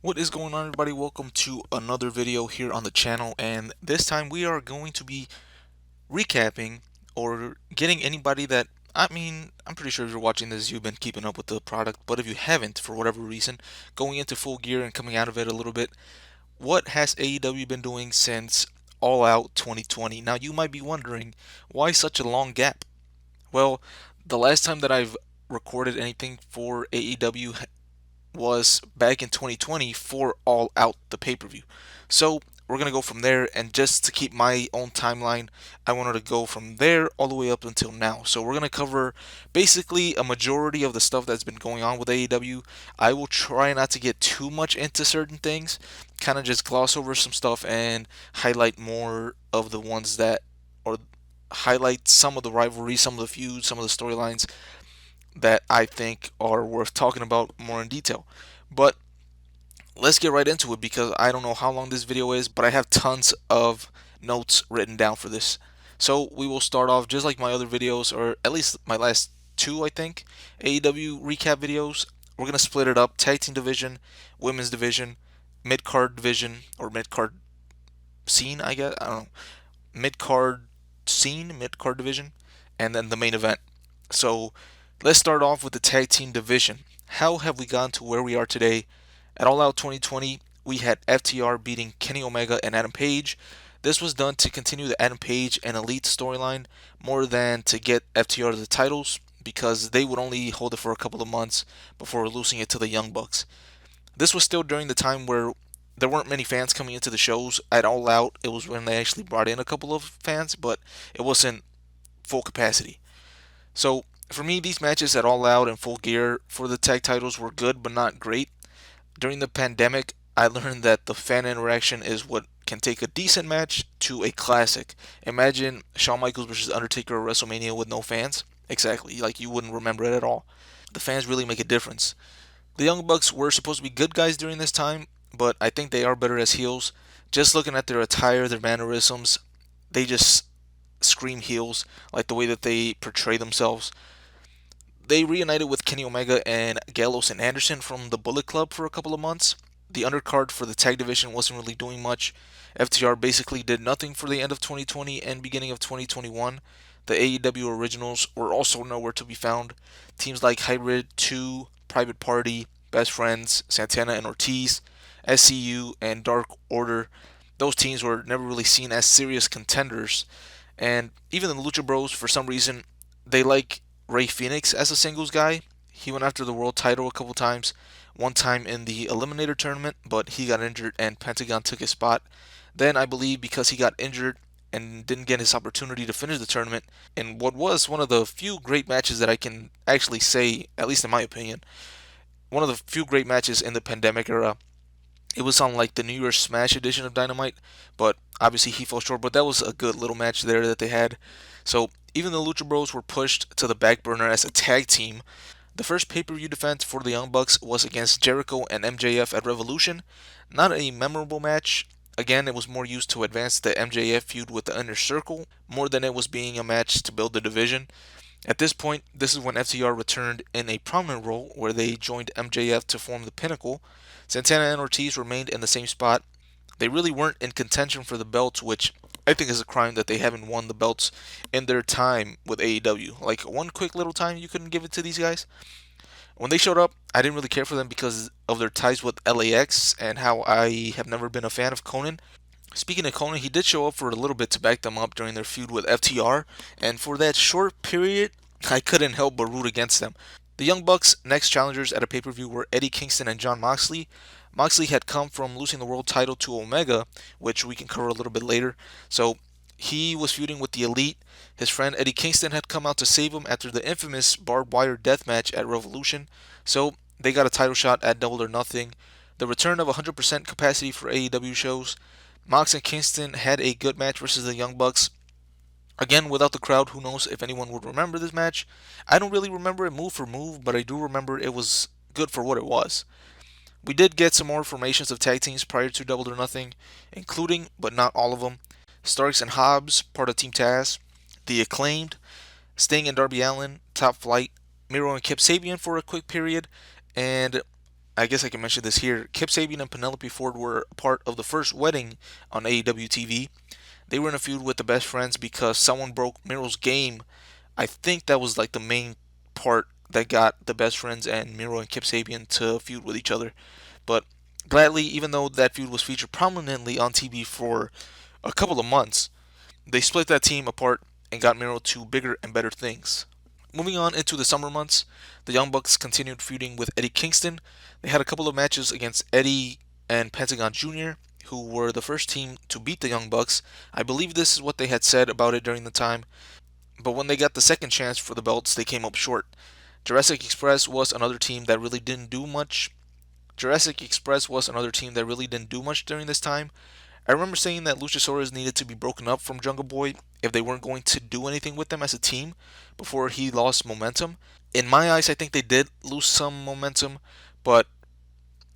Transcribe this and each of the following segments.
What is going on, everybody? Welcome to another video here on the channel, and this time we are going to be recapping or getting anybody that I'm pretty sure if you're watching this you've been keeping up with the product, but if you haven't for whatever reason, going into Full Gear and coming out of it a little bit, what has AEW been doing since All Out 2020? Now you might be wondering, why such a long gap? Well, the last time that I've recorded anything for AEW was back in 2020 for All Out, the pay per view. So we're going to go from there, and just to keep my own timeline, I wanted to go from there all the way up until now. So we're going to cover basically a majority of the stuff that's been going on with AEW. I will try not to get too much into certain things, kind of just gloss over some stuff and highlight more of the ones that, or highlight some of the rivalries, some of the feuds, some of the storylines that I think are worth talking about more in detail. But let's get right into it because I don't know how long this video is, but I have tons of notes written down for this. So we will start off just like my other videos, or at least my last two, I think, AEW recap videos. We're going to split it up: tag team division, women's division, mid card division, or mid card scene, I guess. I don't know. Mid card scene, mid card division, and then the main event. So let's start off with the tag team division. How have we gotten to where we are today? At All Out 2020, we had FTR beating Kenny Omega and Adam Page. This was done to continue the Adam Page and Elite storyline more than to get FTR the titles, because they would only hold it for a couple of months before losing it to the Young Bucks. This was still during the time where there weren't many fans coming into the shows at All Out. It was when they actually brought in a couple of fans, but it wasn't full capacity. So for me, these matches at All Out and Full Gear for the tag titles were good, but not great. During the pandemic, I learned that the fan interaction is what can take a decent match to a classic. Imagine Shawn Michaels versus Undertaker at WrestleMania with no fans. Exactly, like you wouldn't remember it at all. The fans really make a difference. The Young Bucks were supposed to be good guys during this time, but I think they are better as heels. Just looking at their attire, their mannerisms, they just scream heels, like the way that they portray themselves. They reunited with Kenny Omega and Gallows and Anderson from the Bullet Club for a couple of months. The undercard for the tag division wasn't really doing much. FTR basically did nothing for the end of 2020 and beginning of 2021. The AEW originals were also nowhere to be found. Teams like Hybrid 2, Private Party, Best Friends, Santana and Ortiz, SCU, and Dark Order, those teams were never really seen as serious contenders. And even the Lucha Bros, for some reason, they like Ray Phoenix as a singles guy. He went after the world title a couple times. One time in the Eliminator tournament, but he got injured and Pentagon took his spot. Then I believe because he got injured and didn't get his opportunity to finish the tournament in what was one of the few great matches that I can actually say, at least in my opinion, one of the few great matches in the pandemic era. It was on like the New Year's Smash edition of Dynamite, but obviously he fell short. But that was a good little match there that they had. So even the Lucha Bros were pushed to the back burner as a tag team. The first pay-per-view defense for the Young Bucks was against Jericho and MJF at Revolution. Not a memorable match. Again, it was more used to advance the MJF feud with the Inner Circle more than it was being a match to build the division. At this point, this is when FTR returned in a prominent role where they joined MJF to form the Pinnacle. Santana and Ortiz remained in the same spot. They really weren't in contention for the belts, which I think is a crime that they haven't won the belts in their time with AEW. Like one quick little time you couldn't give it to these guys. When they showed up, I didn't really care for them because of their ties with LAX and how I have never been a fan of Conan. Speaking of Conan, he did show up for a little bit to back them up during their feud with FTR, and for that short period, I couldn't help but root against them. The Young Bucks' next challengers at a pay per view were Eddie Kingston and John Moxley. Moxley had come from losing the world title to Omega, which we can cover a little bit later, so he was feuding with the Elite. His friend Eddie Kingston had come out to save him after the infamous barbed wire death match at Revolution, so they got a title shot at Double or Nothing. The return of 100% capacity for AEW shows. Mox and Kingston had a good match versus the Young Bucks. Again, without the crowd, who knows if anyone would remember this match. I don't really remember it move for move, but I do remember it was good for what it was. We did get some more formations of tag teams prior to Double or Nothing, including, but not all of them, Starks and Hobbs, part of Team Taz, The Acclaimed, Sting and Darby Allin, Top Flight, Miro and Kip Sabian for a quick period, and I guess I can mention this here. Kip Sabian and Penelope Ford were a part of the first wedding on AEW TV. They were in a feud with the best friends because someone broke Miro's game. I think that was like the main part that got the best friends and Miro and Kip Sabian to feud with each other. But gladly, even though that feud was featured prominently on TV for a couple of months, they split that team apart and got Miro to bigger and better things. Moving on into the summer months, the Young Bucks continued feuding with Eddie Kingston. They had a couple of matches against Eddie and Pentagon Jr., who were the first team to beat the Young Bucks. I believe this is what they had said about it during the time, but when they got the second chance for the belts, they came up short. Jurassic Express was another team that really didn't do much. Jurassic Express was another team that really didn't do much during this time. I remember saying that Luchasaurus needed to be broken up from Jungle Boy if they weren't going to do anything with them as a team before he lost momentum. In my eyes, I think they did lose some momentum, but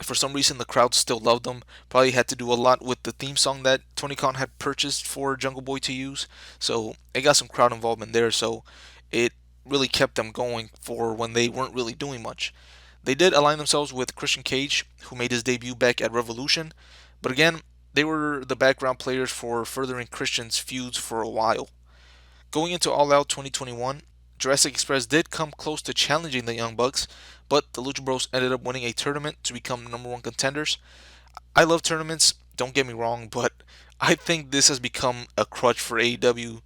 for some reason the crowd still loved them. Probably had to do a lot with the theme song that Tony Khan had purchased for Jungle Boy to use, so it got some crowd involvement there. So it really kept them going for when they weren't really doing much. They did align themselves with Christian Cage, who made his debut back at Revolution, but again, they were the background players for furthering Christian's feuds for a while. Going into All Out 2021, Jurassic Express did come close to challenging the Young Bucks, but the Lucha Bros ended up winning a tournament to become number one contenders. I love tournaments, don't get me wrong, but I think this has become a crutch for AEW.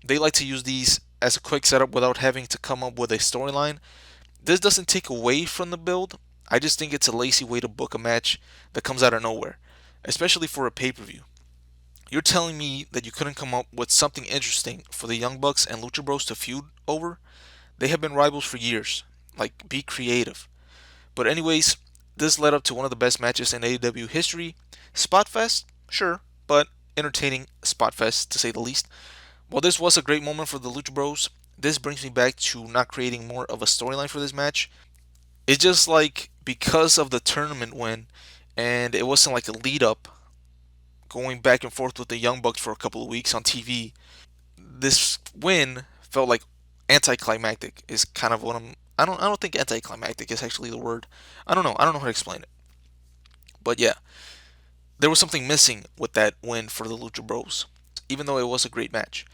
They like to use these as a quick setup without having to come up with a storyline. This doesn't take away from the build, I just think it's a lazy way to book a match that comes out of nowhere, especially for a pay per view. You're telling me that you couldn't come up with something interesting for the Young Bucks and Lucha Bros to feud over? They have been rivals for years. Like, be creative. But anyways, this led up to one of the best matches in AEW history. Spot Fest? Sure, but entertaining Spot Fest to say the least. While this was a great moment for the Lucha Bros, this brings me back to not creating more of a storyline for this match. It's just like because of the tournament win, and it wasn't like a lead up going back and forth with the Young Bucks for a couple of weeks on TV. This win felt like anticlimactic. Is kind of what I'm. I don't think anticlimactic is actually the word. I don't know. I don't know how to explain it. But yeah, there was something missing with that win for the Lucha Bros. Even though it was a great match.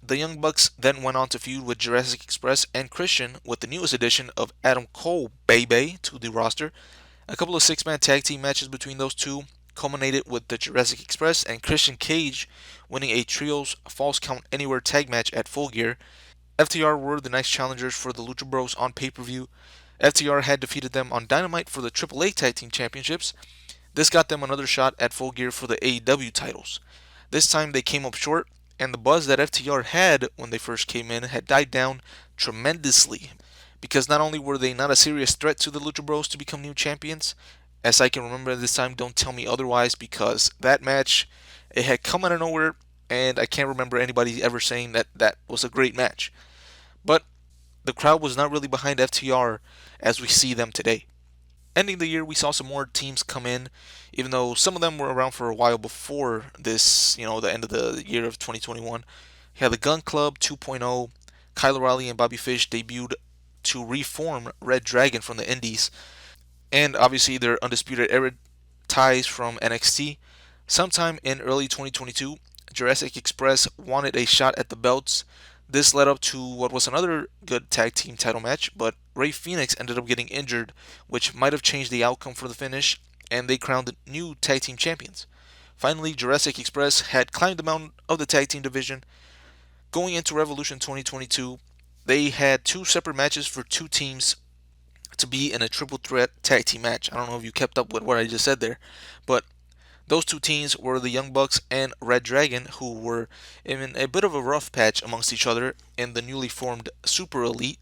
The Young Bucks then went on to feud with Jurassic Express and Christian with the newest addition of Adam Cole, Bebe, to the roster. A couple of six-man tag team matches between those two culminated with the Jurassic Express and Christian Cage winning a trios Falls Count Anywhere tag match at Full Gear. FTR were the next challengers for the Lucha Bros on pay-per-view. FTR had defeated them on Dynamite for the AAA Tag Team Championships. This got them another shot at Full Gear for the AEW titles. This time they came up short, and the buzz that FTR had when they first came in had died down tremendously. Because not only were they not a serious threat to the Lucha Bros to become new champions, as I can remember at this time, don't tell me otherwise, because that match, it had come out of nowhere, and I can't remember anybody ever saying that that was a great match. But the crowd was not really behind FTR as we see them today. Ending the year, we saw some more teams come in, even though some of them were around for a while before this, the end of the year of 2021. You had the Gun Club 2.0. Kyle O'Reilly and Bobby Fish debuted to reform Red Dragon from the Indies, and obviously their undisputed era ties from NXT. Sometime in early 2022, Jurassic Express wanted a shot at the belts. This led up to what was another good tag team title match, but Ray Phoenix ended up getting injured, which might have changed the outcome for the finish, and they crowned new tag team champions. Finally, Jurassic Express had climbed the mountain of the tag team division. Going into Revolution 2022, they had two separate matches for two teams to be in a triple threat tag team match. I don't know if you kept up with what I just said there, but those two teams were the Young Bucks and Red Dragon, who were in a bit of a rough patch amongst each other in the newly formed Super Elite.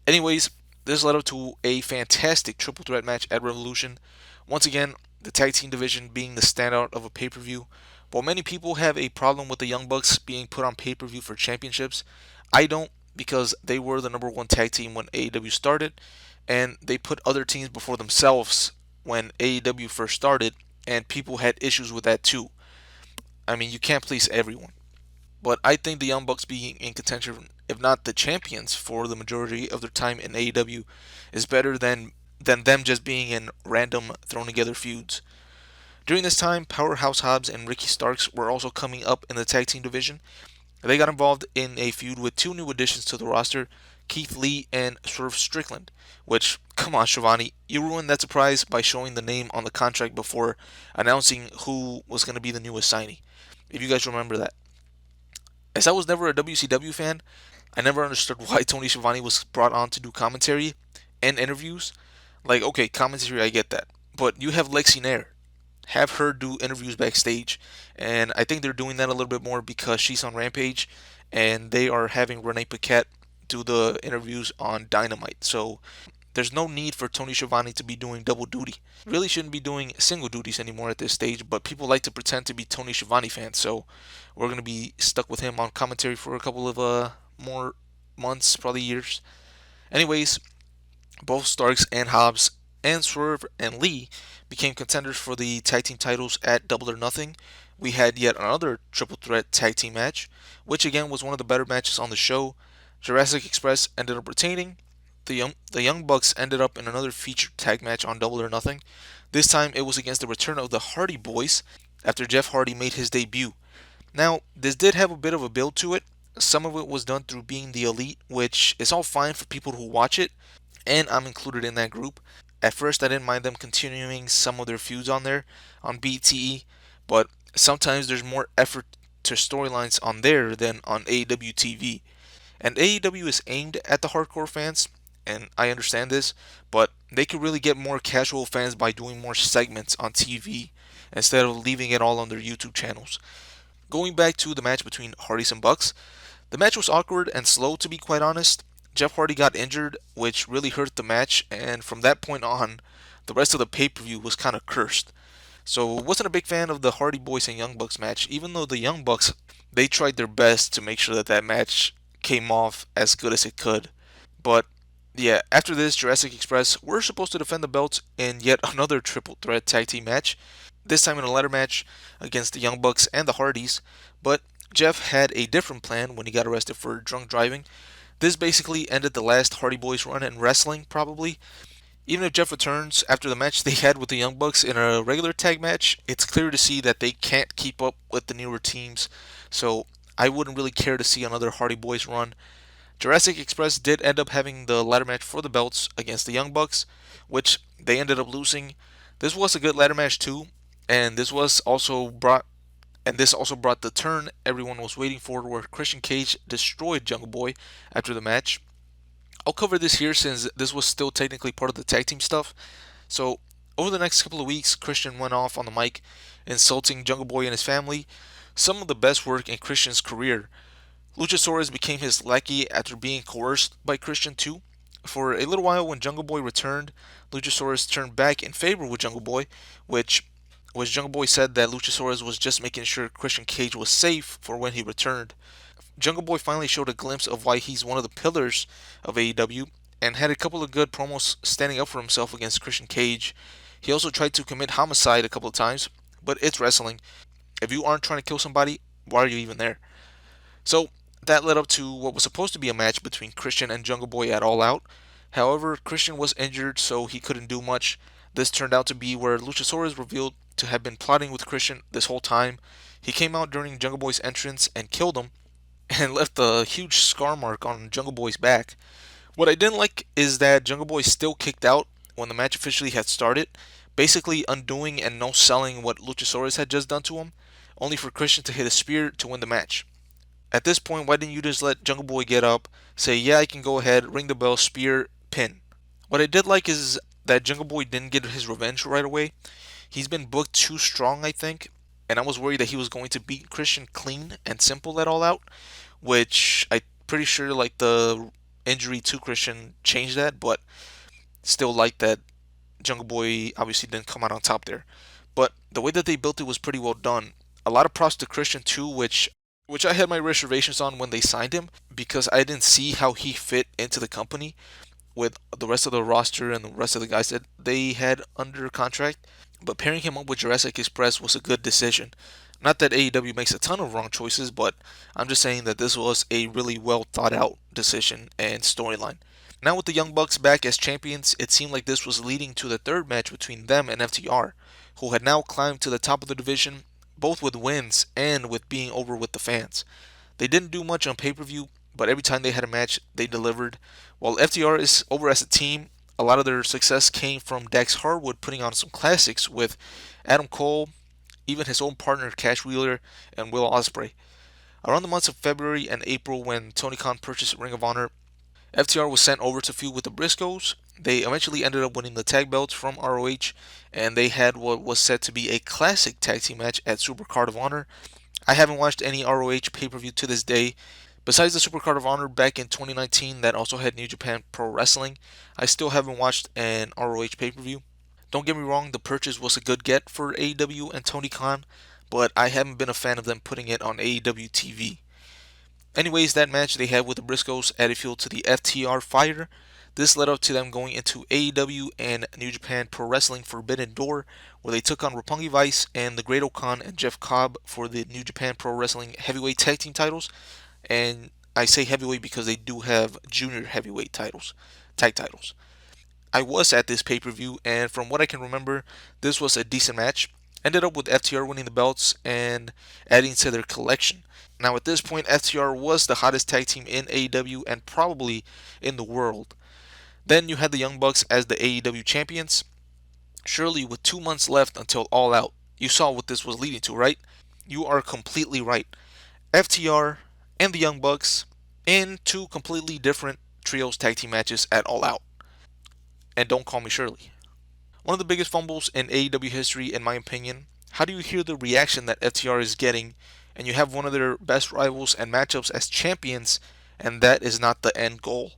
Anyways, this led up to a fantastic triple threat match at Revolution. Once again, the tag team division being the standout of a pay per view. While many people have a problem with the Young Bucks being put on pay per view for championships, I don't, because they were the number one tag team when AEW started, and they put other teams before themselves when AEW first started, and people had issues with that too. I mean, you can't please everyone. But I think the Young Bucks being in contention, if not the champions for the majority of their time in AEW, is better than than them just being in random thrown together feuds. During this time, Powerhouse Hobbs and Ricky Starks were also coming up in the tag team division. They got involved in a feud with two new additions to the roster, Keith Lee and Swerve Strickland. Which, come on, Shivani, you ruined that surprise by showing the name on the contract before announcing who was going to be the newest signee. If you guys remember that. As I was never a WCW fan, I never understood why Tony Schiavone was brought on to do commentary and interviews. Like, okay, commentary, I get that. But you have Lexi Nair. Have her do interviews backstage. And I think they're doing that a little bit more because she's on Rampage and they are having Renee Paquette do the interviews on Dynamite. So there's no need for Tony Schiavone to be doing double duty. Really shouldn't be doing single duties anymore at this stage, but people like to pretend to be Tony Schiavone fans, so we're going to be stuck with him on commentary for a couple of more months, probably years. Anyways, both Starks and Hobbs and Swerve and Lee became contenders for the tag team titles at Double or Nothing. We had yet another triple threat tag team match, which again was one of the better matches on the show. Jurassic Express ended up retaining. The Young Bucks ended up in another featured tag match on Double or Nothing. This time it was against the return of the Hardy Boys after Jeff Hardy made his debut. Now, this did have a bit of a build to it. Some of it was done through being the elite, which is all fine for people who watch it, and I'm included in that group. At first, I didn't mind them continuing some of their feuds on there on BTE, but sometimes there's more effort to storylines on there than on AEW TV. And AEW is aimed at the hardcore fans, and I understand this, but they could really get more casual fans by doing more segments on TV instead of leaving it all on their YouTube channels. Going back to the match between Hardys and Bucks, the match was awkward and slow to be quite honest. Jeff Hardy got injured, which really hurt the match, and from that point on, the rest of the pay per view was kind of cursed. So wasn't a big fan of the Hardy Boys and Young Bucks match, even though the Young Bucks they tried their best to make sure that that match came off as good as it could. But yeah, after this, Jurassic Express were supposed to defend the belts in yet another triple threat tag team match, this time in a ladder match against the Young Bucks and the Hardys. But Jeff had a different plan when he got arrested for drunk driving. This basically ended the last Hardy Boys run in wrestling, probably. Even if Jeff returns after the match they had with the Young Bucks in a regular tag match, it's clear to see that they can't keep up with the newer teams. So I wouldn't really care to see another Hardy Boys run. Jurassic Express did end up having the ladder match for the belts against the Young Bucks, which they ended up losing. This was a good ladder match too, and this also brought the turn everyone was waiting for, where Christian Cage destroyed Jungle Boy after the match. I'll cover this here since this was still technically part of the tag team stuff. So, over the next couple of weeks, Christian went off on the mic, insulting Jungle Boy and his family. Some of the best work in Christian's career. Luchasaurus became his lackey after being coerced by Christian too. For a little while, when Jungle Boy returned, Luchasaurus turned back in favor with Jungle Boy, which Jungle Boy said that Luchasaurus was just making sure Christian Cage was safe for when he returned. Jungle Boy finally showed a glimpse of why he's one of the pillars of AEW and had a couple of good promos standing up for himself against Christian Cage. He also tried to commit homicide a couple of times, but it's wrestling. If you aren't trying to kill somebody, why are you even there? So that led up to what was supposed to be a match between Christian and Jungle Boy at All Out. However, Christian was injured, so he couldn't do much. This turned out to be where Luchasaurus revealed to have been plotting with Christian this whole time. He came out during Jungle Boy's entrance and killed him, and left a huge scar mark on Jungle Boy's back. What I didn't like is that Jungle Boy still kicked out when the match officially had started, basically undoing and no selling what Luchasaurus had just done to him, only for Christian to hit a spear to win the match. At this point, why didn't you just let Jungle Boy get up, say, yeah, I can go ahead, ring the bell, spear, pin? What I did like is that Jungle Boy didn't get his revenge right away. He's been booked too strong, I think, and I was worried that he was going to beat Christian clean and simple at All Out, which I'm pretty sure like the injury to Christian changed that, but still like that Jungle Boy obviously didn't come out on top there. But the way that they built it was pretty well done. A lot of props to Christian too, which I had my reservations on when they signed him because I didn't see how he fit into the company with the rest of the roster and the rest of the guys that they had under contract. But pairing him up with Jurassic Express was a good decision. Not that AEW makes a ton of wrong choices, but I'm just saying that this was a really well thought out decision and storyline. Now with the Young Bucks back as champions, it seemed like this was leading to the third match between them and FTR, who had now climbed to the top of the division, both with wins and with being over with the fans. They didn't do much on pay-per-view, but every time they had a match, they delivered. While FTR is over as a team, a lot of their success came from Dax Harwood putting on some classics with Adam Cole, even his own partner Cash Wheeler, and Will Ospreay. Around the months of February and April, when Tony Khan purchased Ring of Honor, FTR was sent over to feud with the Briscoes. They eventually ended up winning the tag belts from ROH, and they had what was said to be a classic tag team match at Supercard of Honor. I haven't watched any ROH pay per view to this day. Besides the Supercard of Honor back in 2019 that also had New Japan Pro Wrestling, I still haven't watched an ROH pay per view. Don't get me wrong, the purchase was a good get for AEW and Tony Khan, but I haven't been a fan of them putting it on AEW TV. Anyways, that match they had with the Briscoes added fuel to the FTR fire. This led up to them going into AEW and New Japan Pro Wrestling Forbidden Door, where they took on Roppongi Vice and the Great Okan and Jeff Cobb for the New Japan Pro Wrestling Heavyweight Tag Team titles. And I say heavyweight because they do have junior heavyweight titles, tag titles. I was at this pay per view, and from what I can remember, this was a decent match. Ended up with FTR winning the belts and adding to their collection. Now, at this point, FTR was the hottest tag team in AEW and probably in the world. Then you had the Young Bucks as the AEW champions. Surely, with 2 months left until All Out, you saw what this was leading to, right? You are completely right. FTR and the Young Bucks in two completely different trios tag team matches at All Out. And don't call me Shirley. One of the biggest fumbles in AEW history, in my opinion. How do you hear the reaction that FTR is getting, and you have one of their best rivals and matchups as champions, and that is not the end goal?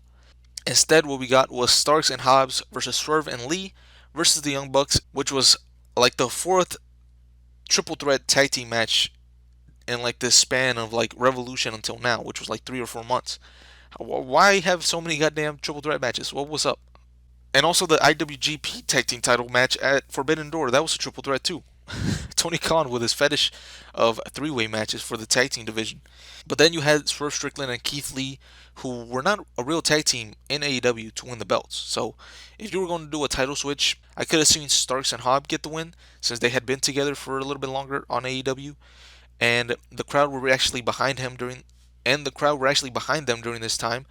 Instead, what we got was Starks and Hobbs versus Swerve and Lee versus the Young Bucks, which was like the fourth triple threat tag team match in like this span of like Revolution until now, which was like 3 or 4 months. Why have so many goddamn triple threat matches? What was up? And also the IWGP Tag Team title match at Forbidden Door. That was a triple threat too. Tony Khan with his fetish of three-way matches for the tag team division. But then you had Swerve Strickland and Keith Lee, who were not a real tag team in AEW to win the belts. So if you were going to do a title switch, I could have seen Starks and Hobb get the win since they had been together for a little bit longer on AEW, and the crowd were actually behind him during, and the crowd were actually behind them during this time.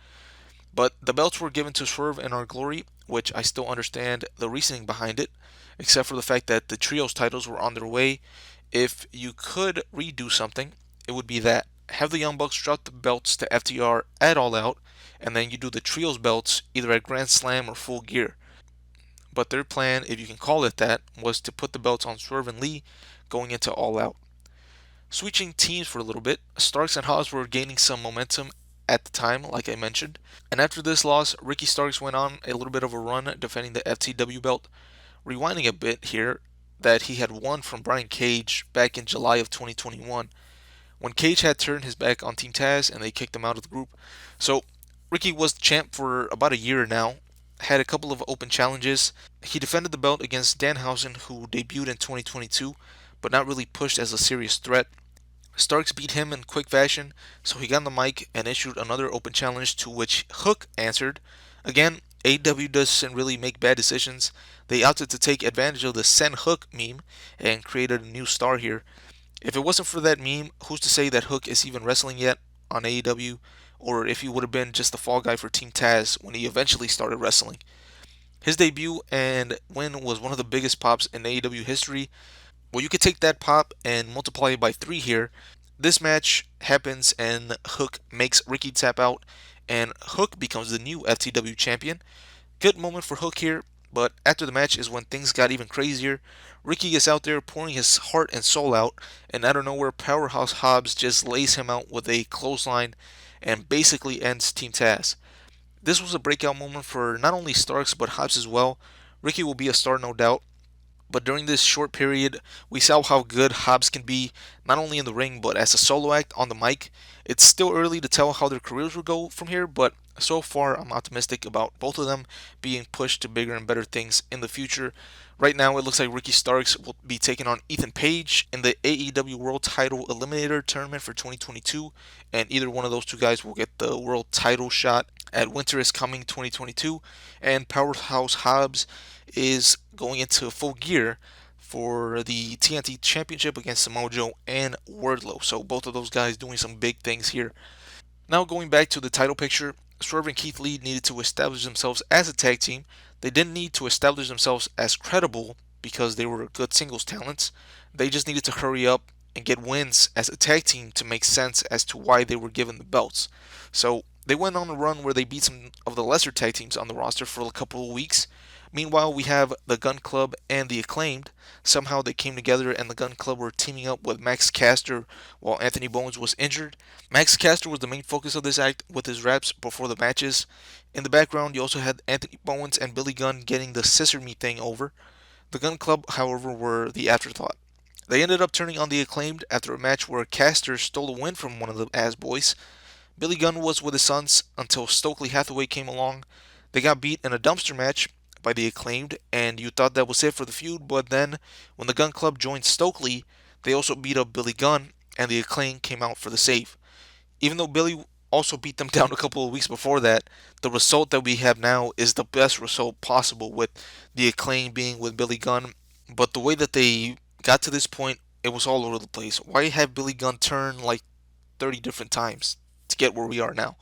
But the belts were given to Swerve and Our Glory, which I still understand the reasoning behind it, except for the fact that the trios titles were on their way. If you could redo something, it would be that. Have the Young Bucks drop the belts to FTR at All Out, and then you do the trios belts either at Grand Slam or Full Gear. But their plan, if you can call it that, was to put the belts on Swerve and Lee going into All Out. Switching teams for a little bit, Starks and Hobbs were gaining some momentum at the time, like I mentioned. And after this loss, Ricky Starks went on a little bit of a run defending the FTW belt. Rewinding a bit here, that he had won from Brian Cage back in July of 2021, when Cage had turned his back on Team Taz and they kicked him out of the group. So Ricky was the champ for about a year now, had a couple of open challenges. He defended the belt against Danhausen, who debuted in 2022, but not really pushed as a serious threat. Starks beat him in quick fashion, so he got on the mic and issued another open challenge to which Hook answered. Again, AEW doesn't really make bad decisions. They opted to take advantage of the Send Hook meme and created a new star here. If it wasn't for that meme, who's to say that Hook is even wrestling yet on AEW, or if he would have been just the fall guy for Team Taz when he eventually started wrestling. His debut and win was one of the biggest pops in AEW history. Well, you could take that pop and multiply it by 3 here. This match happens and Hook makes Ricky tap out, and Hook becomes the new FTW champion. Good moment for Hook here, but after the match is when things got even crazier. Ricky is out there pouring his heart and soul out, and out of nowhere, Powerhouse Hobbs just lays him out with a clothesline and basically ends Team Taz. This was a breakout moment for not only Starks but Hobbs as well. Ricky will be a star, no doubt. But during this short period, we saw how good Hobbs can be, not only in the ring, but as a solo act on the mic. It's still early to tell how their careers will go from here, but so far I'm optimistic about both of them being pushed to bigger and better things in the future. Right now, it looks like Ricky Starks will be taking on Ethan Page in the AEW World Title Eliminator Tournament for 2022, and either one of those two guys will get the world title shot. at Winter is Coming 2022, and Powerhouse Hobbs is going into full gear for the TNT Championship against Samoa Joe and Wardlow. So both of those guys doing some big things here. Now going back to the title picture, Swerve and Keith Lee needed to establish themselves as a tag team. They didn't need to establish themselves as credible because they were good singles talents. They just needed to hurry up and get wins as a tag team to make sense as to why they were given the belts. So they went on a run where they beat some of the lesser tag teams on the roster for a couple of weeks. Meanwhile, we have the Gun Club and the Acclaimed. Somehow they came together and the Gun Club were teaming up with Max Caster while Anthony Bowens was injured. Max Caster was the main focus of this act with his raps before the matches. In the background, you also had Anthony Bowens and Billy Gunn getting the scissor me thing over. The Gun Club, however, were the afterthought. They ended up turning on the Acclaimed after a match where Caster stole a win from one of the As Boys. Billy Gunn was with his sons until Stokely Hathaway came along. They got beat in a dumpster match by the Acclaimed, and you thought that was it for the feud, but then when the Gun Club joined Stokely, they also beat up Billy Gunn, and the Acclaim came out for the save. Even though Billy also beat them down a couple of weeks before that, the result that we have now is the best result possible with the Acclaim being with Billy Gunn. But the way that they got to this point, it was all over the place. Why have Billy Gunn turn like 30 different times to get where we are now?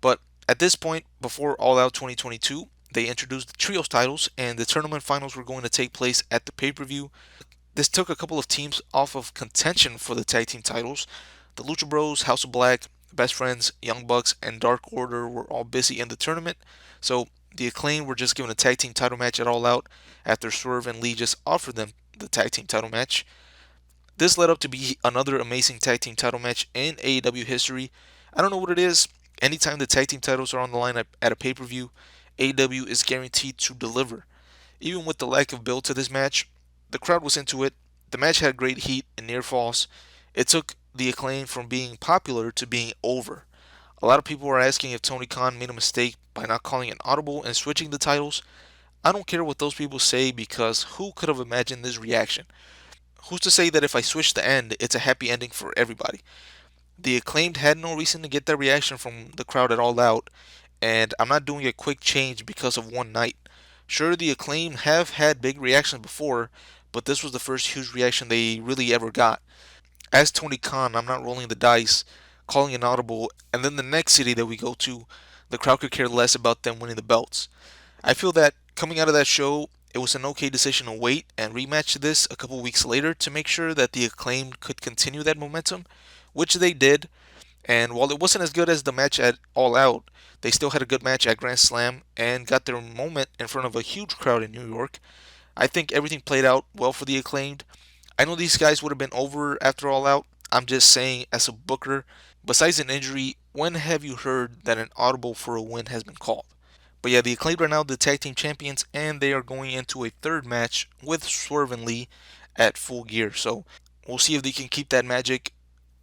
But at this point, before All Out 2022, they introduced the Trios titles, and the tournament finals were going to take place at the pay per view. This took a couple of teams off of contention for the tag team titles. The Lucha Bros, House of Black, Best Friends, Young Bucks, and Dark Order were all busy in the tournament, so the Acclaim were just given a tag team title match at All Out after Swerve and Lee just offered them the tag team title match. This led up to be another amazing tag team title match in AEW history. I don't know what it is. Anytime the tag team titles are on the line at a pay per view, AEW is guaranteed to deliver. Even with the lack of build to this match, the crowd was into it. The match had great heat and near falls. It took the Acclaim from being popular to being over. A lot of people were asking if Tony Khan made a mistake by not calling an audible and switching the titles. I don't care what those people say because who could have imagined this reaction? Who's to say that if I switch the end, it's a happy ending for everybody? The Acclaimed had no reason to get that reaction from the crowd at All Out, and I'm not doing a quick change because of one night. Sure, the Acclaim have had big reactions before, but this was the first huge reaction they really ever got. As Tony Khan, I'm not rolling the dice, calling an audible, and then the next city that we go to, the crowd could care less about them winning the belts. I feel that coming out of that show, it was an okay decision to wait and rematch this a couple weeks later to make sure that the Acclaim could continue that momentum, which they did. And while it wasn't as good as the match at All Out, they still had a good match at Grand Slam and got their moment in front of a huge crowd in New York. I think everything played out well for the Acclaimed. I know these guys would have been over after All Out. I'm just saying, as a booker, besides an injury, when have you heard that an audible for a win has been called? But yeah, the Acclaimed are now the tag team champions, and they are going into a third match with Swerve and Lee at Full Gear. So we'll see if they can keep that magic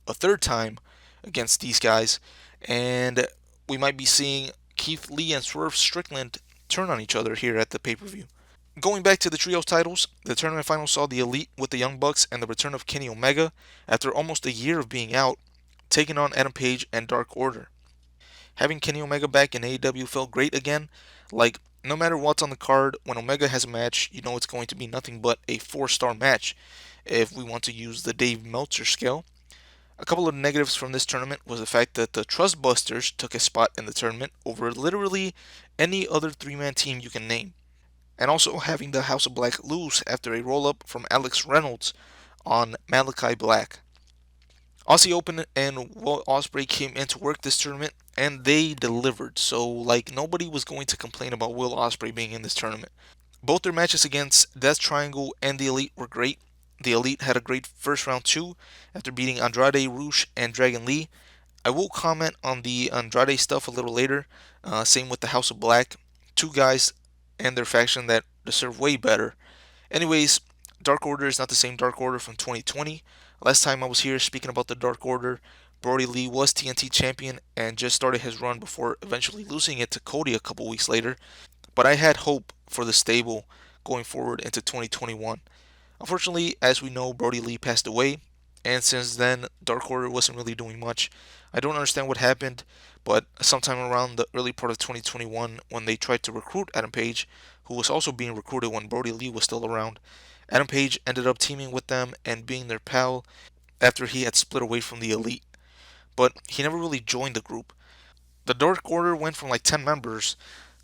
a third time against these guys, and we might be seeing Keith Lee and Swerve Strickland turn on each other here at the pay per view. Going back to the trios titles, the tournament final saw the Elite with the Young Bucks and the return of Kenny Omega after almost a year of being out, taking on Adam Page and Dark Order. Having Kenny Omega back in AEW felt great again. Like, no matter what's on the card, when Omega has a match, you know it's going to be nothing but a 4-star match if we want to use the Dave Meltzer scale. A couple of negatives from this tournament was the fact that the Trustbusters took a spot in the tournament over literally any other three-man team you can name. And also having the House of Black lose after a roll-up from Alex Reynolds on Malachi Black. Aussie Open and Will Ospreay came in to work this tournament, and they delivered. So, like, nobody was going to complain about Will Ospreay being in this tournament. Both their matches against Death Triangle and the Elite were great. The Elite had a great first round too, after beating Andrade, Roosh, and Dragon Lee. I will comment on the Andrade stuff a little later. Same with the House of Black. Two guys and their faction that deserve way better. Anyways, Dark Order is not the same Dark Order from 2020. Last time I was here speaking about the Dark Order, Brody Lee was TNT champion and just started his run before eventually losing it to Cody a couple weeks later. But I had hope for the stable going forward into 2021. Unfortunately, as we know, Brody Lee passed away, and since then, Dark Order wasn't really doing much. I don't understand what happened, but sometime around the early part of 2021, when they tried to recruit Adam Page, who was also being recruited when Brody Lee was still around, Adam Page ended up teaming with them and being their pal after he had split away from the Elite. But he never really joined the group. The Dark Order went from like 10 members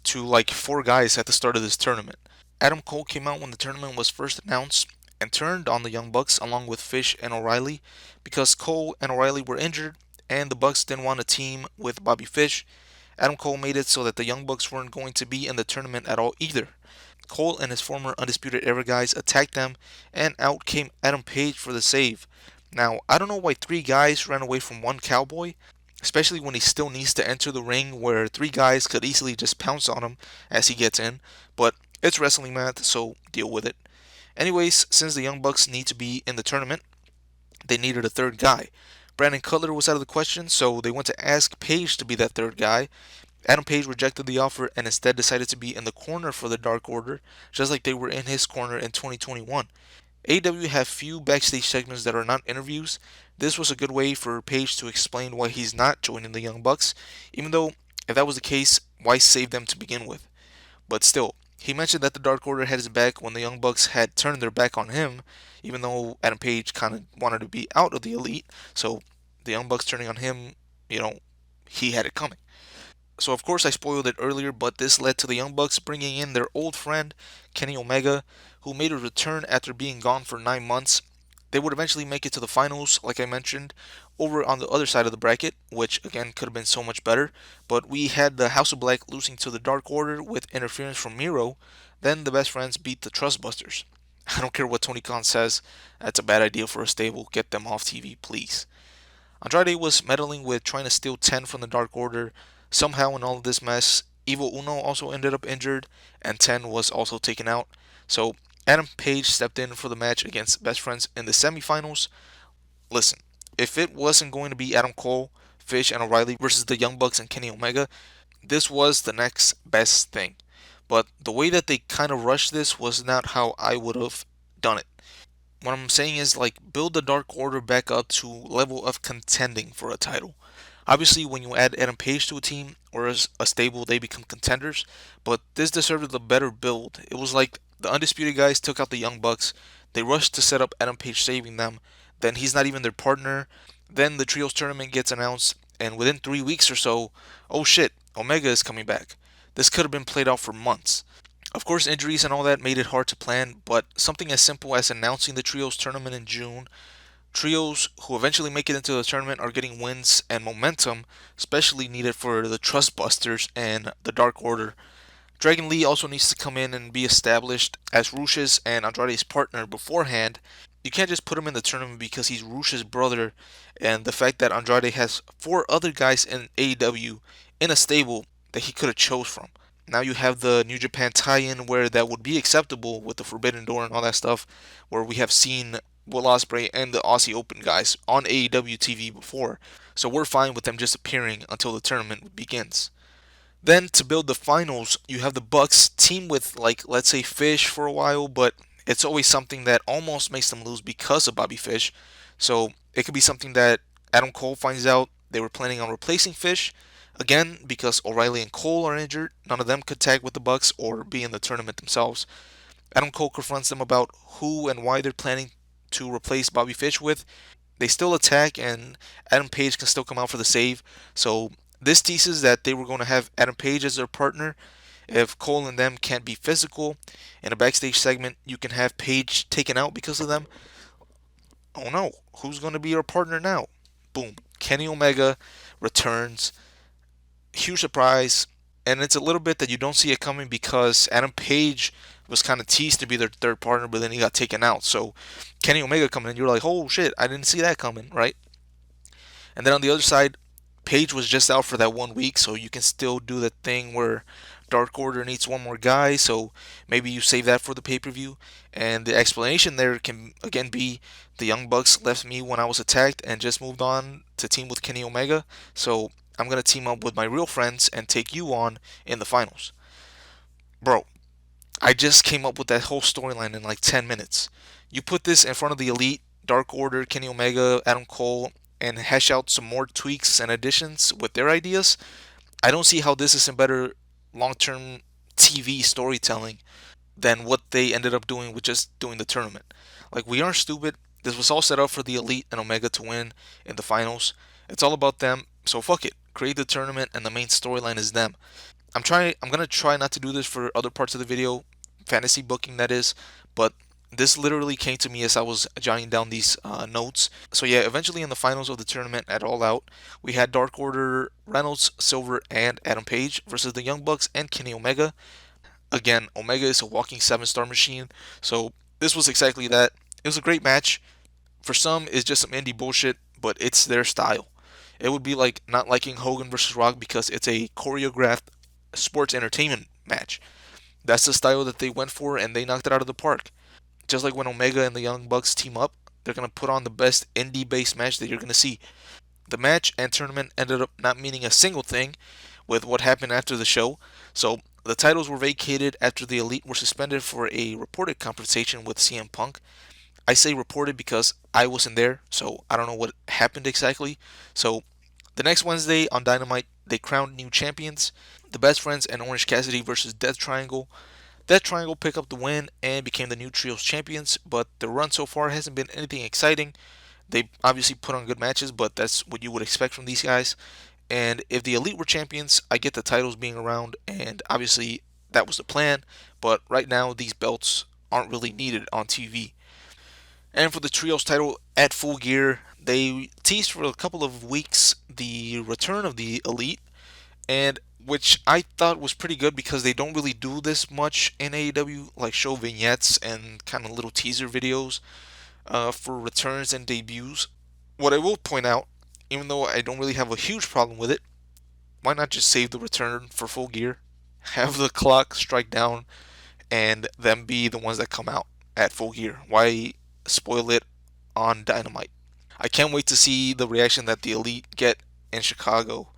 to like 4 guys at the start of this tournament. Adam Cole came out when the tournament was first announced and turned on the Young Bucks along with Fish and O'Reilly because Cole and O'Reilly were injured and the Bucks didn't want to team with Bobby Fish. Adam Cole made it so that the Young Bucks weren't going to be in the tournament at all either. Cole and his former Undisputed Era guys attacked them, and out came Adam Page for the save. Now, I don't know why 3 guys ran away from one cowboy, especially when he still needs to enter the ring where 3 guys could easily just pounce on him as he gets in, but it's wrestling math, so deal with it. Anyways, since the Young Bucks need to be in the tournament, they needed a third guy. Brandon Cutler was out of the question, so they went to ask Page to be that third guy. Adam Page rejected the offer and instead decided to be in the corner for the Dark Order, just like they were in his corner in 2021. AEW have few backstage segments that are not interviews. This was a good way for Page to explain why he's not joining the Young Bucks, even though if that was the case, why save them to begin with? But still, he mentioned that the Dark Order had his back when the Young Bucks had turned their back on him, even though Adam Page kind of wanted to be out of the Elite, so the Young Bucks turning on him, you know, he had it coming. So of course I spoiled it earlier, but this led to the Young Bucks bringing in their old friend Kenny Omega, who made a return after being gone for 9 months. They would eventually make it to the finals, like I mentioned, over on the other side of the bracket, which again could have been so much better. But we had the House of Black losing to the Dark Order with interference from Miro. Then the Best Friends beat the Trustbusters. I don't care what Tony Khan says, that's a bad idea for a stable. Get them off TV, please. Andrade was meddling with trying to steal 10 from the Dark Order. Somehow, in all of this mess, Evil Uno also ended up injured, and 10 was also taken out. So, Adam Page stepped in for the match against Best Friends in the semifinals. Listen, if it wasn't going to be Adam Cole, Fish, and O'Reilly versus the Young Bucks and Kenny Omega, this was the next best thing. But the way that they kind of rushed this was not how I would have done it. What I'm saying is like build the Dark Order back up to level of contending for a title. Obviously, when you add Adam Page to a team or as a stable, they become contenders. But this deserved a better build. It was like the Undisputed guys took out the Young Bucks. They rushed to set up Adam Page saving them. Then he's not even their partner. Then the Trios tournament gets announced, and within 3 weeks or so, oh shit, Omega is coming back. This could have been played out for months. Of course, injuries and all that made it hard to plan, but something as simple as announcing the Trios tournament in June, trios who eventually make it into the tournament are getting wins and momentum, especially needed for the Trustbusters and the Dark Order. Dragon Lee also needs to come in and be established as Rush's and Andrade's partner beforehand. You can't just put him in the tournament because he's Rush's brother, and the fact that Andrade has 4 other guys in AEW in a stable that he could have chose from. Now you have the New Japan tie-in where that would be acceptable with the Forbidden Door and all that stuff, where we have seen Will Ospreay and the Aussie Open guys on AEW TV before, so we're fine with them just appearing until the tournament begins. Then to build the finals, you have the Bucks team with like let's say Fish for a while, but it's always something that almost makes them lose because of Bobby Fish. So it could be something that Adam Cole finds out they were planning on replacing Fish. Again, because O'Reilly and Cole are injured, none of them could tag with the Bucks or be in the tournament themselves. Adam Cole confronts them about who and why they're planning to replace Bobby Fish with. They still attack, and Adam Page can still come out for the save. So this teases that they were going to have Adam Page as their partner. If Cole and them can't be physical, in a backstage segment, you can have Page taken out because of them. Oh no, who's going to be your partner now? Boom. Kenny Omega returns. Huge surprise. And it's a little bit that you don't see it coming because Adam Page was kind of teased to be their third partner, but then he got taken out. So Kenny Omega coming in, you're like, oh shit, I didn't see that coming, right? And then on the other side, Page was just out for that 1 week, so you can still do the thing where Dark Order needs one more guy, so maybe you save that for the pay per view. And the explanation there can again be the Young Bucks left me when I was attacked and just moved on to team with Kenny Omega, so I'm gonna team up with my real friends and take you on in the finals. Bro, I just came up with that whole storyline in like 10 minutes. You put this in front of the Elite, Dark Order, Kenny Omega, Adam Cole, and hash out some more tweaks and additions with their ideas, I don't see how this isn't better long term TV storytelling than what they ended up doing with just doing the tournament. Like, we aren't stupid. This was all set up for the Elite and Omega to win in the finals. It's all about them. So fuck it. Create the tournament and the main storyline is them. I'm gonna try not to do this for other parts of the video, fantasy booking that is, but this literally came to me as I was jotting down these notes. So yeah, eventually in the finals of the tournament at All Out, we had Dark Order, Reynolds, Silver, and Adam Page versus the Young Bucks and Kenny Omega. Again, Omega is a walking 7-star machine, so this was exactly that. It was a great match. For some, it's just some indie bullshit, but it's their style. It would be like not liking Hogan versus Rock because it's a choreographed sports entertainment match. That's the style that they went for, and they knocked it out of the park. Just like when Omega and the Young Bucks team up, they're gonna put on the best indie-based match that you're gonna see. The match and tournament ended up not meaning a single thing with what happened after the show. So the titles were vacated after the Elite were suspended for a reported confrontation with CM Punk. I say reported because I wasn't there, so I don't know what happened exactly. So the next Wednesday on Dynamite, they crowned new champions. The Best Friends and Orange Cassidy versus Death Triangle. Death Triangle picked up the win and became the new Trios champions, but the run so far hasn't been anything exciting. They obviously put on good matches, but that's what you would expect from these guys. And if the Elite were champions, I get the titles being around, and obviously that was the plan. But right now, these belts aren't really needed on TV. And for the Trios title at Full Gear, they teased for a couple of weeks the return of the Elite, and which I thought was pretty good because they don't really do this much in AEW, like show vignettes and kind of little teaser videos for returns and debuts. What I will point out, even though I don't really have a huge problem with it, why not just save the return for Full Gear? Have the clock strike down and them be the ones that come out at Full Gear. Why spoil it on Dynamite? I can't wait to see the reaction that the Elite get in Chicago.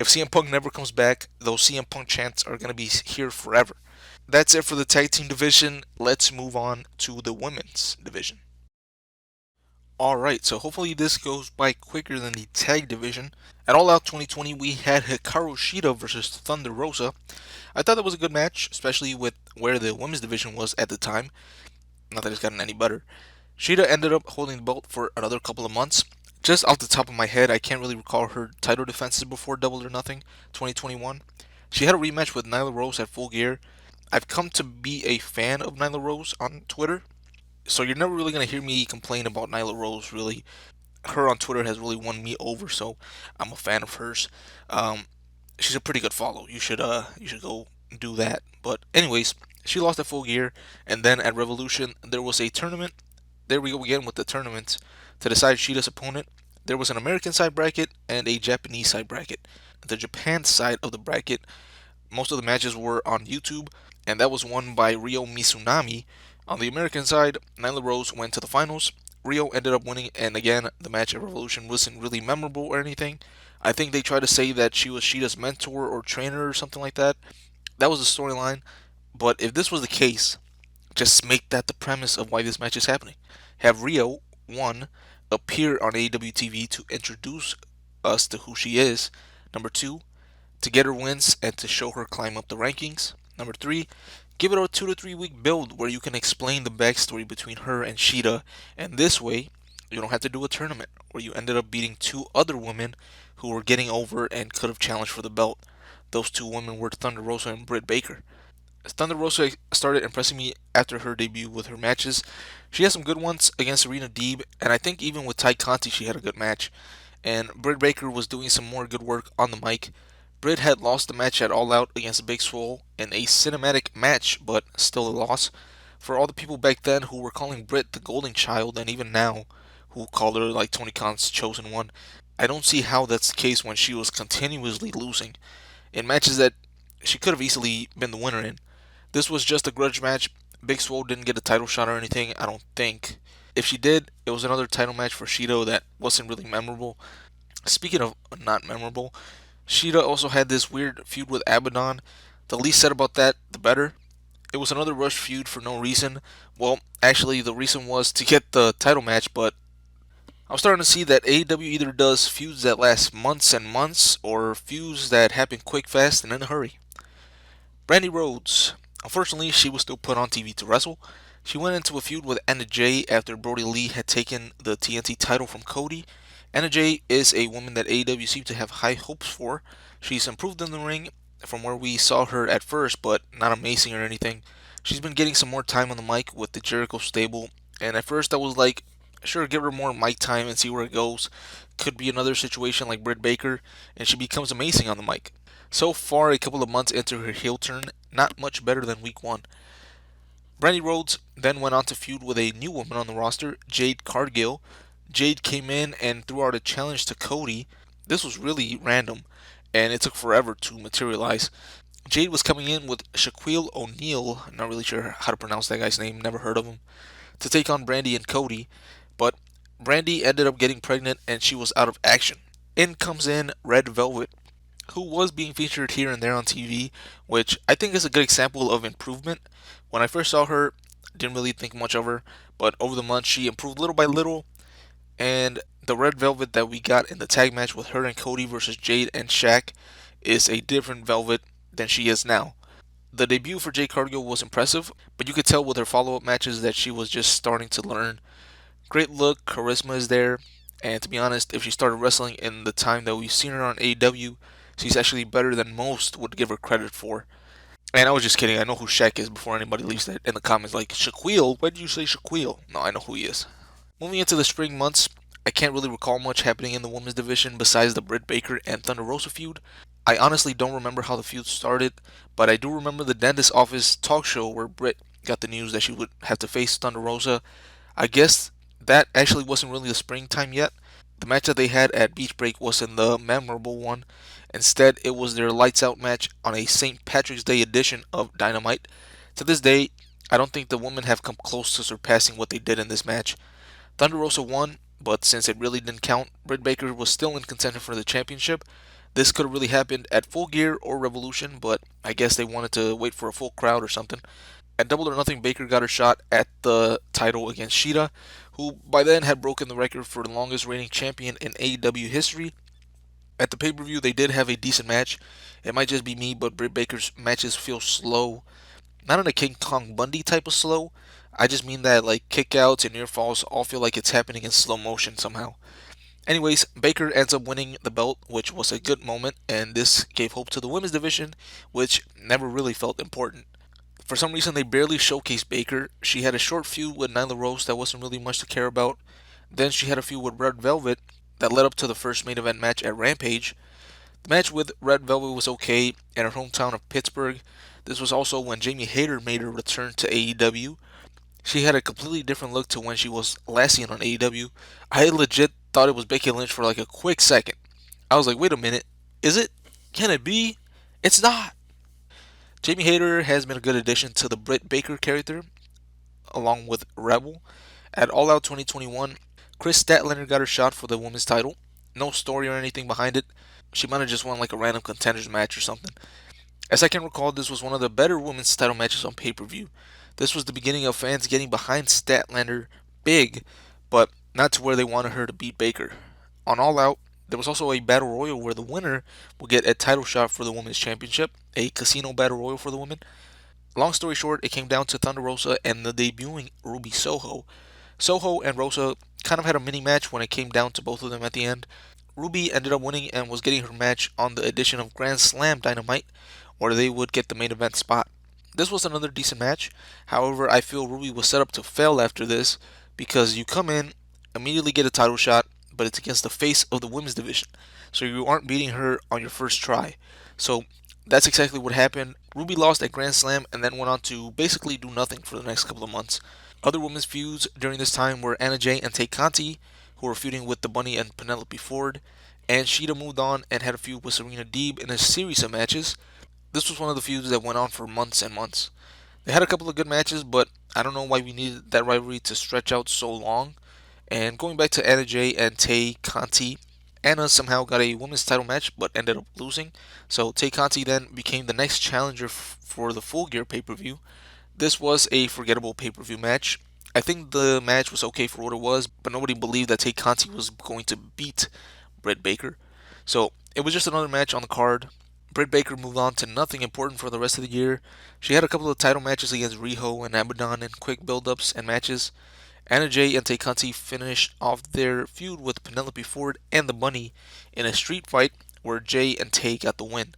If CM Punk never comes back, those CM Punk chants are going to be here forever. That's it for the tag team division. Let's move on to the women's division. Alright, so hopefully this goes by quicker than the tag division. At All Out 2020, we had Hikaru Shida versus Thunder Rosa. I thought that was a good match, especially with where the women's division was at the time. Not that it's gotten any better. Shida ended up holding the belt for another couple of months. Just off the top of my head, I can't really recall her title defenses before Double or Nothing 2021. She had a rematch with Nyla Rose at Full Gear. I've come to be a fan of Nyla Rose on Twitter, so you're never really going to hear me complain about Nyla Rose, really. Her on Twitter has really won me over, so I'm a fan of hers. Um, she's a pretty good follow. You should go do that. But anyways, she lost at Full Gear, and then at Revolution there was a tournament. There we go again with the tournament to decide Shida's opponent. There was an American side bracket and a Japanese side bracket. The Japan side of the bracket, most of the matches were on YouTube, and that was won by Ryo Mizunami. On the American side, Nyla Rose went to the finals. Rio ended up winning, and again, the match at Revolution wasn't really memorable or anything. I think they tried to say that she was Shida's mentor or trainer or something like that. That was the storyline. But if this was the case, just make that the premise of why this match is happening. Have Rio, one, appear on AEW TV to introduce us to who she is. Number two, to get her wins and to show her climb up the rankings. Number three, give it a 2 to 3 week build where you can explain the backstory between her and Shida, and this way, you don't have to do a tournament where you ended up beating two other women who were getting over and could have challenged for the belt. Those two women were Thunder Rosa and Britt Baker. Thunder Rosa started impressing me after her debut with her matches. She had some good ones against Serena Deeb, and I think even with Ty Conti she had a good match. And Britt Baker was doing some more good work on the mic. Britt had lost the match at All Out against Big Swole in a cinematic match, but still a loss. For all the people back then who were calling Britt the golden child, and even now who called her like Tony Khan's chosen one, I don't see how that's the case when she was continuously losing in matches that she could have easily been the winner in. This was just a grudge match. Big Swole didn't get a title shot or anything, I don't think. If she did, it was another title match for Shido that wasn't really memorable. Speaking of not memorable, Shida also had this weird feud with Abaddon. The least said about that, the better. It was another rush feud for no reason. Well, actually, the reason was to get the title match, but I'm starting to see that AEW either does feuds that last months and months or feuds that happen quick, fast, and in a hurry. Brandy Rhodes. Unfortunately, she was still put on TV to wrestle. She went into a feud with Anna Jay after Brody Lee had taken the TNT title from Cody. Anna Jay is a woman that AEW seemed to have high hopes for. She's improved in the ring from where we saw her at first, but not amazing or anything. She's been getting some more time on the mic with the Jericho stable, and at first I was like, sure, give her more mic time and see where it goes. Could be another situation like Britt Baker, and she becomes amazing on the mic. So far, a couple of months into her heel turn, not much better than week one. Brandy Rhodes then went on to feud with a new woman on the roster, Jade Cargill. Jade came in and threw out a challenge to Cody. This was really random, and it took forever to materialize. Jade was coming in with Shaquille O'Neal, not really sure how to pronounce that guy's name, never heard of him, to take on Brandy and Cody, but Brandy ended up getting pregnant and she was out of action. In comes in Red Velvet, who was being featured here and there on TV, which I think is a good example of improvement. When I first saw her, didn't really think much of her, but over the months she improved little by little, and the Red Velvet that we got in the tag match with her and Cody versus Jade and Shaq is a different Velvet than she is now. The debut for Jade Cargill was impressive, but you could tell with her follow-up matches that she was just starting to learn. Great look, charisma is there, and to be honest, if she started wrestling in the time that we've seen her on AEW, she's actually better than most would give her credit for. And I was just kidding. I know who Shaq is before anybody leaves that in the comments like Shaquille. Why did you say Shaquille? No, I know who he is. Moving into the spring months, I can't really recall much happening in the women's division besides the Britt Baker and Thunder Rosa feud. I honestly don't remember how the feud started, but I do remember the dentist office talk show where Britt got the news that she would have to face Thunder Rosa. I guess that actually wasn't really the springtime yet. The match that they had at Beach Break wasn't the memorable one. Instead, it was their lights out match on a St. Patrick's Day edition of Dynamite. To this day, I don't think the women have come close to surpassing what they did in this match. Thunder Rosa won, but since it really didn't count, Britt Baker was still in contention for the championship. This could have really happened at Full Gear or Revolution, but I guess they wanted to wait for a full crowd or something. At Double or Nothing, Baker got her shot at the title against Sheeta, who by then had broken the record for the longest reigning champion in AEW history. At the pay per view, they did have a decent match. It might just be me, but Britt Baker's matches feel slow. Not in a King Kong Bundy type of slow. I just mean that like kickouts and near falls all feel like it's happening in slow motion somehow. Anyways, Baker ends up winning the belt, which was a good moment, and this gave hope to the women's division, which never really felt important. For some reason, they barely showcased Baker. She had a short feud with Nyla Rose that wasn't really much to care about. Then she had a feud with Red Velvet that led up to the first main event match at Rampage. The match with Red Velvet was okay in her hometown of Pittsburgh. This was also when Jamie Hayter made her return to AEW. She had a completely different look to when she was last seen on AEW. I legit thought it was Becky Lynch for like a quick second. I was like, wait a minute, is it? Can it be? It's not. Jamie Hayter has been a good addition to the Britt Baker character, along with Rebel. At All Out 2021, Chris Statlander got her shot for the women's title. No story or anything behind it. She might have just won like a random contenders match or something. As I can recall, this was one of the better women's title matches on pay per view. This was the beginning of fans getting behind Statlander big, but not to where they wanted her to beat Baker. On All Out, there was also a battle royal where the winner will get a title shot for the women's championship, a casino battle royal for the women. Long story short, it came down to Thunder Rosa and the debuting Ruby Soho. Soho and Rosa kind of had a mini match when it came down to both of them at the end. Ruby ended up winning and was getting her match on the edition of Grand Slam Dynamite, where they would get the main event spot. This was another decent match. However, I feel Ruby was set up to fail after this because you come in, immediately get a title shot, but it's against the face of the women's division. So you aren't beating her on your first try. So that's exactly what happened. Ruby lost at Grand Slam and then went on to basically do nothing for the next couple of months. Other women's feuds during this time were Anna Jay and Tay Conti, who were feuding with the Bunny and Penelope Ford, and Sheeta moved on and had a feud with Serena Deeb in a series of matches. This was one of the feuds that went on for months and months. They had a couple of good matches, but I don't know why we needed that rivalry to stretch out so long. And going back to Anna Jay and Tay Conti, Anna somehow got a women's title match but ended up losing. So Tay Conti then became the next challenger for the Full Gear pay per view. This was a forgettable pay per view match. I think the match was okay for what it was, but nobody believed that Tay Conti was going to beat Britt Baker. So it was just another match on the card. Britt Baker moved on to nothing important for the rest of the year. She had a couple of title matches against Riho and Abaddon in quick build-ups and matches. Anna Jay and Tay Conti finished off their feud with Penelope Ford and the Bunny in a street fight where Jay and Tay got the win.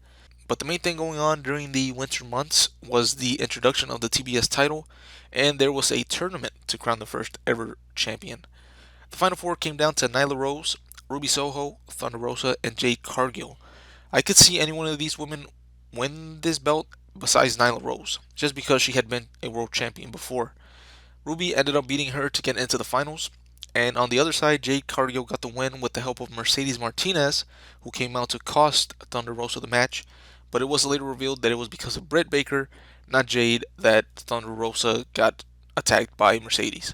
But the main thing going on during the winter months was the introduction of the TBS title, and there was a tournament to crown the first ever champion. The final four came down to Nyla Rose, Ruby Soho, Thunder Rosa, and Jade Cargill. I could see any one of these women win this belt besides Nyla Rose, just because she had been a world champion before. Ruby ended up beating her to get into the finals. And on the other side, Jade Cargill got the win with the help of Mercedes Martinez, who came out to cost Thunder Rosa the match. But it was later revealed that it was because of Britt Baker, not Jade, that Thunder Rosa got attacked by Mercedes.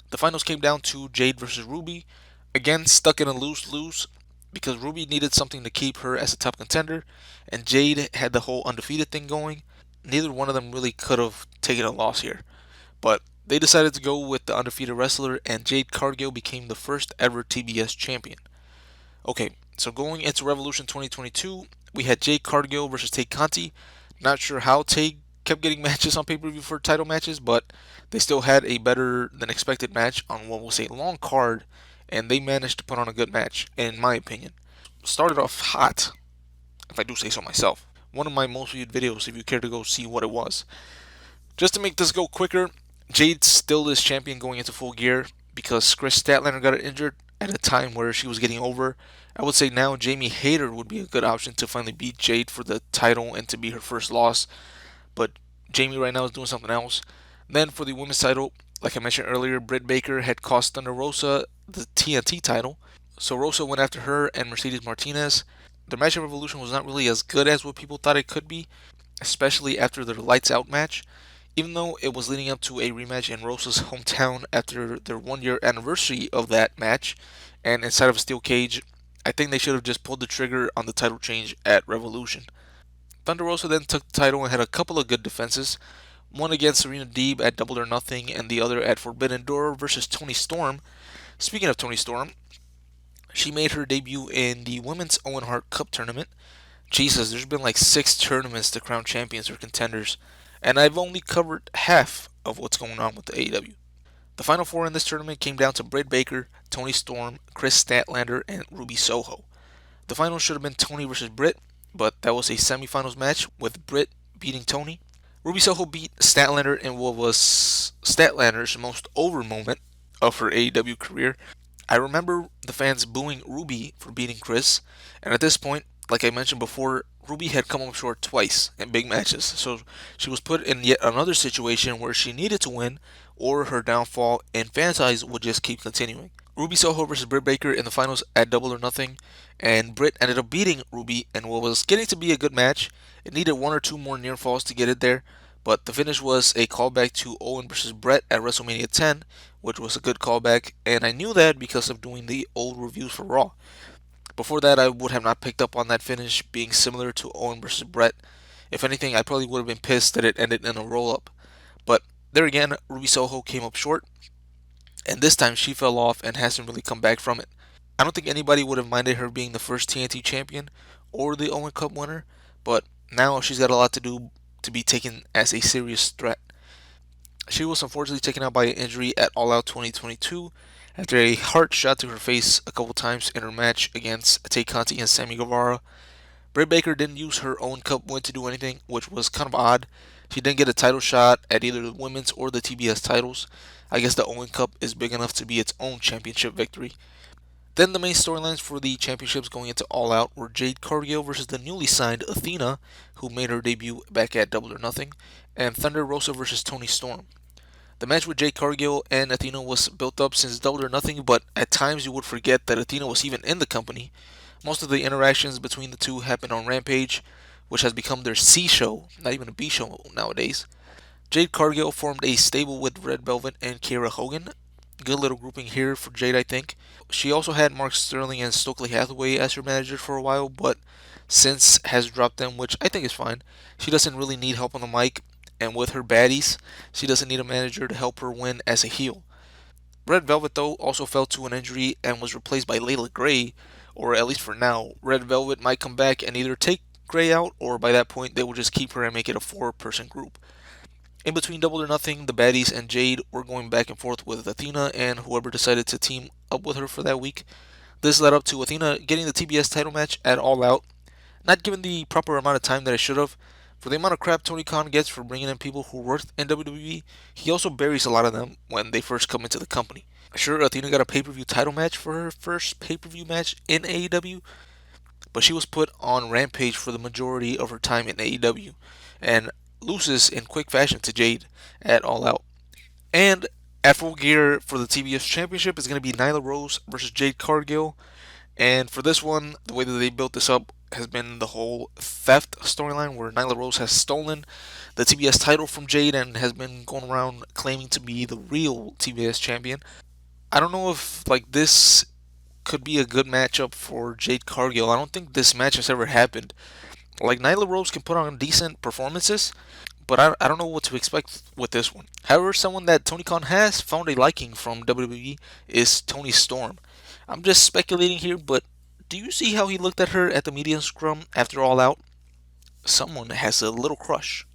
The finals came down to Jade versus Ruby, again stuck in a lose-lose because Ruby needed something to keep her as a top contender, and Jade had the whole undefeated thing going. Neither one of them really could have taken a loss here. But they decided to go with the undefeated wrestler, and Jade Cargill became the first ever TBS champion. Okay, so going into Revolution 2022, we had Jade Cargill versus Tay Conti. Not sure how Tay kept getting matches on pay per view for title matches, but they still had a better than expected match on what was a long card, and they managed to put on a good match, in my opinion. Started off hot, if I do say so myself. One of my most viewed videos, if you care to go see what it was. Just to make this go quicker, Jade still is champion going into Full Gear because Chris Statlander got injured at a time where she was getting over. I would say now Jamie Hayter would be a good option to finally beat Jade for the title and to be her first loss, but Jamie right now is doing something else. Then for the women's title, like I mentioned earlier, Britt Baker had cost Thunder Rosa the TNT title, so Rosa went after her and Mercedes Martinez. The match at Revolution was not really as good as what people thought it could be, especially after their lights out match. Even though it was leading up to a rematch in Rosa's hometown after their 1 year anniversary of that match, and inside of a steel cage, I think they should have just pulled the trigger on the title change at Revolution. Thunder Rosa then took the title and had a couple of good defenses, one against Serena Deeb at Double or Nothing, and the other at Forbidden Door versus Toni Storm. Speaking of Toni Storm, she made her debut in the Women's Owen Hart Cup tournament. Jesus, there's been like 6 tournaments to crown champions or contenders, and I've only covered half of what's going on with the AEW. The final four in this tournament came down to Britt Baker, Toni Storm, Chris Statlander, and Ruby Soho. The final should have been Toni versus Britt, but that was a semifinals match with Britt beating Toni. Ruby Soho beat Statlander in what was Statlander's most over moment of her AEW career. I remember the fans booing Ruby for beating Chris, and at this point, like I mentioned before, Ruby had come up short twice in big matches, so she was put in yet another situation where she needed to win, or her downfall and fans' eyes would just keep continuing. Ruby Soho versus Britt Baker in the finals at Double or Nothing, and Britt ended up beating Ruby in what was getting to be a good match. It needed one or two more near falls to get it there, but the finish was a callback to Owen versus Brett at WrestleMania 10, which was a good callback, and I knew that because of doing the old reviews for Raw. Before that, I would have not picked up on that finish being similar to Owen versus Brett. If anything, I probably would have been pissed that it ended in a roll up. But there again, Ruby Soho came up short, and this time she fell off and hasn't really come back from it. I don't think anybody would have minded her being the first TNT champion or the Owen Cup winner, but now she's got a lot to do to be taken as a serious threat. She was unfortunately taken out by an injury at All Out 2022 after a hard shot to her face a couple times in her match against Tay Conti and Sammy Guevara. Britt Baker didn't use her own cup win to do anything, which was kind of odd. She didn't get a title shot at either the women's or the TBS titles. I guess the Owen Cup is big enough to be its own championship victory. Then the main storylines for the championships going into All Out were Jade Cargill versus the newly signed Athena, who made her debut back at Double or Nothing, and Thunder Rosa versus Toni Storm. The match with Jade Cargill and Athena was built up since Double or Nothing, but at times you would forget that Athena was even in the company. Most of the interactions between the two happened on Rampage, which has become their C show, not even a B show nowadays. Jade Cargill formed a stable with Red Velvet and Kiera Hogan. Good little grouping here for Jade, I think. She also had Mark Sterling and Stokely Hathaway as her manager for a while, but since has dropped them, which I think is fine. She doesn't really need help on the mic, and with her baddies, she doesn't need a manager to help her win as a heel. Red Velvet, though, also fell to an injury and was replaced by Layla Gray, or at least for now. Red Velvet might come back and either take Gray out, or by that point, they will just keep her and make it a four-person group. In between Double or Nothing, the baddies and Jade were going back and forth with Athena and whoever decided to team up with her for that week. This led up to Athena getting the TBS title match at All Out, not given the proper amount of time that it should have. For the amount of crap Tony Khan gets for bringing in people who worked in WWE, he also buries a lot of them when they first come into the company. Sure, Athena got a pay-per-view title match for her first pay-per-view match in AEW, but she was put on Rampage for the majority of her time in AEW, and loses in quick fashion to Jade at All Out. And at Full Gear for the TBS Championship is going to be Nyla Rose versus Jade Cargill. And for this one, the way that they built this up has been the whole theft storyline where Nyla Rose has stolen the TBS title from Jade and has been going around claiming to be the real TBS champion. I don't know if like this could be a good matchup for Jade Cargill. I don't think this match has ever happened. Like Nyla Rose can put on decent performances, but I don't know what to expect with this one. However, someone that Tony Khan has found a liking from WWE is Tony Storm. I'm just speculating here, but do you see how he looked at her at the media scrum after All Out? Someone has a little crush,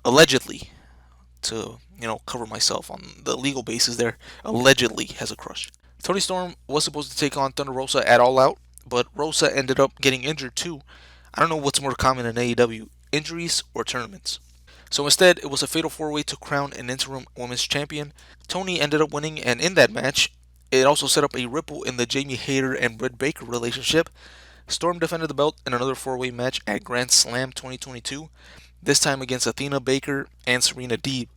allegedly, to cover myself on the legal basis there. Allegedly has a crush. Tony Storm was supposed to take on Thunder Rosa at All Out, but Rosa ended up getting injured too. I don't know what's more common in AEW, injuries or tournaments. So instead, it was a fatal four-way to crown an interim women's champion. Tony ended up winning, and in that match, it also set up a ripple in the Jamie Hayter and Britt Baker relationship. Storm defended the belt in another four-way match at Grand Slam 2022, this time against Athena Baker and Serena Deeb.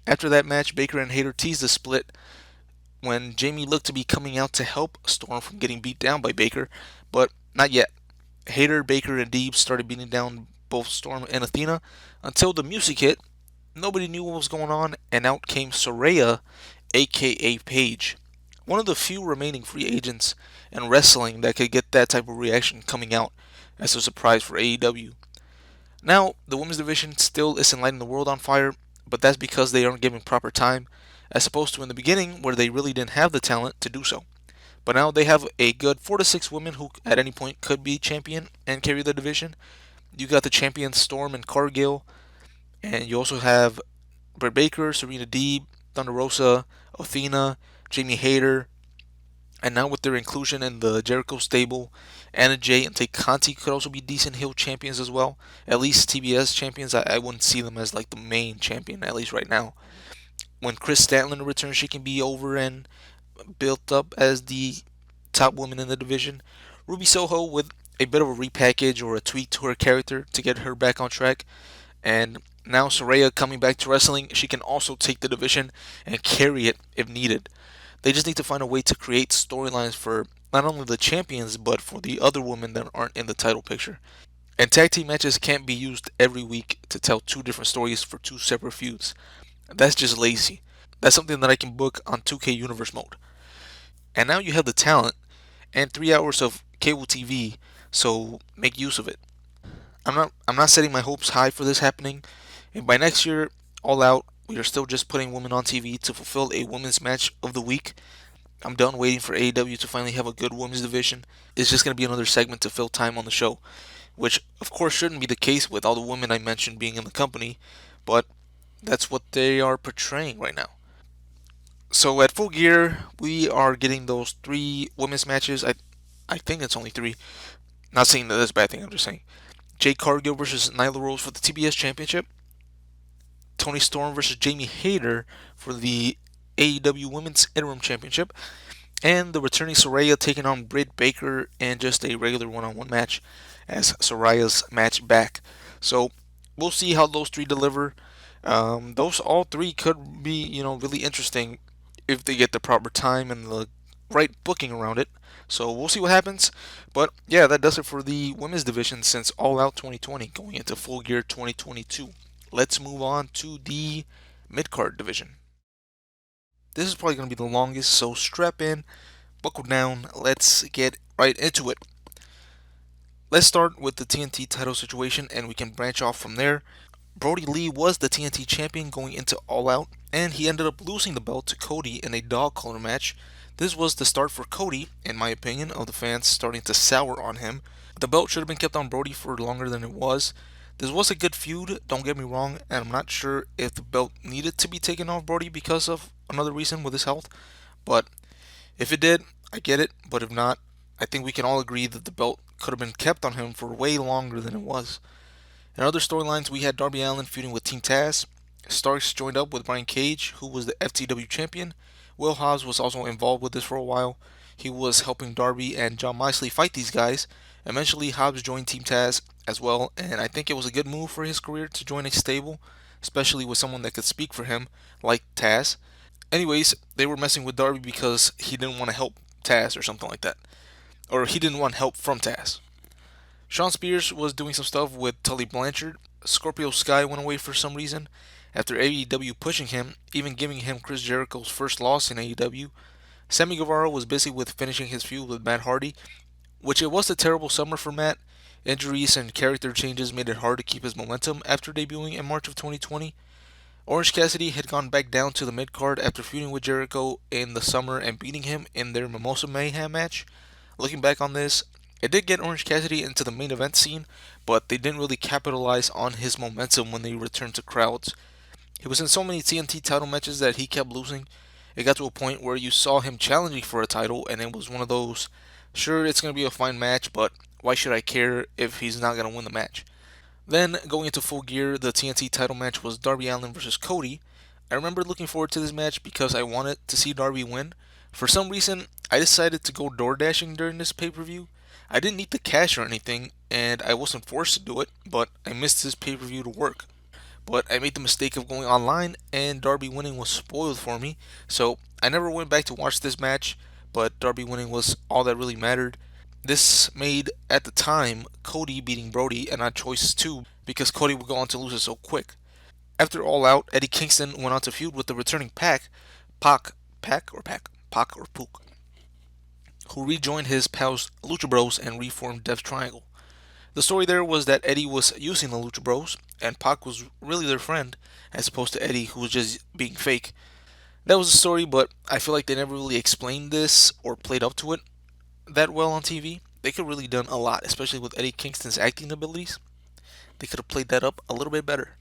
After that match, Baker and Hayter teased a split when Jamie looked to be coming out to help Storm from getting beat down by Baker, but not yet. Hayter, Baker, and Deeb started beating down both Storm and Athena until the music hit. Nobody knew what was going on, and out came Soraya, aka Paige, one of the few remaining free agents in wrestling that could get that type of reaction coming out as a surprise for AEW. Now, the women's division still isn't lighting the world on fire, but that's because they aren't giving proper time, as opposed to in the beginning where they really didn't have the talent to do so. But now they have a good 4 to 6 women who at any point could be champion and carry the division. You got the champions Storm and Cargill, and you also have Britt Baker, Serena Deeb, Thunder Rosa, Athena, Jamie Hayter, and now with their inclusion in the Jericho stable, Anna Jay and Tay Conti could also be decent heel champions as well. At least TBS champions, I wouldn't see them as like the main champion, at least right now. When Chris Statlander returns, she can be over and built up as the top woman in the division. Ruby Soho with a bit of a repackage or a tweak to her character to get her back on track. And now Soraya coming back to wrestling, she can also take the division and carry it if needed. They just need to find a way to create storylines for not only the champions but for the other women that aren't in the title picture. And tag team matches can't be used every week to tell two different stories for two separate feuds. That's just lazy. That's something that I can book on 2K Universe mode. And now you have the talent and 3 hours of cable TV, so make use of it. I'm not setting my hopes high for this happening, and by next year, All Out, we are still just putting women on TV to fulfill a women's match of the week. I'm done waiting for AEW to finally have a good women's division. It's just going to be another segment to fill time on the show, which of course shouldn't be the case with all the women I mentioned being in the company, but that's what they are portraying right now. So at Full Gear, we are getting those three women's matches. I think it's only three. Not saying that that's a bad thing. I'm just saying Jade Cargill versus Nyla Rose for the TBS Championship. Tony Storm versus Jamie Hayter for the AEW Women's Interim Championship. And the returning Soraya taking on Britt Baker in just a regular one-on-one match as Soraya's match back. So we'll see how those three deliver. Those all three could be, really interesting if they get the proper time and the right booking around it. So we'll see what happens. But yeah, that does it for the women's division since All Out 2020 going into Full Gear 2022. Let's move on to the mid-card division. This is probably going to be the longest, so strap in, buckle down, let's get right into it. Let's start with the TNT title situation and we can branch off from there. Brody Lee was the TNT champion going into All Out, and he ended up losing the belt to Cody in a dog collar match. This was the start for Cody, in my opinion, of the fans starting to sour on him. The belt should have been kept on Brody for longer than it was. This was a good feud, don't get me wrong, and I'm not sure if the belt needed to be taken off Brody because of another reason with his health. But if it did, I get it. But if not, I think we can all agree that the belt could have been kept on him for way longer than it was. In other storylines, we had Darby Allin feuding with Team Taz. Starks joined up with Brian Cage, who was the FTW champion. Will Hobbs was also involved with this for a while. He was helping Darby and John Moxley fight these guys. Eventually, Hobbs joined Team Taz as well, and I think it was a good move for his career to join a stable, especially with someone that could speak for him, like Taz. Anyways, they were messing with Darby because he didn't want to help Taz or something like that. Or he didn't want help from Taz. Sean Spears was doing some stuff with Tully Blanchard. Scorpio Sky went away for some reason after AEW pushing him, even giving him Chris Jericho's first loss in AEW. Sammy Guevara was busy with finishing his feud with Matt Hardy, which it was a terrible summer for Matt. Injuries and character changes made it hard to keep his momentum after debuting in March of 2020. Orange Cassidy had gone back down to the mid card after feuding with Jericho in the summer and beating him in their Mimosa Mayhem match. Looking back on this, it did get Orange Cassidy into the main event scene, but they didn't really capitalize on his momentum when they returned to crowds. He was in so many TNT title matches that he kept losing. It got to a point where you saw him challenging for a title, and it was one of those, sure, it's going to be a fine match, but why should I care if he's not going to win the match? Then, going into Full Gear, the TNT title match was Darby Allin versus Cody. I remember looking forward to this match because I wanted to see Darby win. For some reason, I decided to go door dashing during this pay per view. I didn't need the cash or anything, and I wasn't forced to do it, but I missed this pay per view to work. But I made the mistake of going online, and Darby winning was spoiled for me, so I never went back to watch this match, but Darby winning was all that really mattered. This made, at the time, Cody beating Brody an odd choice too, because Cody would go on to lose it so quick. After All Out, Eddie Kingston went on to feud with the returning Pac or Pook, who rejoined his pals Lucha Bros and reformed Death Triangle. The story there was that Eddie was using the Lucha Bros, and Pac was really their friend, as opposed to Eddie, who was just being fake. That was the story, but I feel like they never really explained this or played up to it that well on TV. They could have really done a lot, especially with Eddie Kingston's acting abilities. They could have played that up a little bit better.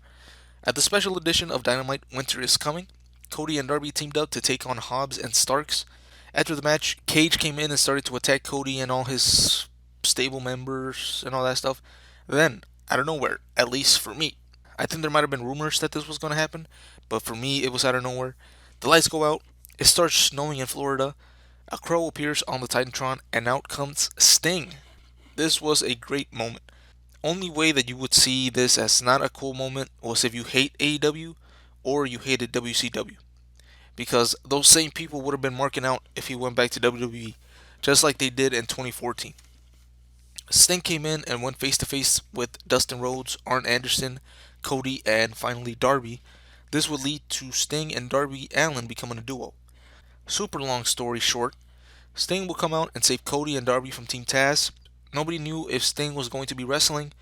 At the special edition of Dynamite Winter is Coming, Cody and Darby teamed up to take on Hobbs and Starks. After the match, Cage came in and started to attack Cody and all his stable members and all that stuff. Then, out of nowhere, at least for me, I think there might have been rumors that this was going to happen, but for me, it was out of nowhere. The lights go out, it starts snowing in Florida, a crow appears on the Titantron, and out comes Sting. This was a great moment. Only way that you would see this as not a cool moment was if you hate AEW or you hated WCW. Because those same people would have been marking out if he went back to WWE, just like they did in 2014. Sting came in and went face to face with Dustin Rhodes, Arn Anderson, Cody, and finally Darby. This would lead to Sting and Darby Allin becoming a duo. Super long story short, Sting will come out and save Cody and Darby from Team Taz. Nobody knew if Sting was going to be wrestling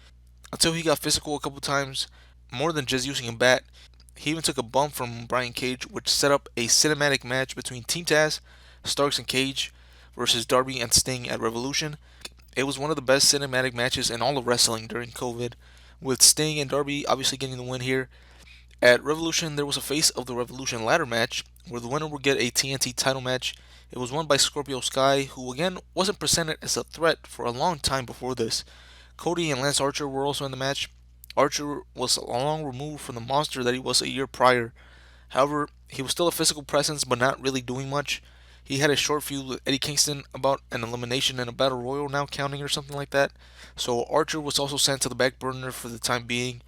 until he got physical a couple times, more than just using a bat. He even took a bump from Brian Cage, which set up a cinematic match between Team Taz, Starks and Cage versus Darby and Sting at Revolution. It was one of the best cinematic matches in all of wrestling during COVID, with Sting and Darby obviously getting the win here. At Revolution, there was a Face of the Revolution ladder match where the winner would get a TNT title match. It was won by Scorpio Sky, who again wasn't presented as a threat for a long time before this. Cody and Lance Archer were also in the match. Archer was long removed from the monster that he was a year prior. However, he was still a physical presence but not really doing much. He had a short feud with Eddie Kingston about an elimination in a battle royal now counting or something like that. So Archer was also sent to the back burner for the time being.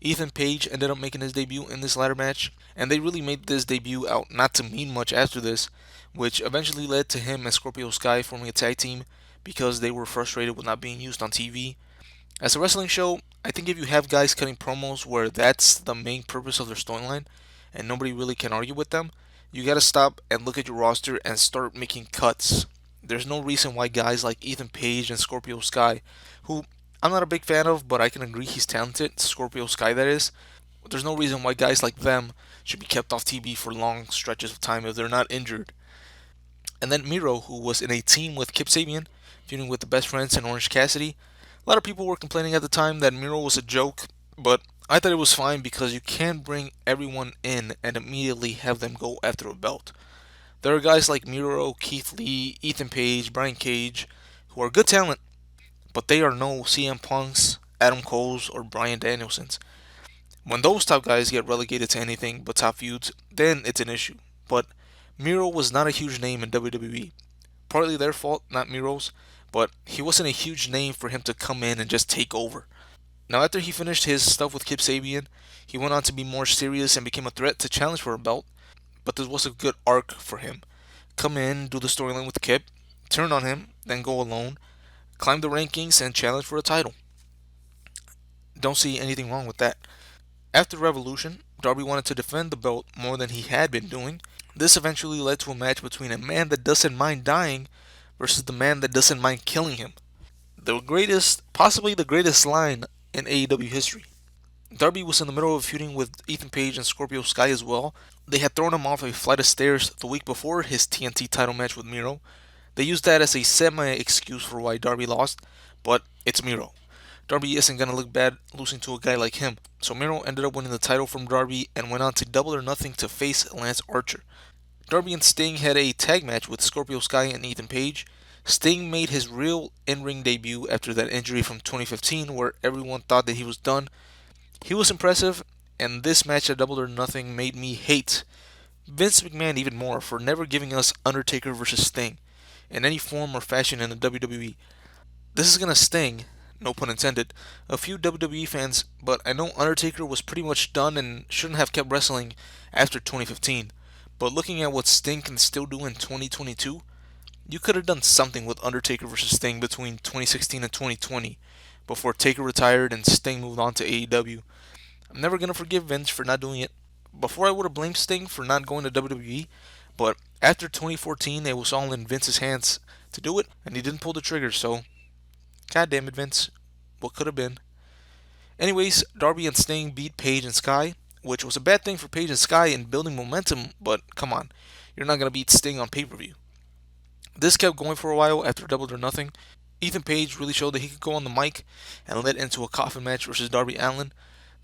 Ethan Page ended up making his debut in this ladder match, and they really made this debut out not to mean much after this, which eventually led to him and Scorpio Sky forming a tag team because they were frustrated with not being used on TV. As a wrestling show, I think if you have guys cutting promos where that's the main purpose of their storyline, and nobody really can argue with them, you gotta stop and look at your roster and start making cuts. There's no reason why guys like Ethan Page and Scorpio Sky, who I'm not a big fan of, but I can agree he's talented, Scorpio Sky that is, There's no reason why guys like them should be kept off TV for long stretches of time if they're not injured. And then Miro, who was in a team with Kip Sabian, feuding with the Best Friends and Orange Cassidy. A lot of people were complaining at the time that Miro was a joke, but I thought it was fine because you can't bring everyone in and immediately have them go after a belt. There are guys like Miro, Keith Lee, Ethan Page, Brian Cage, who are good talent, but they are no CM Punks, Adam Coles, or Brian Danielsons. When those top guys get relegated to anything but top feuds, then it's an issue. But Miro was not a huge name in WWE. Partly their fault, not Miro's, but he wasn't a huge name for him to come in and just take over. Now, after he finished his stuff with Kip Sabian, he went on to be more serious and became a threat to challenge for a belt, but this was a good arc for him. Come in, do the storyline with Kip, turn on him, then go alone, climb the rankings, and challenge for a title. Don't see anything wrong with that. After Revolution, Darby wanted to defend the belt more than he had been doing. This eventually led to a match between a man that doesn't mind dying versus the man that doesn't mind killing him. The greatest, possibly the greatest line in AEW history. Darby was in the middle of feuding with Ethan Page and Scorpio Sky as well. They had thrown him off a flight of stairs the week before his TNT title match with Miro. They used that as a semi excuse for why Darby lost, but it's Miro. Darby isn't going to look bad losing to a guy like him. So Miro ended up winning the title from Darby and went on to Double or Nothing to face Lance Archer. Darby and Sting had a tag match with Scorpio Sky and Ethan Page. Sting made his real in-ring debut after that injury from 2015 where everyone thought that he was done. He was impressive, and this match at Double or Nothing made me hate Vince McMahon even more for never giving us Undertaker versus Sting in any form or fashion in the WWE. This is gonna sting, no pun intended, a few WWE fans, but I know Undertaker was pretty much done and shouldn't have kept wrestling after 2015. But looking at what Sting can still do in 2022, you could have done something with Undertaker versus Sting between 2016 and 2020 before Taker retired and Sting moved on to AEW. I'm never gonna forgive Vince for not doing it. Before I would have blamed Sting for not going to WWE, but after 2014 it was all in Vince's hands to do it, and he didn't pull the trigger, so god damn it Vince. What could have been? Anyways, Darby and Sting beat Page and Sky, which was a bad thing for Page and Sky in building momentum, but come on, you're not gonna beat Sting on pay-per-view. This kept going for a while after Double or Nothing. Ethan Page really showed that he could go on the mic and led into a coffin match versus Darby Allin.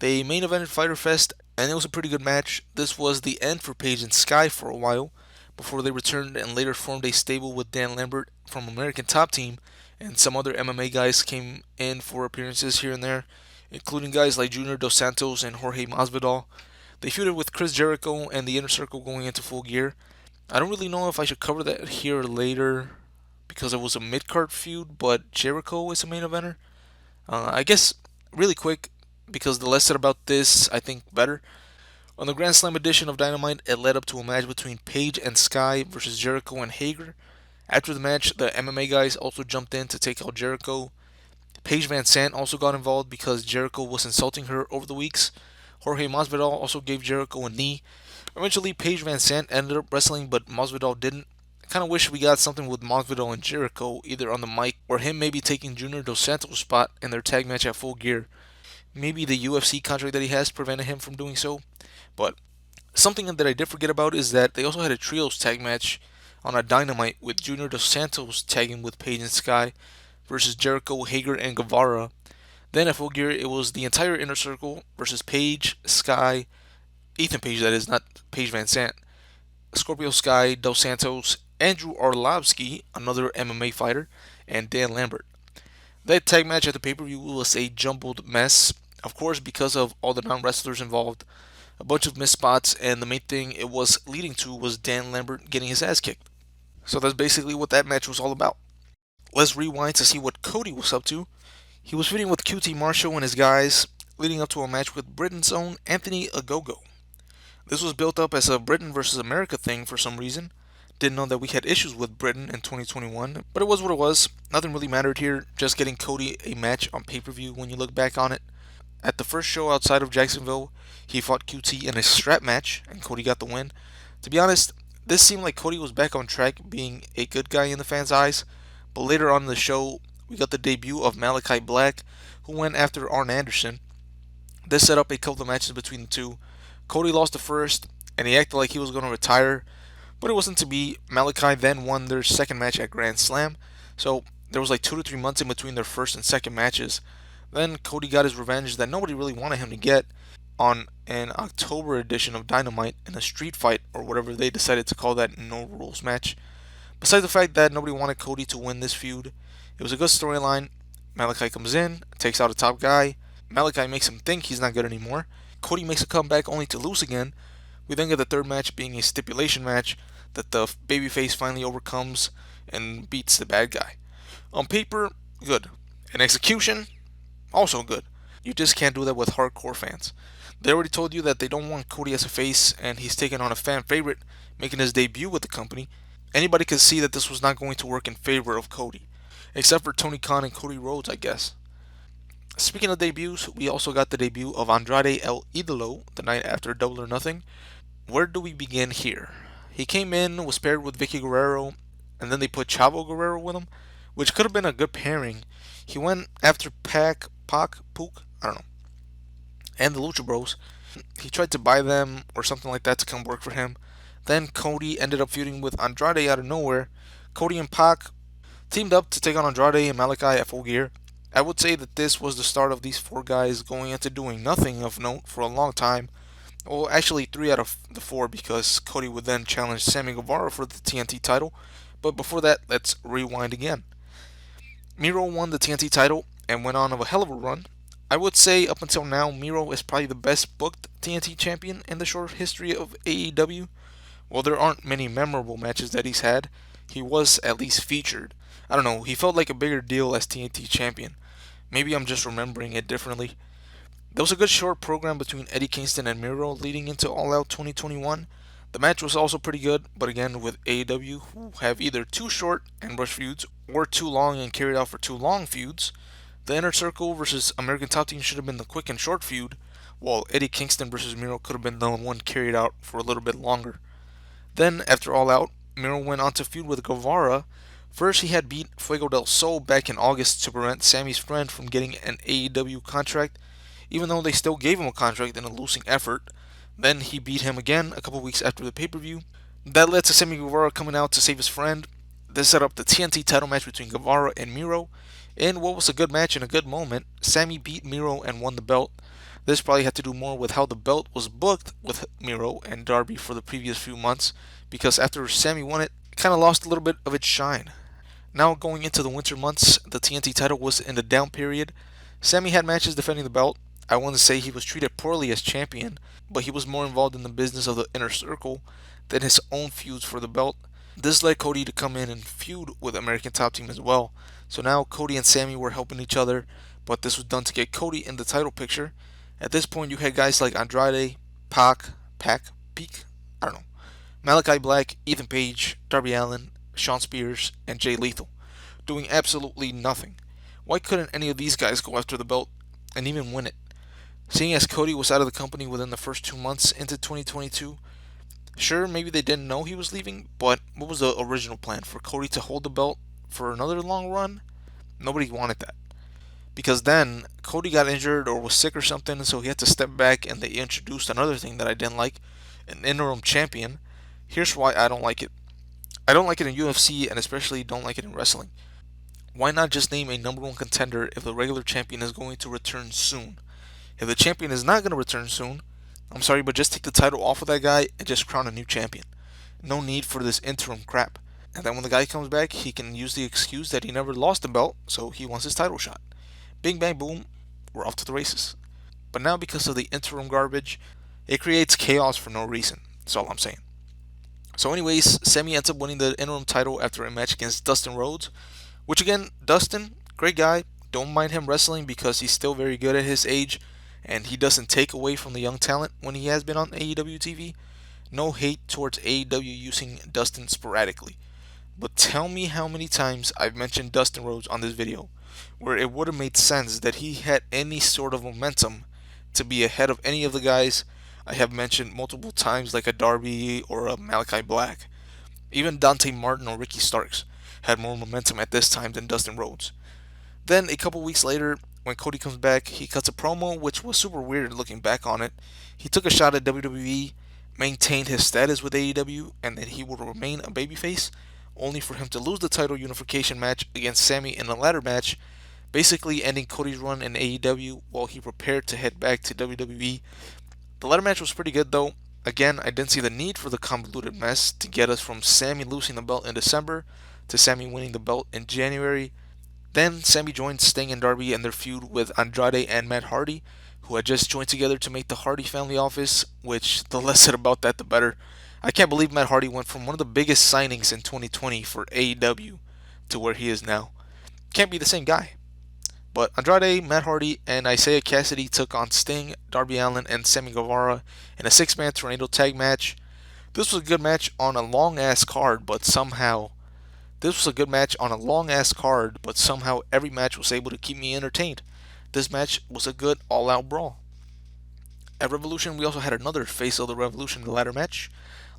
They main evented Fyter Fest, and it was a pretty good match. This was the end for Page and Sky for a while, before they returned and later formed a stable with Dan Lambert from American Top Team, and some other MMA guys came in for appearances here and there, including guys like Junior Dos Santos and Jorge Masvidal. They feuded with Chris Jericho and the Inner Circle going into Full Gear. I don't really know if I should cover that here later because it was a mid-card feud, but Jericho is a main eventer. I guess really quick because the less said about this, I think better. On the Grand Slam edition of Dynamite, it led up to a match between Page and Sky versus Jericho and Hager. After the match, the MMA guys also jumped in to take out Jericho. Paige Van Sant also got involved because Jericho was insulting her over the weeks. Jorge Masvidal also gave Jericho a knee. Eventually, Paige Van Sant ended up wrestling, but Masvidal didn't. I kind of wish we got something with Masvidal and Jericho, either on the mic or him maybe taking Junior Dos Santos' spot in their tag match at Full Gear. Maybe the UFC contract that he has prevented him from doing so. But something that I did forget about is that they also had a trios tag match on a Dynamite with Junior Dos Santos tagging with Paige and Sky versus Jericho, Hager, and Guevara. Then at Full Gear, it was the entire Inner Circle versus Paige, Sky, Ethan Page, that is, not Paige Van Sant, Scorpio Sky, Dos Santos, Andrew Arlovsky, another MMA fighter, and Dan Lambert. That tag match at the pay-per-view was a jumbled mess, of course, because of all the non-wrestlers involved, a bunch of missed spots, and the main thing it was leading to was Dan Lambert getting his ass kicked. So that's basically what that match was all about. Let's rewind to see what Cody was up to. He was feuding with QT Marshall and his guys, leading up to a match with Britain's own Anthony Ogogo. This was built up as a Britain versus America thing for some reason. Didn't know that we had issues with Britain in 2021, but it was what it was. Nothing really mattered here, just getting Cody a match on pay-per-view when you look back on it. At the first show outside of Jacksonville, he fought QT in a strap match, and Cody got the win. To be honest, this seemed like Cody was back on track being a good guy in the fans' eyes, but later on in the show, we got the debut of Malachi Black, who went after Arn Anderson. This set up a couple of matches between the two. Cody lost the first, and he acted like he was going to retire, but it wasn't to be. Malachi then won their second match at Grand Slam, so there was like 2 to 3 months in between their first and second matches. Then Cody got his revenge that nobody really wanted him to get on an October edition of Dynamite in a street fight or whatever they decided to call that no rules match. Besides the fact that nobody wanted Cody to win this feud, it was a good storyline. Malachi comes in, takes out a top guy. Malachi makes him think he's not good anymore. Cody makes a comeback only to lose again. We then get the third match being a stipulation match that the babyface finally overcomes and beats the bad guy. On paper, good. In execution, also good. You just can't do that with hardcore fans. They already told you that they don't want Cody as a face, and he's taken on a fan favorite, making his debut with the company. Anybody could see that this was not going to work in favor of Cody, except for Tony Khan and Cody Rhodes, I guess. Speaking of debuts, we also got the debut of Andrade El Idolo the night after Double or Nothing. Where do we begin here? He came in, was paired with Vicky Guerrero, and then they put Chavo Guerrero with him, which could have been a good pairing. He went after Pac, Pook, I don't know, and the Lucha Bros. He tried to buy them or something like that to come work for him. Then Cody ended up feuding with Andrade out of nowhere. Cody and Pac teamed up to take on Andrade and Malachi at Full Gear. I would say that this was the start of these four guys going into doing nothing of note for a long time. Well, actually, 3 out of the 4 because Cody would then challenge Sammy Guevara for the TNT title. But before that, let's rewind again. Miro won the TNT title and went on of a hell of a run. I would say up until now, Miro is probably the best booked TNT champion in the short history of AEW. While there aren't many memorable matches that he's had, he was at least featured. I don't know, he felt like a bigger deal as TNT champion. Maybe I'm just remembering it differently. There was a good short program between Eddie Kingston and Miro leading into All Out 2021. The match was also pretty good, but again, with AEW, who have either too short and rush feuds or too long and carried out for too long feuds, the Inner Circle versus American Top Team should have been the quick and short feud, while Eddie Kingston versus Miro could have been the one carried out for a little bit longer. Then, after All Out, Miro went on to feud with Guevara. First, he had beat Fuego del Sol back in August to prevent Sammy's friend from getting an AEW contract, even though they still gave him a contract in a losing effort. Then he beat him again a couple weeks after the pay per view. That led to Sammy Guevara coming out to save his friend. This set up the TNT title match between Guevara and Miro. In what was a good match and a good moment, Sammy beat Miro and won the belt. This probably had to do more with how the belt was booked with Miro and Darby for the previous few months, because after Sammy won it, it kind of lost a little bit of its shine. Now going into the winter months, the TNT title was in the down period. Sammy had matches defending the belt. I want to say he was treated poorly as champion, but he was more involved in the business of the Inner Circle than his own feuds for the belt. This led Cody to come in and feud with American Top Team as well. So now Cody and Sammy were helping each other, but this was done to get Cody in the title picture. At this point, you had guys like Andrade, Peak, I don't know, Malachi Black, Ethan Page, Darby Allin, Shawn Spears, and Jay Lethal, doing absolutely nothing. Why couldn't any of these guys go after the belt and even win it? Seeing as Cody was out of the company within the first 2 months into 2022, sure, maybe they didn't know he was leaving, but what was the original plan? For Cody to hold the belt for another long run? Nobody wanted that. Because then Cody got injured or was sick or something, so he had to step back, and they introduced another thing that I didn't like, an interim champion. Here's why I don't like it. I don't like it in UFC, and especially don't like it in wrestling. Why not just name a number one contender if the regular champion is going to return soon? If the champion is not going to return soon, I'm sorry, but just take the title off of that guy and just crown a new champion. No need for this interim crap. And then when the guy comes back, he can use the excuse that he never lost the belt, so he wants his title shot. Bing bang boom, we're off to the races. But now because of the interim garbage, it creates chaos for no reason. That's all I'm saying. So anyways, Sammy ends up winning the interim title after a match against Dustin Rhodes, which again, Dustin, great guy. Don't mind him wrestling because he's still very good at his age, and he doesn't take away from the young talent when he has been on AEW TV. No hate towards AEW using Dustin sporadically. But tell me how many times I've mentioned Dustin Rhodes on this video, where it would have made sense that he had any sort of momentum to be ahead of any of the guys I have mentioned multiple times, like a Darby or a Malachi Black. Even Dante Martin or Ricky Starks had more momentum at this time than Dustin Rhodes. Then, a couple weeks later, when Cody comes back, he cuts a promo, which was super weird looking back on it. He took a shot at WWE, maintained his status with AEW, and that he would remain a babyface, only for him to lose the title unification match against Sammy in a ladder match, basically ending Cody's run in AEW while he prepared to head back to WWE. The ladder match was pretty good though. Again, I didn't see the need for the convoluted mess to get us from Sammy losing the belt in December to Sammy winning the belt in January. Then Sammy joined Sting and Darby in their feud with Andrade and Matt Hardy, who had just joined together to make the Hardy family office, which the less said about that, the better. I can't believe Matt Hardy went from one of the biggest signings in 2020 for AEW to where he is now. Can't be the same guy. But Andrade, Matt Hardy, and Isaiah Cassidy took on Sting, Darby Allin, and Sammy Guevara in a six-man tornado tag match. This was a good match on a long ass card, but somehow every match was able to keep me entertained. This match was a good all-out brawl. At Revolution, we also had another Face of the Revolution ladder match.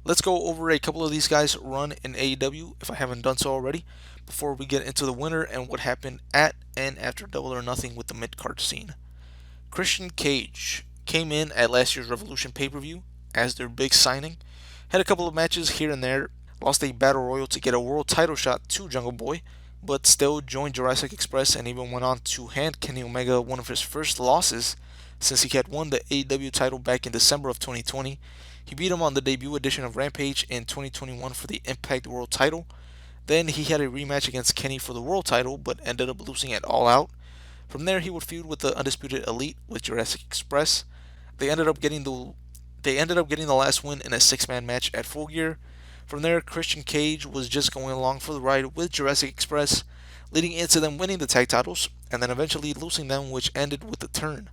Let's go over a couple of these guys' run in AEW, if I haven't done so already, before we get into the winner and what happened at and after Double or Nothing with the mid-card scene. Christian Cage came in at last year's Revolution pay-per-view as their big signing, had a couple of matches here and there, lost a battle royal to get a world title shot to Jungle Boy, but still joined Jurassic Express and even went on to hand Kenny Omega one of his first losses since he had won the AEW title back in December of 2020. He beat him on the debut edition of Rampage in 2021 for the Impact World title. Then he had a rematch against Kenny for the world title, but ended up losing it All Out. From there, he would feud with the Undisputed Elite with Jurassic Express. They ended up getting the last win in a six-man match at Full Gear. From there, Christian Cage was just going along for the ride with Jurassic Express, leading into them winning the tag titles, and then eventually losing them, which ended with the turn.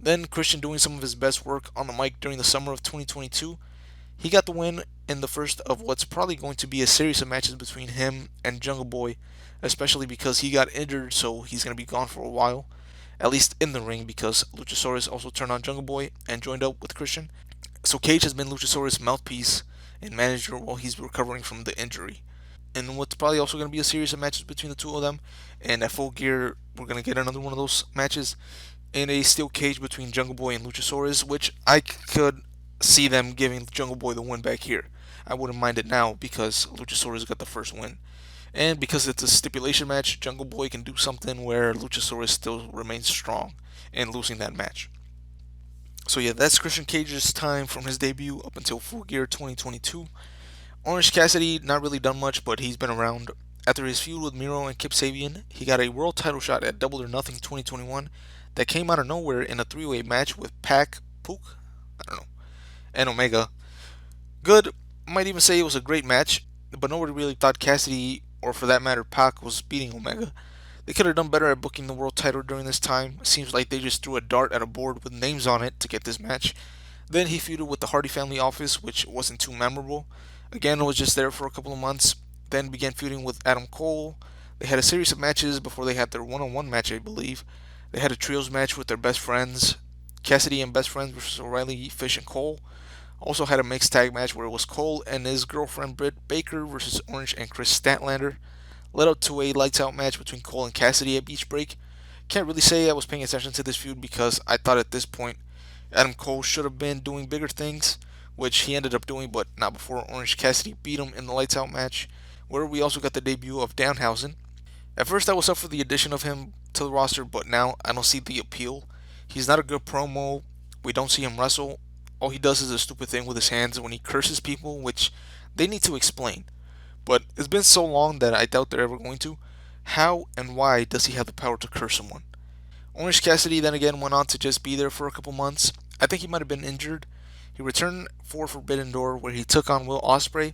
Then Christian doing some of his best work on the mic during the summer of 2022. He got the win in the first of what's probably going to be a series of matches between him and Jungle Boy, especially because he got injured, so he's going to be gone for a while, at least in the ring, because Luchasaurus also turned on Jungle Boy and joined up with Christian. So Cage has been Luchasaurus' mouthpiece and manager while he's recovering from the injury. And what's probably also going to be a series of matches between the two of them, and at Full Gear, we're going to get another one of those matches in a steel cage between Jungle Boy and Luchasaurus, which I could see them giving Jungle Boy the win back here. I wouldn't mind it now because Luchasaurus got the first win. And because it's a stipulation match, Jungle Boy can do something where Luchasaurus still remains strong in losing that match. So yeah, that's Christian Cage's time from his debut up until Full Gear 2022. Orange Cassidy, not really done much, but he's been around. After his feud with Miro and Kip Sabian, he got a world title shot at Double or Nothing 2021 that came out of nowhere in a three-way match with Pook, I don't know, and Omega. Good, might even say it was a great match, but nobody really thought Cassidy, or for that matter Pac, was beating Omega. They could have done better at booking the world title during this time. It seems like they just threw a dart at a board with names on it to get this match. Then he feuded with the Hardy family office, which wasn't too memorable. Again, it was just there for a couple of months. Then began feuding with Adam Cole. They had a series of matches before they had their one-on-one match, I believe. They had a trios match with their best friends, Cassidy and best friends versus O'Reilly, Fish, and Cole. Also had a mixed tag match where it was Cole and his girlfriend Britt Baker versus Orange and Chris Statlander. Led up to a lights out match between Cole and Cassidy at Beach Break. Can't really say I was paying attention to this feud because I thought at this point Adam Cole should have been doing bigger things, which he ended up doing, but not before Orange Cassidy beat him in the lights out match, where we also got the debut of Danhausen. At first I was up for the addition of him to the roster, but now I don't see the appeal. He's not a good promo. We don't see him wrestle. All he does is a stupid thing with his hands when he curses people, which they need to explain. But it's been so long that I doubt they're ever going to. How and why does he have the power to curse someone? Orange Cassidy then again went on to just be there for a couple months. I think he might have been injured. He returned for Forbidden Door where he took on Will Ospreay.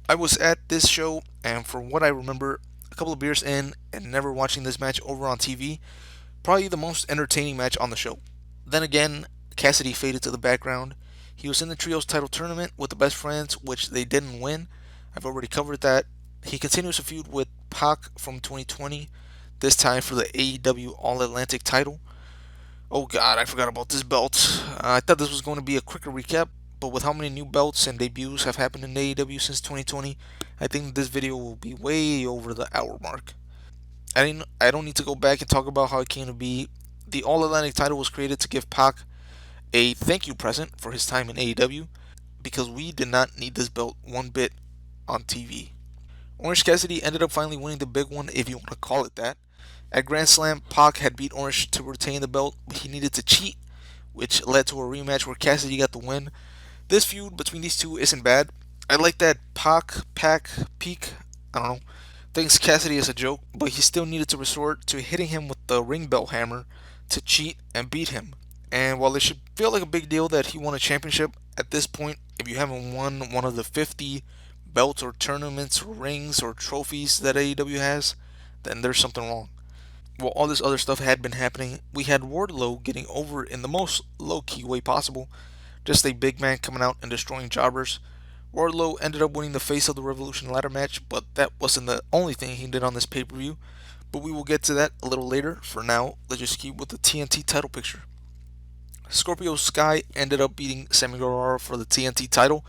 I was at this show, and from what I remember, a couple of beers in and never watching this match over on TV, probably the most entertaining match on the show. Then again, Cassidy faded to the background. He was in the Trios title tournament with the Best Friends, which they didn't win. I've already covered that. He continues to feud with Pac from 2020, this time for the AEW All Atlantic title. Oh god, I forgot about this belt. I thought this was going to be a quicker recap, but with how many new belts and debuts have happened in AEW since 2020, I think this video will be way over the hour mark. I don't need to go back and talk about how it came to be. The All Atlantic title was created to give Pac a thank you present for his time in AEW because we did not need this belt one bit on TV. Orange Cassidy ended up finally winning the big one, if you want to call it that. At Grand Slam, Pac had beat Orange to retain the belt, but he needed to cheat, which led to a rematch where Cassidy got the win. This feud between these two isn't bad. I like that Peak, I don't know, thinks Cassidy is a joke, but he still needed to resort to hitting him with the ring bell hammer to cheat and beat him. And while it should feel like a big deal that he won a championship, at this point, if you haven't won one of the 50 belts or tournaments or rings or trophies that AEW has, then there's something wrong. While all this other stuff had been happening, we had Wardlow getting over in the most low key way possible. Just a big man coming out and destroying jobbers. Wardlow ended up winning the Face of the Revolution ladder match, but that wasn't the only thing he did on this pay per view. But we will get to that a little later. For now, let's just keep with the TNT title picture. Scorpio Sky ended up beating Sammy Guevara for the TNT title.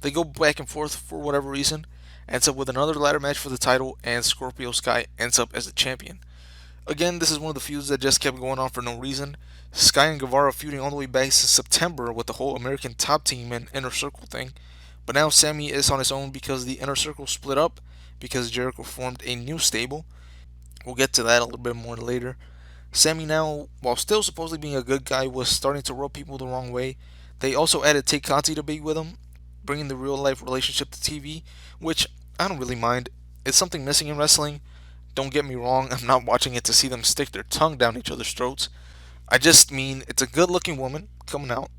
They go back and forth for whatever reason, ends up with another ladder match for the title, and Scorpio Sky ends up as the champion. Again, this is one of the feuds that just kept going on for no reason. Sky and Guevara feuding all the way back since September with the whole American Top Team and Inner Circle thing. But now Sammy is on his own because the Inner Circle split up because Jericho formed a new stable. We'll get to that a little bit more later. Sammy now, while still supposedly being a good guy, was starting to rub people the wrong way. They also added Tay Conti to be with him, bringing the real life relationship to TV, which I don't really mind. It's something missing in wrestling. Don't get me wrong, I'm not watching it to see them stick their tongue down each other's throats. I just mean it's a good looking woman coming out,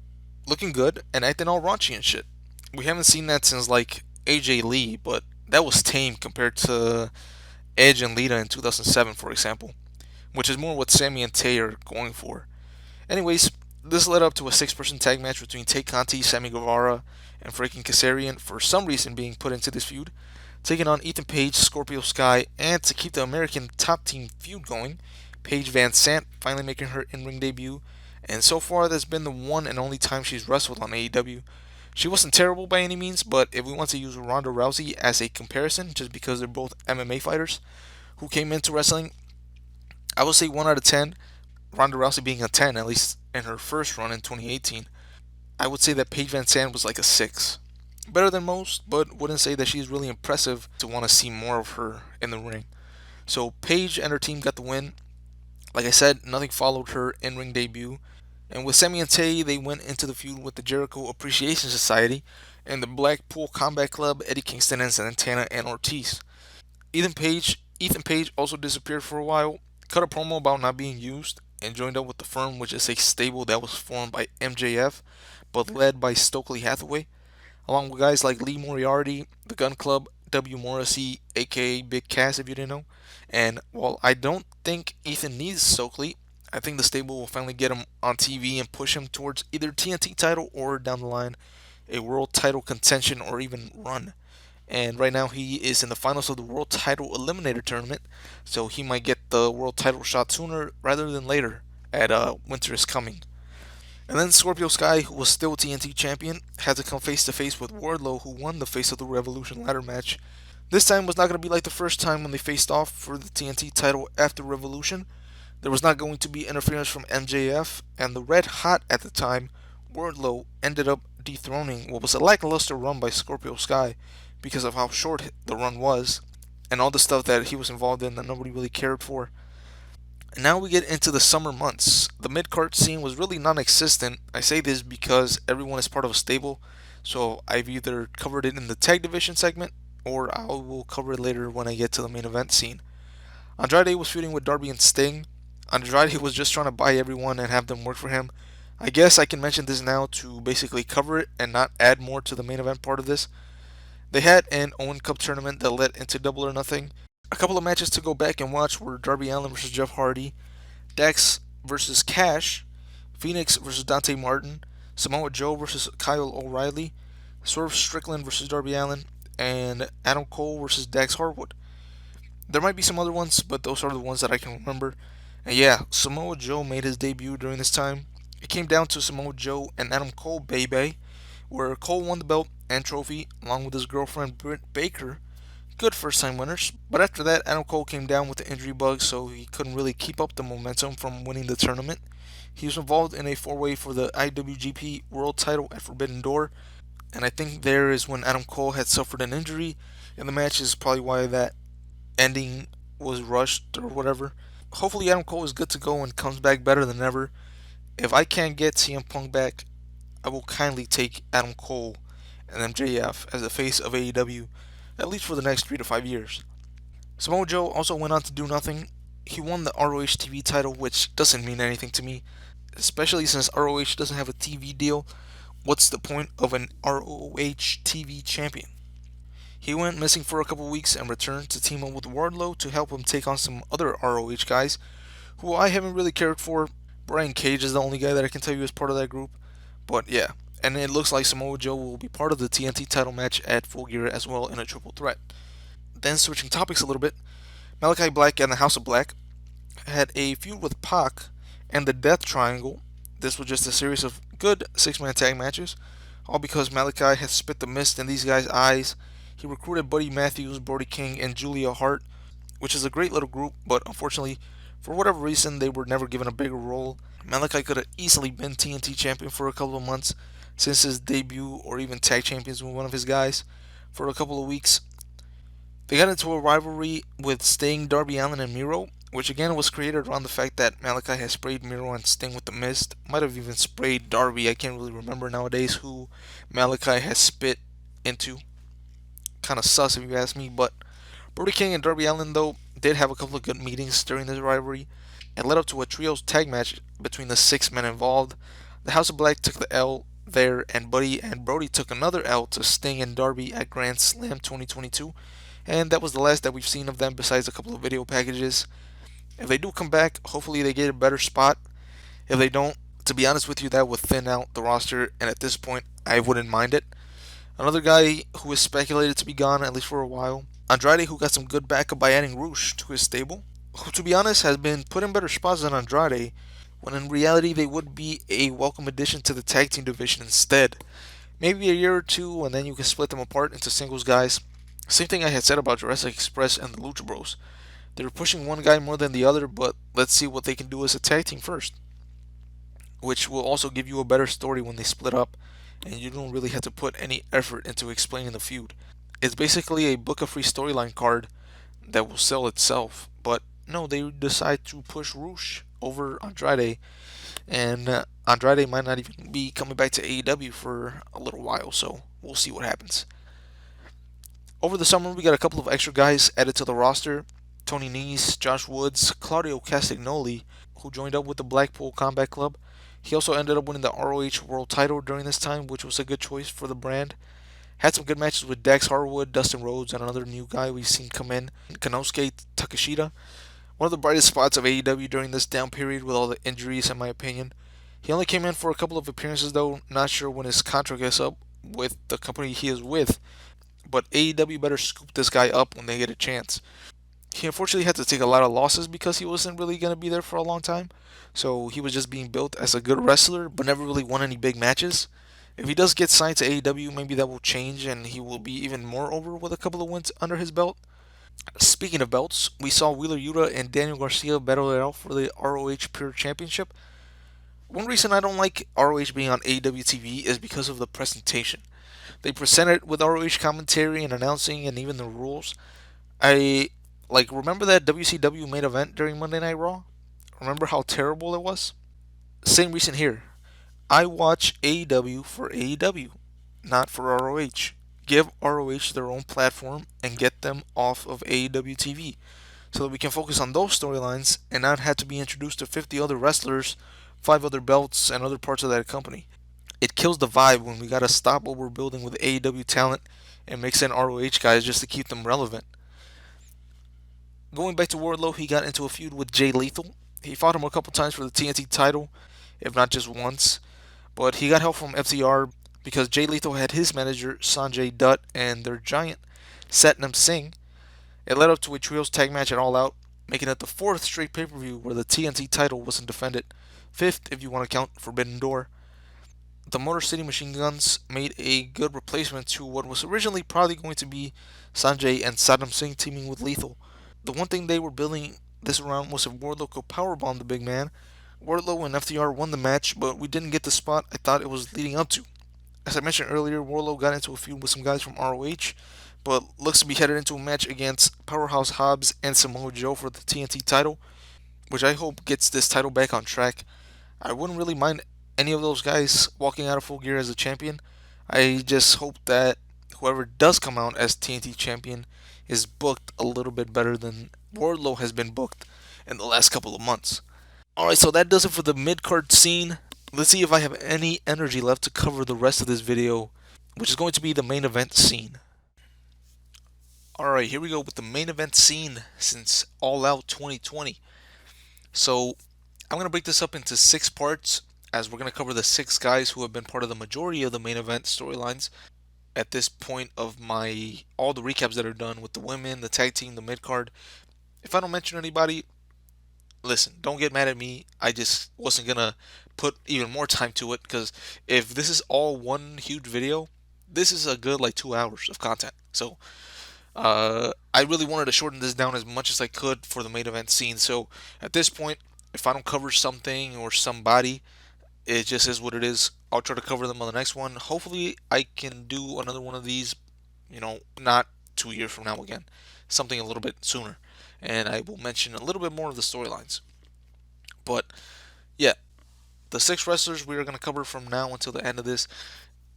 looking good, and acting all raunchy and shit. We haven't seen that since like AJ Lee, but that was tame compared to Edge and Lita in 2007, for example, which is more what Sammy and Tay are going for. Anyways, this led up to a six-person tag match between Tay Conti, Sammy Guevara, and freaking Kazarian for some reason being put into this feud, taking on Ethan Page, Scorpio Sky, and to keep the American Top Team feud going, Paige Van Sant finally making her in-ring debut, and so far that's been the one and only time she's wrestled on AEW. She wasn't terrible by any means, but if we want to use Ronda Rousey as a comparison, just because they're both MMA fighters who came into wrestling, I would say 1 out of 10. Ronda Rousey being a 10, at least in her first run in 2018. I would say that Paige Van Sant was like a 6. Better than most, but wouldn't say that she's really impressive to want to see more of her in the ring. So Paige and her team got the win. Like I said, nothing followed her in-ring debut. And with Sammy and Tay, they went into the feud with the Jericho Appreciation Society and the Blackpool Combat Club, Eddie Kingston and Santana and Ortiz. Ethan Page also disappeared for a while, cut a promo about not being used, and joined up with the Firm, which is a stable that was formed by MJF, but led by Stokely Hathaway, along with guys like Lee Moriarty, the Gun Club, W. Morrissey, aka Big Cass, if you didn't know. And while I don't think Ethan needs Stokely, I think the stable will finally get him on TV and push him towards either TNT title or down the line a world title contention or even run. And right now he is in the finals of the World Title Eliminator Tournament, so he might get the World Title shot sooner rather than later at Winter is Coming. And then Scorpio Sky, who was still TNT champion, had to come face to face with Wardlow, who won the Face of the Revolution ladder match. This time was not going to be like the first time when they faced off for the TNT title after Revolution. There was not going to be interference from MJF, and the red hot at the time, Wardlow ended up dethroning what was a lackluster run by Scorpio Sky because of how short the run was and all the stuff that he was involved in that nobody really cared for. And now we get into the summer months. The mid-card scene was really non-existent. I say this because everyone is part of a stable, so I've either covered it in the tag division segment or I will cover it later when I get to the main event scene. Andrade was feuding with Darby and Sting. Andrade was just trying to buy everyone and have them work for him. I guess I can mention this now to basically cover it and not add more to the main event part of this. They had an Owen Cup tournament that led into Double or Nothing. A couple of matches to go back and watch were Darby Allin versus Jeff Hardy, Dax versus Cash, Phoenix versus Dante Martin, Samoa Joe versus Kyle O'Reilly, Swerve Strickland versus Darby Allin, and Adam Cole versus Dax Harwood. There might be some other ones, but those are the ones that I can remember. And yeah, Samoa Joe made his debut during this time. It came down to Samoa Joe and Adam Cole Baby, where Cole won the belt and trophy along with his girlfriend Britt Baker, good first time winners. But after that, Adam Cole came down with the injury bug, so he couldn't really keep up the momentum from winning the tournament. He was involved in a four-way for the IWGP World Title at Forbidden Door, and I think there is when Adam Cole had suffered an injury in the match. Is probably why that ending was rushed or whatever. Hopefully, Adam Cole is good to go and comes back better than ever. If I can't get CM Punk back, I will kindly take Adam Cole and MJF as the face of AEW, at least for the next 3 to 5 years. Samoa Joe also went on to do nothing. He won the ROH TV title, which doesn't mean anything to me, especially since ROH doesn't have a TV deal. What's the point of an ROH TV champion? He went missing for a couple weeks and returned to team up with Wardlow to help him take on some other ROH guys who I haven't really cared for. Brian Cage is the only guy that I can tell you is part of that group. But yeah, and it looks like Samoa Joe will be part of the TNT title match at Full Gear as well in a triple threat. Then switching topics a little bit, Malachi Black and the House of Black had a feud with Pac and the Death Triangle. This was just a series of good six-man tag matches, all because Malachi had spit the mist in these guys' eyes. He recruited Buddy Matthews, Brody King, and Julia Hart, which is a great little group, but unfortunately, for whatever reason, they were never given a bigger role. Malachi could have easily been TNT champion for a couple of months since his debut, or even tag champions with one of his guys for a couple of weeks. They got into a rivalry with Sting, Darby Allin, and Miro, which again was created around the fact that Malachi had sprayed Miro and Sting with the mist. Might have even sprayed Darby. I can't really remember nowadays who Malachi has spit into. Kind of sus if you ask me, but Brody King and Darby Allin, though, did have a couple of good meetings during this rivalry. It led up to a trios tag match between the six men involved. The House of Black took the L there, and Buddy and Brody took another L to Sting and Darby at Grand Slam 2022. And that was the last that we've seen of them besides a couple of video packages. If they do come back, hopefully they get a better spot. If they don't, to be honest with you, that would thin out the roster, and at this point, I wouldn't mind it. Another guy who is speculated to be gone, at least for a while, Andrade, who got some good backup by adding Roosh to his stable, who, to be honest, has been put in better spots than Andrade, when in reality they would be a welcome addition to the tag team division instead. Maybe a year or two, and then you can split them apart into singles guys. Same thing I had said about Jurassic Express and the Lucha Bros. They were pushing one guy more than the other, but let's see what they can do as a tag team first, which will also give you a better story when they split up, and you don't really have to put any effort into explaining the feud. It's basically a book a free storyline card that will sell itself, but no, they decide to push Roosh over Andrade, and Andrade might not even be coming back to AEW for a little while, so we'll see what happens. Over the summer, we got a couple of extra guys added to the roster. Tony Nese, Josh Woods, Claudio Castagnoli, who joined up with the Blackpool Combat Club. He also ended up winning the ROH World Title during this time, which was a good choice for the brand. Had some good matches with Dax Harwood, Dustin Rhodes, and another new guy we've seen come in, Konosuke Takeshita. One of the brightest spots of AEW during this down period with all the injuries, in my opinion. He only came in for a couple of appearances, though. Not sure when his contract is up with the company he is with. But AEW better scoop this guy up when they get a chance. He unfortunately had to take a lot of losses because he wasn't really going to be there for a long time. So he was just being built as a good wrestler, but never really won any big matches. If he does get signed to AEW, maybe that will change and he will be even more over with a couple of wins under his belt. Speaking of belts, we saw Wheeler Yuta and Daniel Garcia battle it out for the ROH Pure Championship. One reason I don't like ROH being on AEW TV is because of the presentation. They present it with ROH commentary and announcing and even the rules. I remember that WCW main event during Monday Night Raw? Remember how terrible it was? Same reason here. I watch AEW for AEW, not for ROH. Give ROH their own platform and get them off of AEW TV so that we can focus on those storylines and not have to be introduced to 50 other wrestlers, 5 other belts, and other parts of that company. It kills the vibe when we gotta stop what we're building with AEW talent and mix in ROH guys just to keep them relevant. Going back to Wardlow, he got into a feud with Jay Lethal. He fought him a couple times for the TNT title, if not just once. But he got help from FTR because Jay Lethal had his manager Sanjay Dutt and their giant Satnam Singh. It led up to a trios tag match at All Out, making it the 4th straight pay-per-view where the TNT title wasn't defended. 5th if you want to count Forbidden Door. the Motor City Machine Guns made a good replacement to what was originally probably going to be Sanjay and Saddam Singh teaming with Lethal. The one thing they were building this around was if Wardlow could powerbomb the big man. Wardlow and FTR won the match, but we didn't get the spot I thought it was leading up to. As I mentioned earlier, Wardlow got into a feud with some guys from ROH, but looks to be headed into a match against Powerhouse Hobbs and Samoa Joe for the TNT title, which I hope gets this title back on track. I wouldn't really mind any of those guys walking out of Full Gear as a champion. I just hope that whoever does come out as TNT champion is booked a little bit better than Wardlow has been booked in the last couple of months. Alright, so that does it for the mid card scene. Let's see if I have any energy left to cover the rest of this video, which is going to be the main event scene. Alright, here we go with the main event scene since All Out 2020. So, I'm going to break this up into 6 parts, as we're going to cover the 6 guys who have been part of the majority of the main event storylines at this point of my all the recaps that are done with the women, the tag team, the mid card. If I don't mention anybody, listen, don't get mad at me. I just wasn't gonna put even more time to it because if this is all one huge video, this is a good like 2 hours of content. So I really wanted to shorten this down as much as I could for the main event scene. So at this point, if I don't cover something or somebody, it just is what it is. I'll try to cover them on the next one. Hopefully, I can do another one of these, not 2 years from now again. Something a little bit sooner. And I will mention a little bit more of the storylines. But yeah, the 6 wrestlers we are going to cover from now until the end of this,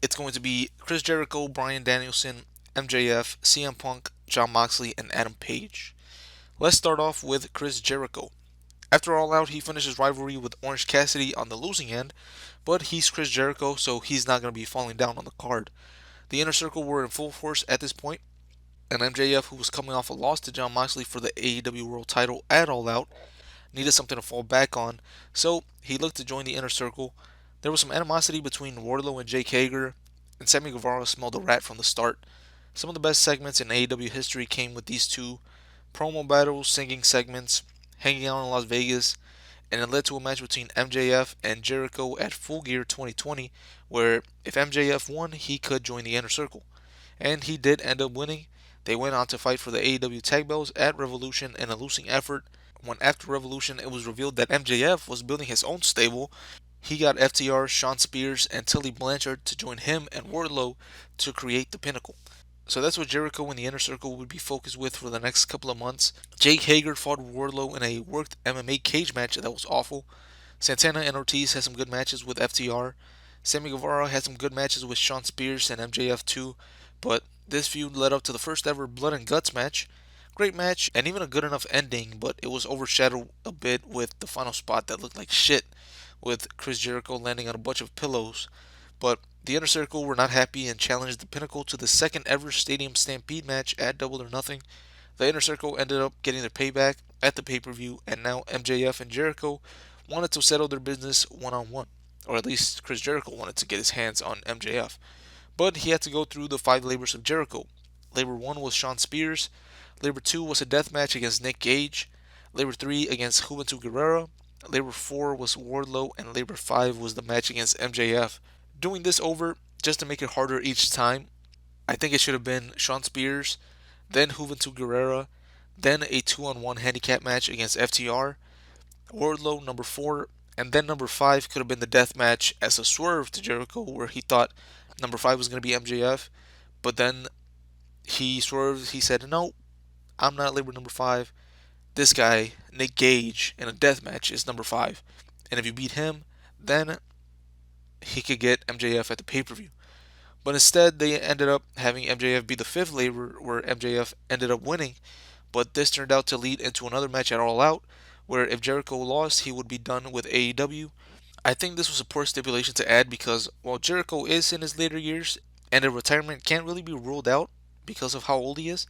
it's going to be Chris Jericho, Bryan Danielson, MJF, CM Punk, Jon Moxley, and Adam Page. Let's start off with Chris Jericho. After All Out, he finished his rivalry with Orange Cassidy on the losing end, but he's Chris Jericho, so he's not going to be falling down on the card. The Inner Circle were in full force at this point, and MJF, who was coming off a loss to Jon Moxley for the AEW World title at All Out, needed something to fall back on, so he looked to join the Inner Circle. There was some animosity between Wardlow and Jake Hager, and Sammy Guevara smelled a rat from the start. Some of the best segments in AEW history came with these two: promo battles, singing segments, hanging out in Las Vegas, and it led to a match between MJF and Jericho at Full Gear 2020, where if MJF won, he could join the Inner Circle. And he did end up winning. They went on to fight for the AEW Tag Belts at Revolution in a losing effort. When after Revolution it was revealed that MJF was building his own stable, he got FTR, Shawn Spears, and Tully Blanchard to join him and Wardlow to create the Pinnacle. So that's what Jericho and the Inner Circle would be focused with for the next couple of months. Jake Hager fought Wardlow in a worked MMA cage match that was awful. Santana and Ortiz had some good matches with FTR. Sammy Guevara had some good matches with Shawn Spears and MJF too, but this feud led up to the first ever Blood and Guts match. Great match and even a good enough ending, but it was overshadowed a bit with the final spot that looked like shit, with Chris Jericho landing on a bunch of pillows. But the Inner Circle were not happy and challenged the Pinnacle to the second ever Stadium Stampede match at Double or Nothing. The Inner Circle ended up getting their payback at the pay-per-view, and now MJF and Jericho wanted to settle their business one-on-one. Or at least Chris Jericho wanted to get his hands on MJF. But he had to go through the 5 labors of Jericho. Labor 1 was Shawn Spears. Labor 2 was a death match against Nick Gage. Labor 3 against Juventud Guerrera. Labor 4 was Wardlow, and Labor 5 was the match against MJF. Doing this over just to make it harder each time, I think it should have been Shawn Spears, then Juventud Guerrera, then a 2-on-1 handicap match against FTR, Wardlow number 4, and then number 5 could have been the death match as a swerve to Jericho where he thought number 5 was going to be MJF, but then he swerved, he said, no, I'm not labor number 5. This guy, Nick Gage, in a death match is number 5. And if you beat him, then he could get MJF at the pay-per-view. But instead, they ended up having MJF be the 5th labor, where MJF ended up winning. But this turned out to lead into another match at All Out, where if Jericho lost, he would be done with AEW. I think this was a poor stipulation to add because while Jericho is in his later years, and a retirement can't really be ruled out because of how old he is,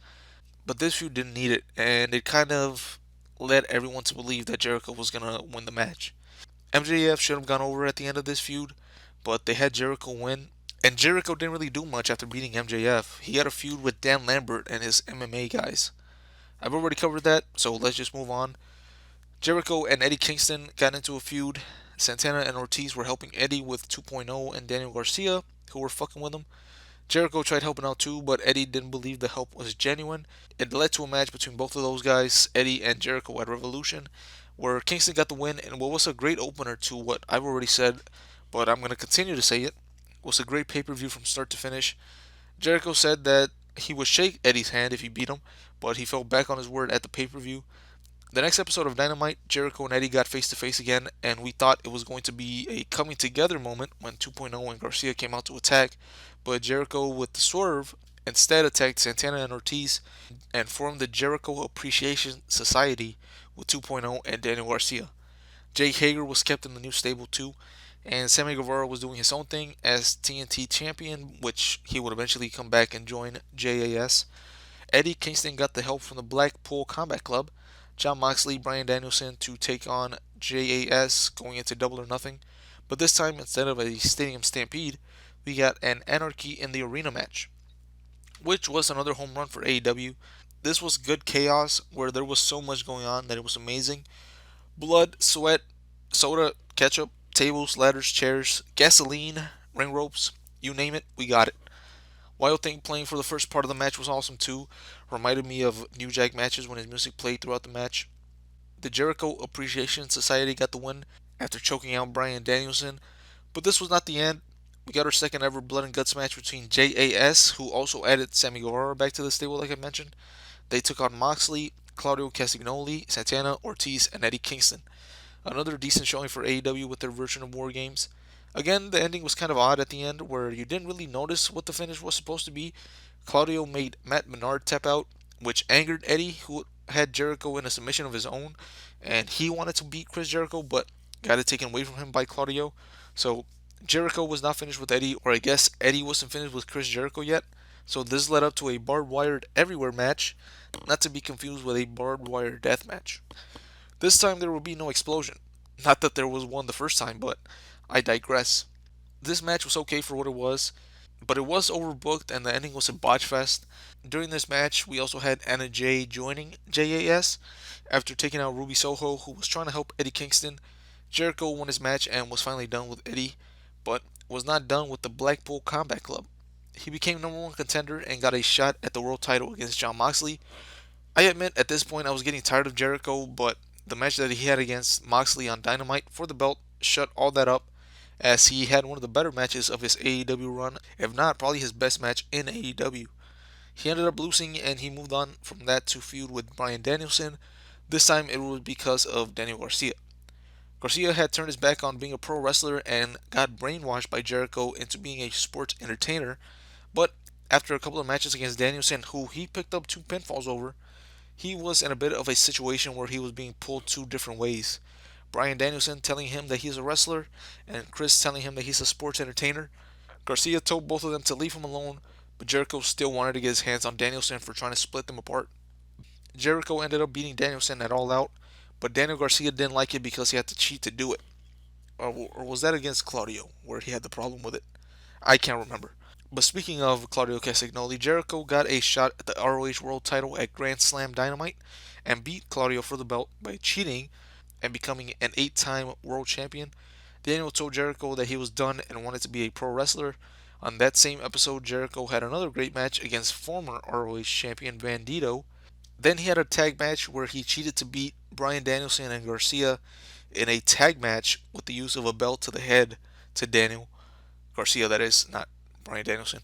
but this feud didn't need it, and it kind of led everyone to believe that Jericho was going to win the match. MJF should have gone over at the end of this feud, but they had Jericho win. And Jericho didn't really do much after beating MJF. He had a feud with Dan Lambert and his MMA guys. I've already covered that, so let's just move on. Jericho and Eddie Kingston got into a feud. Santana and Ortiz were helping Eddie with 2.0 and Daniel Garcia, who were fucking with him. Jericho tried helping out too, but Eddie didn't believe the help was genuine. It led to a match between both of those guys, Eddie and Jericho at Revolution, where Kingston got the win in what was a great opener to what I've already said, but I'm going to continue to say it. It was a great pay per view from start to finish. Jericho said that he would shake Eddie's hand if he beat him, but he fell back on his word at the pay per view. The next episode of Dynamite, Jericho and Eddie got face to face again, and we thought it was going to be a coming together moment when 2.0 and Garcia came out to attack, but Jericho, with the swerve, instead attacked Santana and Ortiz and formed the Jericho Appreciation Society with 2.0 and Daniel Garcia. Jake Hager was kept in the new stable too, and Sammy Guevara was doing his own thing as TNT champion, which he would eventually come back and join JAS. Eddie Kingston got the help from the Blackpool Combat Club, John Moxley, Bryan Danielson to take on JAS going into Double or Nothing. But this time, instead of a stadium stampede, we got an Anarchy in the Arena match, which was another home run for AEW. This was good chaos where there was so much going on that it was amazing. Blood, sweat, soda, ketchup, tables, ladders, chairs, gasoline, ring ropes, you name it, we got it. Wild Thing playing for the first part of the match was awesome too. Reminded me of New Jack matches when his music played throughout the match. The Jericho Appreciation Society got the win after choking out Bryan Danielson. But this was not the end. We got our second ever Blood and Guts match between JAS, who also added Sammy Guevara back to the stable, like I mentioned. They took on Moxley, Claudio Castagnoli, Santana, Ortiz, and Eddie Kingston. Another decent showing for AEW with their version of War Games. Again, the ending was kind of odd at the end, where you didn't really notice what the finish was supposed to be. Claudio made Matt Menard tap out, which angered Eddie, who had Jericho in a submission of his own, and he wanted to beat Chris Jericho, but got it taken away from him by Claudio. So Jericho was not finished with Eddie, or I guess Eddie wasn't finished with Chris Jericho yet. So this led up to a barbed wired everywhere match, not to be confused with a barbed wire death match. This time there will be no explosion. Not that there was one the first time, but I digress. This match was okay for what it was, but it was overbooked and the ending was a botch fest. During this match, we also had Anna Jay joining JAS after taking out Ruby Soho, who was trying to help Eddie Kingston. Jericho won his match and was finally done with Eddie, but was not done with the Blackpool Combat Club. He became number one contender and got a shot at the world title against John Moxley. I admit at this point I was getting tired of Jericho, but the match that he had against Moxley on Dynamite for the belt shut all that up, as he had one of the better matches of his AEW run, if not probably his best match in AEW. He ended up losing and he moved on from that to feud with Bryan Danielson. This time it was because of Daniel Garcia. Garcia had turned his back on being a pro wrestler and got brainwashed by Jericho into being a sports entertainer, but after a couple of matches against Danielson, who he picked up two pinfalls over, he was in a bit of a situation where he was being pulled two different ways. Bryan Danielson telling him that he's a wrestler, and Chris telling him that he's a sports entertainer. Garcia told both of them to leave him alone, but Jericho still wanted to get his hands on Danielson for trying to split them apart. Jericho ended up beating Danielson at All Out, but Daniel Garcia didn't like it because he had to cheat to do it. Or was that against Claudio, where he had the problem with it? I can't remember. But speaking of Claudio Castagnoli, Jericho got a shot at the ROH World title at Grand Slam Dynamite and beat Claudio for the belt by cheating and becoming an 8-time world champion. Daniel told Jericho that he was done and wanted to be a pro wrestler. On that same episode, Jericho had another great match against former ROH champion Bandito. Then he had a tag match where he cheated to beat Bryan Danielson and Garcia in a tag match with the use of a belt to the head to Daniel Garcia, that is, not Bryan Danielson.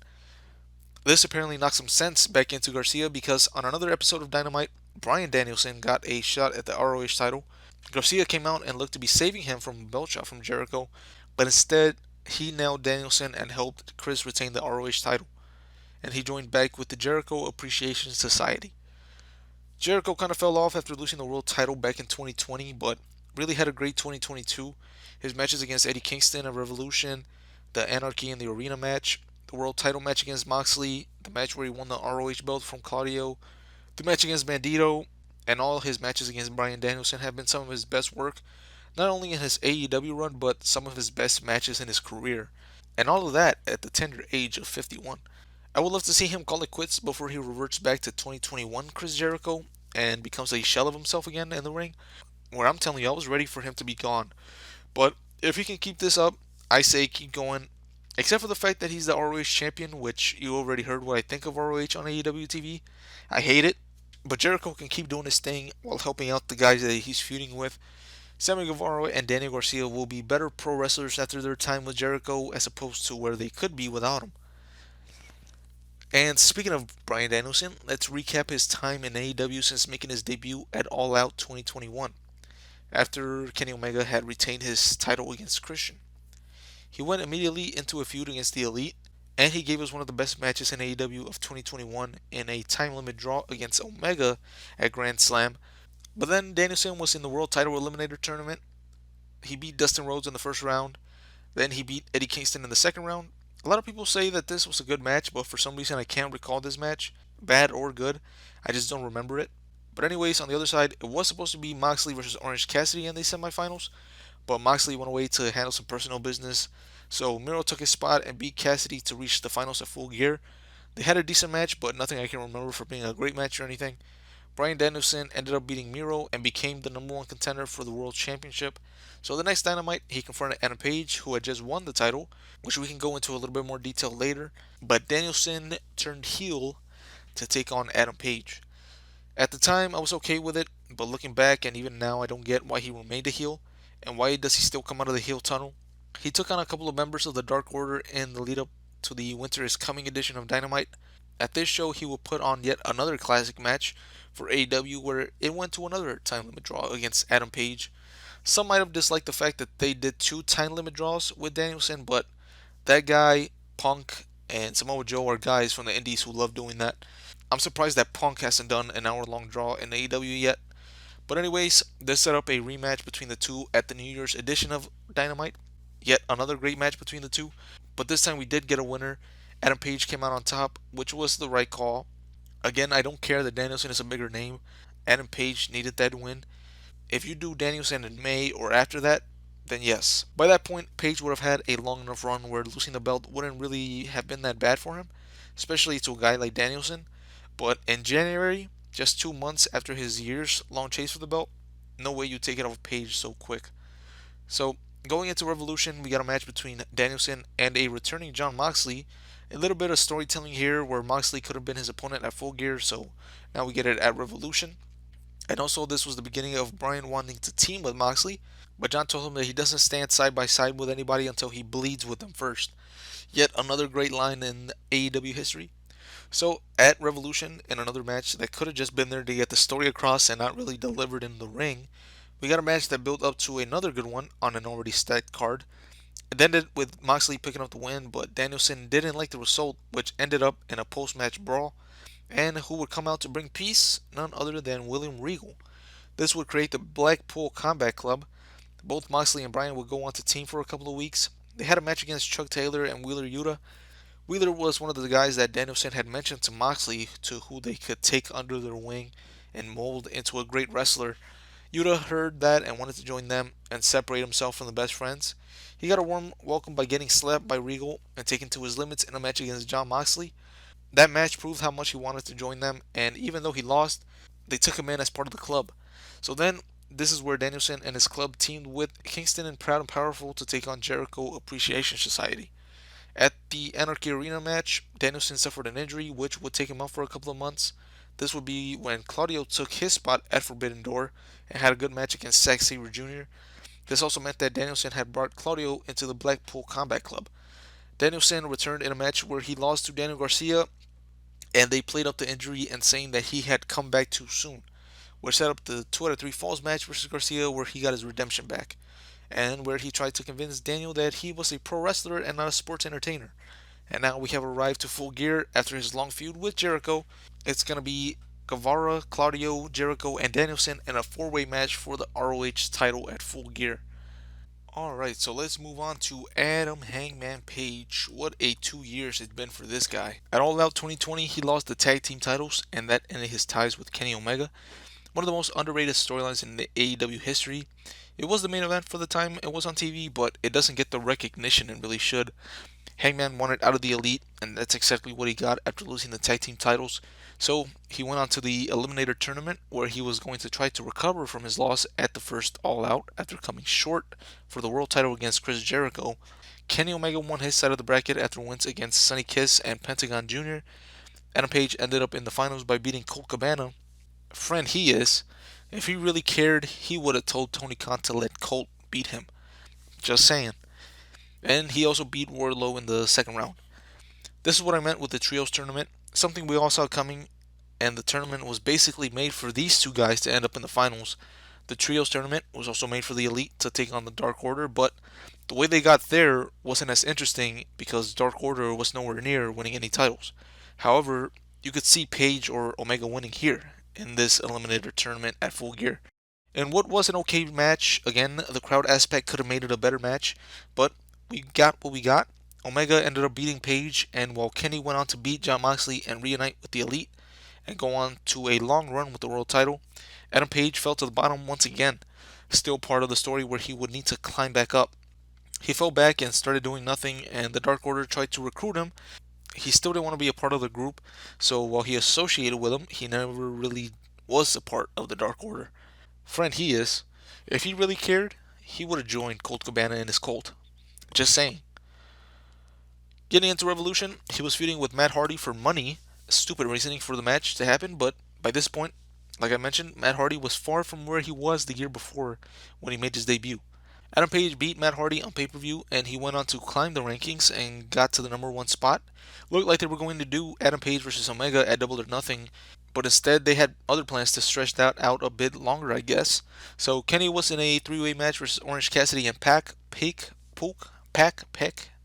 This apparently knocked some sense back into Garcia because on another episode of Dynamite, Bryan Danielson got a shot at the ROH title. Garcia came out and looked to be saving him from a belt shot from Jericho, but instead he nailed Danielson and helped Chris retain the ROH title, and he joined back with the Jericho Appreciation Society. Jericho kind of fell off after losing the world title back in 2020, but really had a great 2022. His matches against Eddie Kingston at Revolution, the Anarchy in the Arena match, the world title match against Moxley, the match where he won the ROH belt from Claudio, the match against Bandito, and all his matches against Bryan Danielson have been some of his best work, not only in his AEW run, but some of his best matches in his career. And all of that at the tender age of 51. I would love to see him call it quits before he reverts back to 2021 Chris Jericho and becomes a shell of himself again in the ring, where I'm telling you, I was ready for him to be gone. But If he can keep this up, I say keep going. Except for the fact that he's the ROH champion, which you already heard what I think of ROH on AEW TV. I hate it. But Jericho can keep doing his thing while helping out the guys that he's feuding with. Sammy Guevara and Danny Garcia will be better pro wrestlers after their time with Jericho as opposed to where they could be without him. And speaking of Bryan Danielson, let's recap his time in AEW since making his debut at All Out 2021, after Kenny Omega had retained his title against Christian. He went immediately into a feud against the Elite, and he gave us one of the best matches in AEW of 2021 in a time limit draw against Omega at Grand Slam. But then Danielson was in the World Title Eliminator Tournament. He beat Dustin Rhodes in the first round. Then he beat Eddie Kingston in the second round. A lot of people say that this was a good match, but for some reason I can't recall this match, bad or good. I just don't remember it. But anyways, on the other side, it was supposed to be Moxley versus Orange Cassidy in the semifinals, but Moxley went away to handle some personal business. So Miro took his spot and beat Cassidy to reach the finals at Full Gear. They had a decent match, but nothing I can remember for being a great match or anything. Bryan Danielson ended up beating Miro and became the number one contender for the World Championship. So the next Dynamite, he confronted Adam Page, who had just won the title, which we can go into a little bit more detail later. But Danielson turned heel to take on Adam Page. At the time, I was okay with it, but looking back and even now, I don't get why he remained a heel, and why does he still come out of the heel tunnel. He took on a couple of members of the Dark Order in the lead up to the Winter is Coming edition of Dynamite. At this show, he will put on yet another classic match for AEW where it went to another time limit draw against Adam Page. Some might have disliked the fact that they did two time limit draws with Danielson, but that guy, Punk, and Samoa Joe are guys from the Indies who love doing that. I'm surprised that Punk hasn't done an hour long draw in AEW yet. But anyways, this set up a rematch between the two at the New Year's edition of Dynamite. Yet another great match between the two. But this time we did get a winner. Adam Page came out on top, which was the right call. Again, I don't care that Danielson is a bigger name. Adam Page needed that win. If you do Danielson in May or after that, then yes. By that point, Page would have had a long enough run where losing the belt wouldn't really have been that bad for him, especially to a guy like Danielson. But in January, just 2 months after his years long chase for the belt, no way you take it off Page so quick. So, going into Revolution, we got a match between Danielson and a returning Jon Moxley. A little bit of storytelling here where Moxley could have been his opponent at Full Gear, so now we get it at Revolution. And also, this was the beginning of Bryan wanting to team with Moxley, but John told him that he doesn't stand side by side with anybody until he bleeds with them first. Yet another great line in AEW history. So, at Revolution, in another match that could have just been there to get the story across and not really delivered in the ring, we got a match that built up to another good one on an already stacked card. It ended with Moxley picking up the win, but Danielson didn't like the result, which ended up in a post match brawl. And who would come out to bring peace? None other than William Regal. This would create the Blackpool Combat Club. Both Moxley and Bryan would go on to team for a couple of weeks. They had a match against Chuck Taylor and Wheeler Yuta. Wheeler was one of the guys that Danielson had mentioned to Moxley to who they could take under their wing and mold into a great wrestler. Yuta heard that and wanted to join them and separate himself from the best friends. He got a warm welcome by getting slapped by Regal and taken to his limits in a match against Jon Moxley. That match proved how much he wanted to join them, and even though he lost, they took him in as part of the club. So then, this is where Danielson and his club teamed with Kingston and Proud and Powerful to take on Jericho Appreciation Society. At the Anarchy Arena match, Danielson suffered an injury which would take him out for a couple of months. This would be when Claudio took his spot at Forbidden Door and had a good match against Zack Sabre Jr. This also meant that Danielson had brought Claudio into the Blackpool Combat Club. Danielson returned in a match where he lost to Daniel Garcia, and they played up the injury and saying that he had come back too soon, which set up the 2 out of 3 Falls match versus Garcia where he got his redemption back, and where he tried to convince Daniel that he was a pro wrestler and not a sports entertainer. And now we have arrived to Full Gear after his long feud with Jericho. It's going to be Guevara, Claudio, Jericho, and Danielson in a 4-way match for the ROH title at Full Gear. Alright, so let's move on to Adam Hangman Page. What a 2 years it's been for this guy. At All Out 2020, he lost the tag team titles, and that ended his ties with Kenny Omega. One of the most underrated storylines in the AEW history. It was the main event for the time it was on TV, but it doesn't get the recognition it really should. Hangman wanted out of the Elite, and that's exactly what he got after losing the tag team titles. So he went on to the Eliminator tournament, where he was going to try to recover from his loss at the first All Out after coming short for the world title against Chris Jericho. Kenny Omega won his side of the bracket after wins against Sonny Kiss and Pentagon Jr. Adam Page ended up in the finals by beating Colt Cabana. Friend he is. If he really cared, he would have told Tony Khan to let Colt beat him. Just saying. And he also beat Wardlow in the second round. This is what I meant with the Trios tournament. Something we all saw coming, and the tournament was basically made for these two guys to end up in the finals. The Trios tournament was also made for the Elite to take on the Dark Order, but the way they got there wasn't as interesting because Dark Order was nowhere near winning any titles. However, you could see Page or Omega winning here in this Eliminator tournament at Full Gear. And what was an okay match, again, the crowd aspect could have made it a better match, but we got what we got. Omega ended up beating Page, and while Kenny went on to beat Jon Moxley and reunite with the Elite and go on to a long run with the world title, Adam Page fell to the bottom once again, still part of the story where he would need to climb back up. He fell back and started doing nothing, and the Dark Order tried to recruit him. He still didn't want to be a part of the group, so while he associated with them, he never really was a part of the Dark Order. Friend he is. If he really cared, he would have joined Colt Cabana in his cult. Just saying. Getting into Revolution, he was feuding with Matt Hardy for money. Stupid reasoning for the match to happen, but by this point, like I mentioned, Matt Hardy was far from where he was the year before when he made his debut. Adam Page beat Matt Hardy on pay per view, and he went on to climb the rankings and got to the number one spot. Looked like they were going to do Adam Page versus Omega at Double or Nothing, but instead they had other plans to stretch that out a bit longer, I guess. So Kenny was in a three-way match versus Orange Cassidy and Pac, I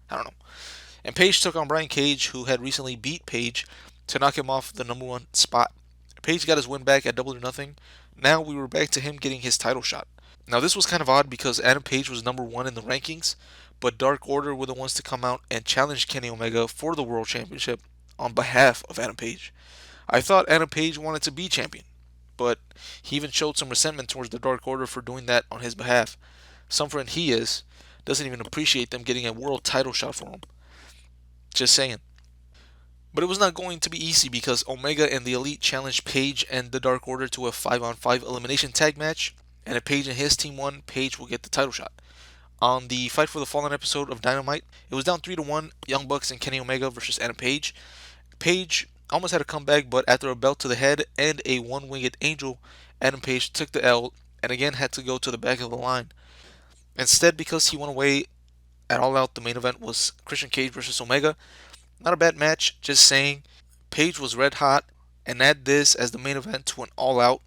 don't know. And Page took on Brian Cage, who had recently beat Page to knock him off the number one spot. Page got his win back at Double or Nothing. Now we were back to him getting his title shot. Now this was kind of odd because Adam Page was number one in the rankings, but Dark Order were the ones to come out and challenge Kenny Omega for the World Championship on behalf of Adam Page. I thought Adam Page wanted to be champion, but he even showed some resentment towards the Dark Order for doing that on his behalf. Some friend he is doesn't even appreciate them getting a world title shot for him. Just saying. But it was not going to be easy because Omega and the Elite challenged Page and the Dark Order to a 5-on-5 elimination tag match, and if Page and his team won, Page will get the title shot. On the Fight for the Fallen episode of Dynamite, it was down 3-1, Young Bucks and Kenny Omega versus Adam Page. Page almost had a comeback, but after a belt to the head and a one-winged angel, Adam Page took the L and again had to go to the back of the line. Instead, because he went away at All Out, the main event was Christian Cage versus Omega. Not a bad match, just saying. Page was red hot, and add this as the main event to an All Out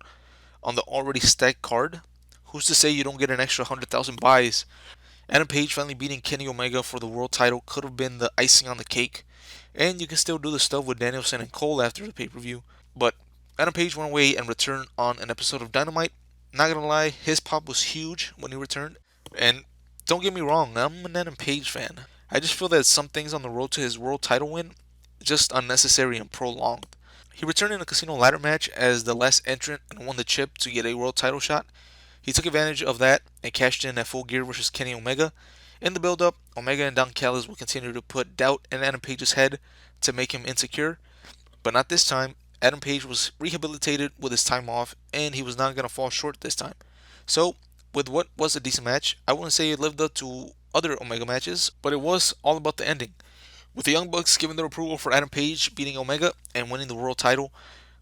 on the already stacked card. Who's to say you don't get an extra 100,000 buys? Adam Page finally beating Kenny Omega for the world title could have been the icing on the cake. And you can still do the stuff with Danielson and Cole after the pay per view. But Adam Page went away and returned on an episode of Dynamite. Not gonna lie, his pop was huge when he returned. And don't get me wrong, I'm an Adam Page fan. I just feel that some things on the road to his world title win just unnecessary and prolonged. He returned in a casino ladder match as the last entrant and won the chip to get a world title shot. He took advantage of that and cashed in at Full Gear versus Kenny Omega. In the build-up, Omega and Don Callis will continue to put doubt in Adam Page's head to make him insecure, but not this time. Adam Page was rehabilitated with his time off, and he was not going to fall short this time. So, with what was a decent match, I wouldn't say it lived up to other Omega matches, but it was all about the ending. With the Young Bucks giving their approval for Adam Page beating Omega and winning the world title,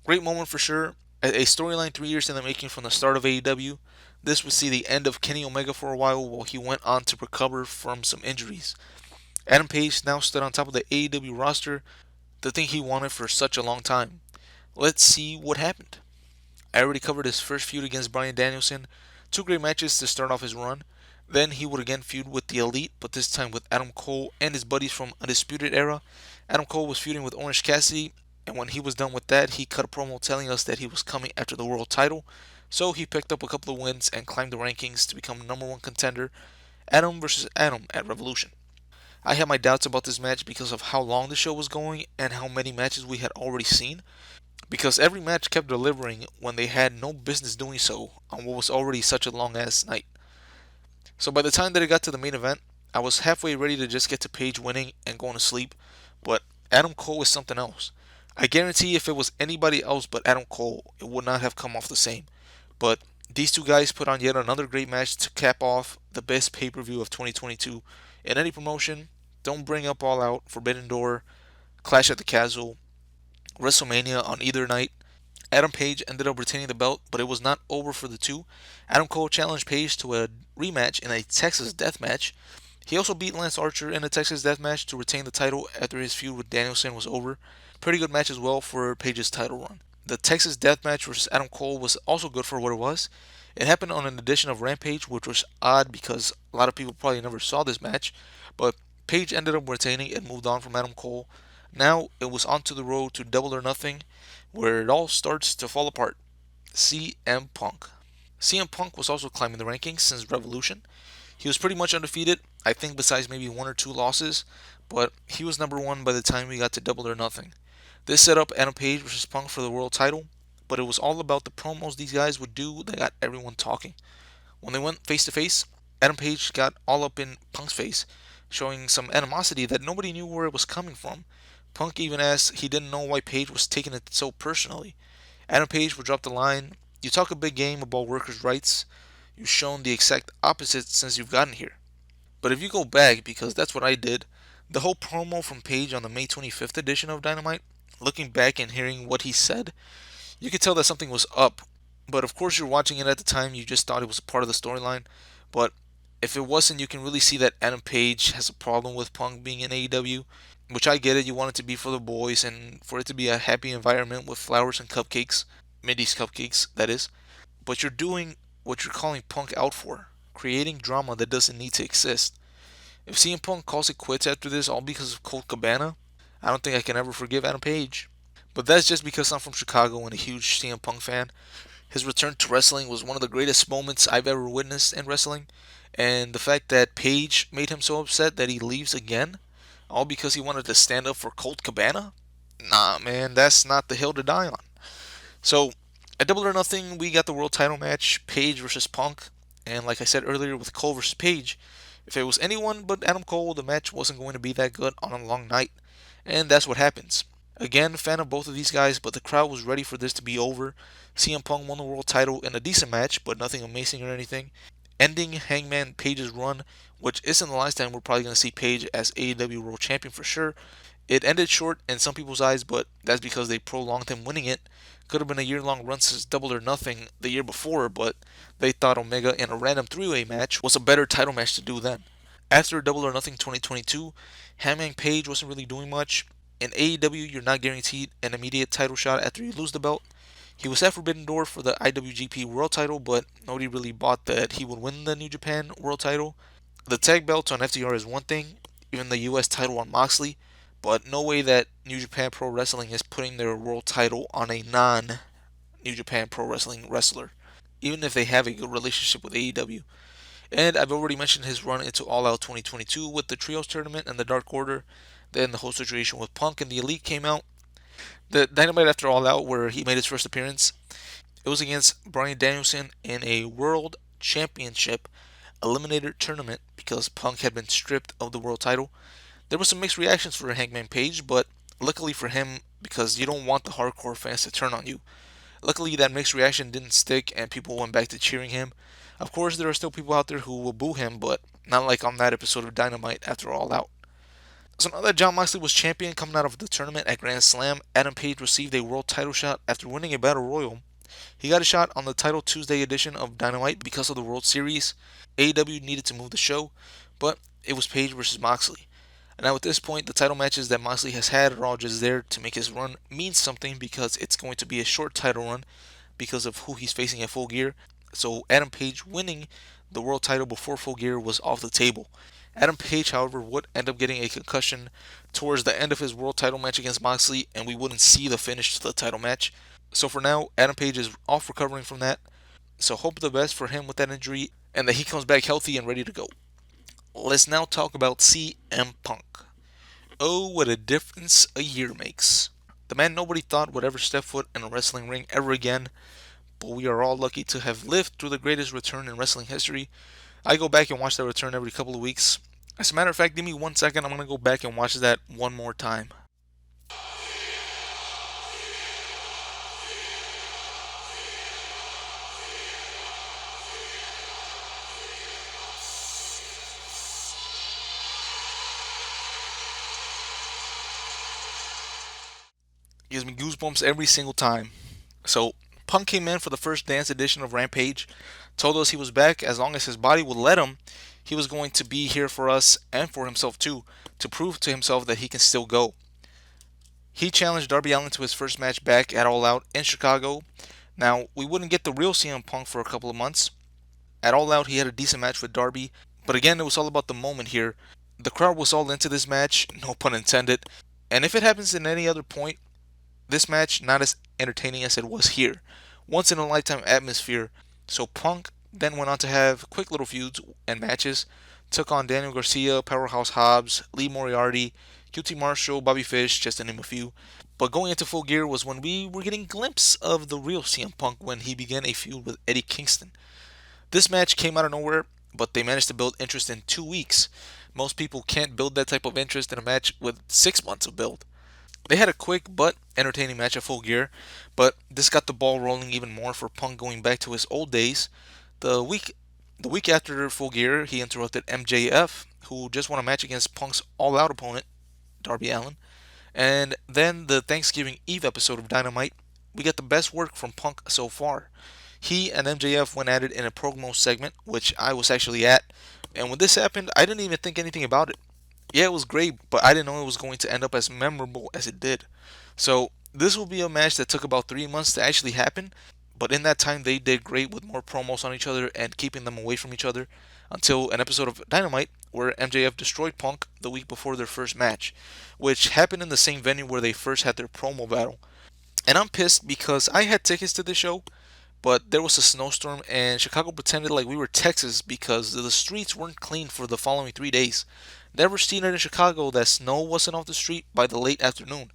great moment for sure. A storyline 3 years in the making from the start of AEW. This would see the end of Kenny Omega for a while he went on to recover from some injuries. Adam Page now stood on top of the AEW roster, the thing he wanted for such a long time. Let's see what happened. I already covered his first feud against Bryan Danielson. Two great matches to start off his run. Then he would again feud with the Elite, but this time with Adam Cole and his buddies from Undisputed Era. Adam Cole was feuding with Orange Cassidy, and when he was done with that, he cut a promo telling us that he was coming after the world title. So he picked up a couple of wins and climbed the rankings to become number one contender, Adam versus Adam at Revolution. I had my doubts about this match because of how long the show was going and how many matches we had already seen, because every match kept delivering when they had no business doing so on what was already such a long ass night. So by the time that it got to the main event, I was halfway ready to just get to Paige winning and going to sleep, but Adam Cole is something else. I guarantee if it was anybody else but Adam Cole, it would not have come off the same. But these two guys put on yet another great match to cap off the best pay per view of 2022 in any promotion. Don't bring up All Out, Forbidden Door, Clash at the Castle, WrestleMania on either night. Adam Page ended up retaining the belt, but it was not over for the two. Adam Cole challenged Page to a rematch in a Texas death match. He also beat Lance Archer in a Texas death match to retain the title after his feud with Danielson was over. Pretty good match as well for Page's title run. The Texas death match versus Adam Cole was also good for what it was. It happened on an edition of Rampage, which was odd because a lot of people probably never saw this match, but Page ended up retaining and moved on from Adam Cole. Now it was onto the road to Double or Nothing, where it all starts to fall apart. CM Punk. CM Punk was also climbing the rankings since Revolution. He was pretty much undefeated, I think, besides maybe one or two losses, but he was number one by the time we got to Double or Nothing. This set up Adam Page versus Punk for the world title, but it was all about the promos these guys would do that got everyone talking. When they went face to face, Adam Page got all up in Punk's face, showing some animosity that nobody knew where it was coming from. Punk even asked he didn't know why Page was taking it so personally. Adam Page would drop the line, "You talk a big game about workers' rights. You've shown the exact opposite since you've gotten here." But if you go back, because that's what I did, the whole promo from Page on the May 25th edition of Dynamite, looking back and hearing what he said, you could tell that something was up. But of course, you're watching it at the time, you just thought it was a part of the storyline. But if it wasn't, you can really see that Adam Page has a problem with Punk being in AEW, which I get it. You want it to be for the boys and for it to be a happy environment with flowers and cupcakes, Mindy's cupcakes, that is. But you're doing what you're calling Punk out for, creating drama that doesn't need to exist. If CM Punk calls it quits after this all because of Colt Cabana, I don't think I can ever forgive Adam Page. But that's just because I'm from Chicago and a huge CM Punk fan. His return to wrestling was one of the greatest moments I've ever witnessed in wrestling. And the fact that Page made him so upset that he leaves again, all because he wanted to stand up for Colt Cabana? Nah, man, that's not the hill to die on. So, at Double or Nothing, we got the world title match, Page versus Punk. And like I said earlier with Cole versus Page, if it was anyone but Adam Cole, the match wasn't going to be that good on a long night. And that's what happens. Again, fan of both of these guys, but the crowd was ready for this to be over. CM Punk won the world title in a decent match, but nothing amazing or anything, ending Hangman Page's run, which isn't the last time we're probably going to see Page as AEW World Champion for sure. It ended short in some people's eyes, but that's because they prolonged him winning it. Could have been a year-long run since Double or Nothing the year before, but they thought Omega in a random three-way match was a better title match to do then. After Double or Nothing 2022, Hangman Page wasn't really doing much. In AEW, you're not guaranteed an immediate title shot after you lose the belt. He was at Forbidden Door for the IWGP World title, but nobody really bought that he would win the New Japan World title. The tag belts on FTR is one thing, even the US title on Moxley, but no way that New Japan Pro Wrestling is putting their world title on a non New Japan Pro Wrestling wrestler, even if they have a good relationship with AEW. And I've already mentioned his run into All Out 2022 with the Trios tournament and the Dark Order. Then the whole situation with Punk and the Elite came out. The Dynamite after All Out, where he made his first appearance, it was against Bryan Danielson in a World Championship Eliminator tournament because Punk had been stripped of the world title. There were some mixed reactions for Hangman Page, but luckily for him, because you don't want the hardcore fans to turn on you. Luckily, that mixed reaction didn't stick and people went back to cheering him. Of course, there are still people out there who will boo him, but not like on that episode of Dynamite after All Out. So now that Jon Moxley was champion coming out of the tournament at Grand Slam, Adam Page received a world title shot after winning a Battle Royal. He got a shot on the Title Tuesday edition of Dynamite because of the World Series. AEW needed to move the show, but it was Page versus Moxley. And now at this point, the title matches that Moxley has had are all just there to make his run mean something because it's going to be a short title run because of who he's facing at Full Gear. So Adam Page winning the world title before Full Gear was off the table. Adam Page, however, would end up getting a concussion towards the end of his world title match against Moxley, and we wouldn't see the finish to the title match. So for now, Adam Page is off recovering from that. So hope the best for him with that injury and that he comes back healthy and ready to go. Let's now talk about CM Punk. Oh, what a difference a year makes. The man nobody thought would ever step foot in a wrestling ring ever again, but we are all lucky to have lived through the greatest return in wrestling history. I go back and watch that return every couple of weeks. As a matter of fact, give me 1 second. I'm gonna go back and watch that one more time. Gives me goosebumps every single time. So Punk came in for the first dance edition of Rampage, told us he was back as long as his body would let him. He was going to be here for us and for himself too, to prove to himself that he can still go. He challenged Darby Allin to his first match back at All Out in Chicago. Now, we wouldn't get the real CM Punk for a couple of months. At All Out, he had a decent match with Darby, but again, it was all about the moment here. The crowd was all into this match, no pun intended, and if it happens in any other point, this match not as entertaining as it was here. Once in a lifetime atmosphere. So Punk then went on to have quick little feuds and matches. Took on Daniel Garcia, Powerhouse Hobbs, Lee Moriarty, QT Marshall, Bobby Fish, just to name a few. But going into Full Gear was when we were getting a glimpse of the real CM Punk when he began a feud with Eddie Kingston. This match came out of nowhere, but they managed to build interest in 2 weeks. Most people can't build that type of interest in a match with 6 months of build. They had a quick but entertaining match at Full Gear, but this got the ball rolling even more for Punk going back to his old days. The week the week after Full Gear, he interrupted MJF, who just won a match against Punk's all-out opponent, Darby Allin. And then the Thanksgiving Eve episode of Dynamite, we got the best work from Punk so far. He and MJF went at it in a promo segment, which I was actually at. And when this happened, I didn't even think anything about it. Yeah, it was great, but I didn't know it was going to end up as memorable as it did. So this will be a match that took about 3 months to actually happen, but in that time they did great with more promos on each other and keeping them away from each other until an episode of Dynamite where MJF destroyed Punk the week before their first match, which happened in the same venue where they first had their promo battle. And I'm pissed because I had tickets to this show, but there was a snowstorm and Chicago pretended like we were Texas because the streets weren't clean for the following 3 days. Never seen it in Chicago that snow wasn't off the street by the late afternoon.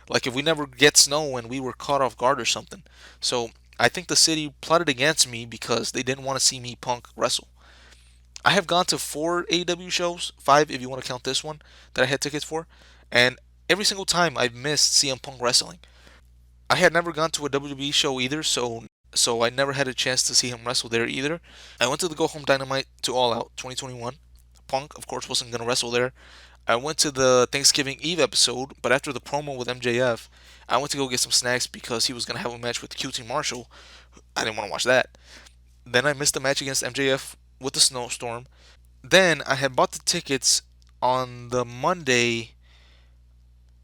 Like if we never get snow and we were caught off guard or something. So I think the city plotted against me because they didn't want to see me Punk wrestle. I have gone to 4 AEW shows, 5 if you want to count this one that I had tickets for, and every single time I've missed CM Punk wrestling. I had never gone to a WWE show either, so I never had a chance to see him wrestle there either. I went to the Go Home Dynamite to All Out 2021. Punk, of course, wasn't gonna wrestle there. I went to the Thanksgiving Eve episode, but after the promo with MJF, I went to go get some snacks because he was gonna have a match with QT Marshall. I didn't want to watch that. Then I missed the match against MJF with the snowstorm. Then I had bought the tickets on the Monday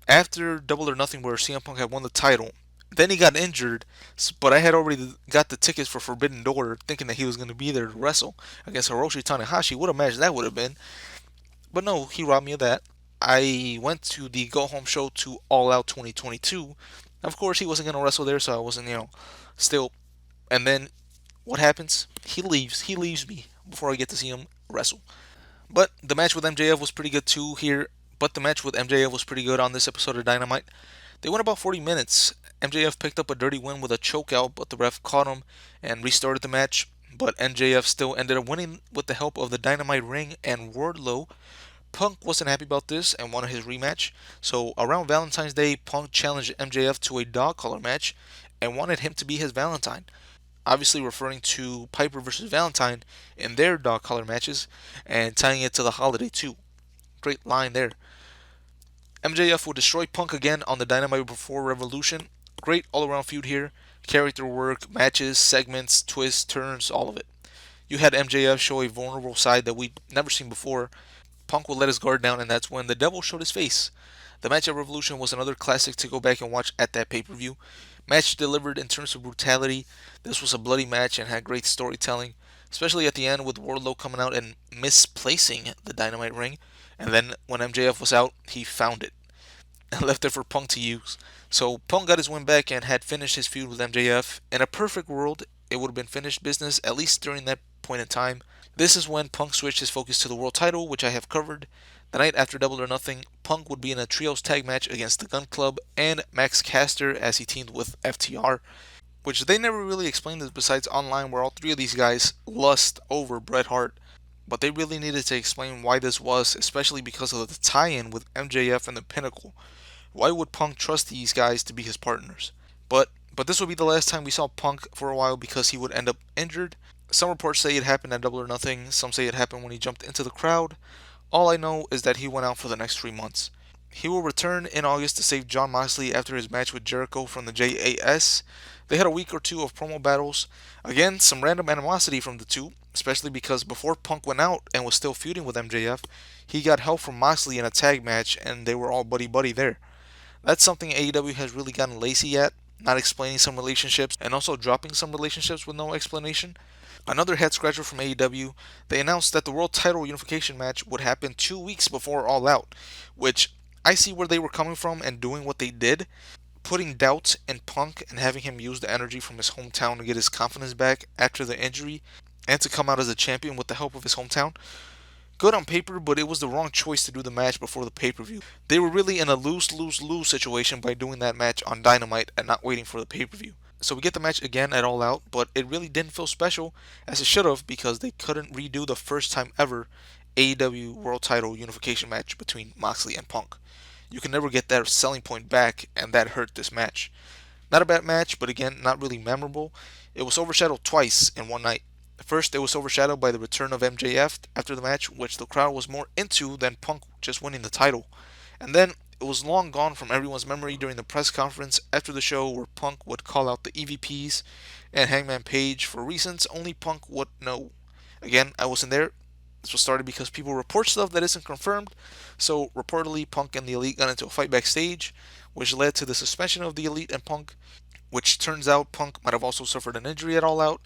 after Double or Nothing where CM Punk had won the title. Then he got injured, but I had already got the tickets for Forbidden Door, thinking that he was going to be there to wrestle against Hiroshi Tanahashi. What a match that would have been. But no, he robbed me of that. I went to the Go Home show to All Out 2022. Of course, he wasn't going to wrestle there, so I wasn't, still. And then what happens? He leaves. He leaves me before I get to see him wrestle. But the match with MJF was pretty good too here. But the match with MJF was pretty good on this episode of Dynamite. They went about 40 minutes. MJF picked up a dirty win with a chokeout, but the ref caught him and restarted the match. But MJF still ended up winning with the help of the Dynamite ring and Wardlow. Punk wasn't happy about this and wanted his rematch. So around Valentine's Day, Punk challenged MJF to a dog collar match and wanted him to be his Valentine. Obviously referring to Piper versus Valentine in their dog collar matches and tying it to the holiday too. Great line there. MJF will destroy Punk again on the Dynamite before Revolution. Great all-around feud here. Character work, matches, segments, twists, turns, all of it. You had MJF show a vulnerable side that we'd never seen before. Punk would let his guard down, and that's when the devil showed his face. The match at Revolution was another classic to go back and watch at that pay-per-view. Match delivered in terms of brutality. This was a bloody match and had great storytelling, especially at the end with Wardlow coming out and misplacing the Dynamite ring. And then when MJF was out, he found it and left it for Punk to use. So Punk got his win back and had finished his feud with MJF. In a perfect world, it would have been finished business, at least during that point in time. This is when Punk switched his focus to the world title, which I have covered. The night after Double or Nothing, Punk would be in a trios tag match against the Gun Club and Max Caster as he teamed with FTR, which they never really explained this besides online where all three of these guys lust over Bret Hart. but they really needed to explain why this was, especially because of the tie-in with MJF and the Pinnacle. Why would Punk trust these guys to be his partners? But this would be the last time we saw Punk for a while because he would end up injured. Some reports say it happened at Double or Nothing. Some say it happened when he jumped into the crowd. All I know is that he went out for the next 3 months. He will return in August to save Jon Moxley after his match with Jericho from the JAS. They had a week or two of promo battles. Again, some random animosity from the two, especially because before Punk went out and was still feuding with MJF, he got help from Moxley in a tag match and they were all buddy buddy there. That's something AEW has really gotten lazy at, not explaining some relationships and also dropping some relationships with no explanation. Another head scratcher from AEW, they announced that the World Title Unification match would happen 2 weeks before All Out, which I see where they were coming from and doing what they did, putting doubt in Punk and having him use the energy from his hometown to get his confidence back after the injury and to come out as a champion with the help of his hometown. Good on paper, but it was the wrong choice to do the match before the pay per view. They were really in a lose lose lose situation by doing that match on Dynamite and not waiting for the pay per view. So we get the match again at All Out, but it really didn't feel special as it should have because they couldn't redo the first time ever AEW World Title Unification match between Moxley and Punk. You can never get that selling point back, and that hurt this match. Not a bad match, but again, not really memorable. It was overshadowed twice in one night. First, it was overshadowed by the return of MJF after the match, which the crowd was more into than Punk just winning the title. And then, it was long gone from everyone's memory during the press conference after the show where Punk would call out the EVPs and Hangman Page for reasons only Punk would know. Again, I wasn't there. This was started because people report stuff that isn't confirmed. So, reportedly, Punk and the Elite got into a fight backstage, which led to the suspension of the Elite and Punk, which turns out Punk might have also suffered an injury at All Out,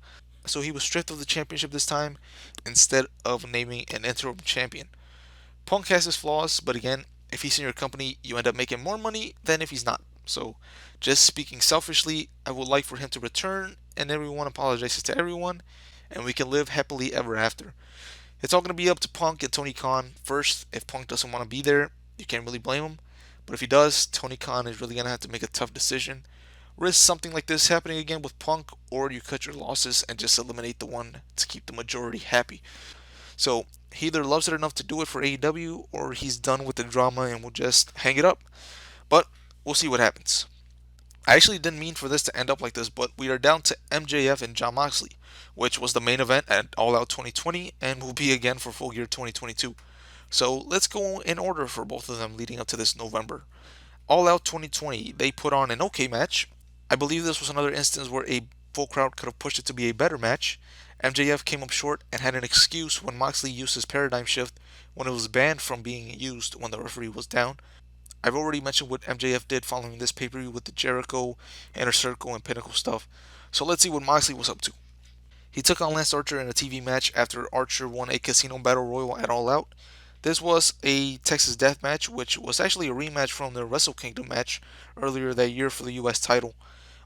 so he was stripped of the championship this time instead of naming an interim champion. Punk has his flaws, but again, if he's in your company, you end up making more money than if he's not. So, just speaking selfishly, I would like for him to return and everyone apologizes to everyone, and we can live happily ever after. It's all going to be up to Punk and Tony Khan. First, if Punk doesn't want to be there, you can't really blame him. But if he does, Tony Khan is really going to have to make a tough decision. Risk something like this happening again with Punk, or you cut your losses and just eliminate the one to keep the majority happy. So he either loves it enough to do it for AEW, or he's done with the drama and will just hang it up. But we'll see what happens. I actually didn't mean for this to end up like this, but we are down to MJF and Jon Moxley, which was the main event at All Out 2020 and will be again for Full Gear 2022. So let's go in order for both of them leading up to this November. All Out 2020, they put on an okay match. I believe this was another instance where a full crowd could have pushed it to be a better match. MJF came up short and had an excuse when Moxley used his paradigm shift when it was banned from being used when the referee was down. I've already mentioned what MJF did following this pay per view with the Jericho, Inner Circle, and Pinnacle stuff. So let's see what Moxley was up to. He took on Lance Archer in a TV match after Archer won a Casino Battle Royal at All Out. This was a Texas Death Match, which was actually a rematch from the Wrestle Kingdom match earlier that year for the US title.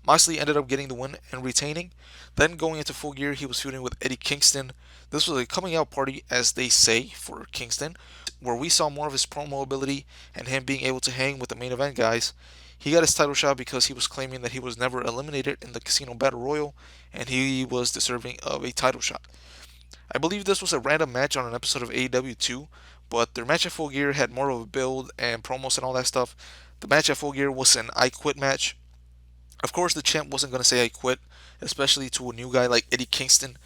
Moxley ended up getting the win and retaining. Then going into Full Gear, he was feuding with Eddie Kingston. This was a coming out party, as they say, for Kingston, where we saw more of his promo ability and him being able to hang with the main event guys. He got his title shot because he was claiming that he was never eliminated in the Casino Battle Royal and he was deserving of a title shot. I believe this was a random match on an episode of AEW too, but their match at Full Gear had more of a build and promos and all that stuff. The match at Full Gear was an I Quit match. Of course, the champ wasn't going to say I quit, especially to a new guy like Eddie Kingston.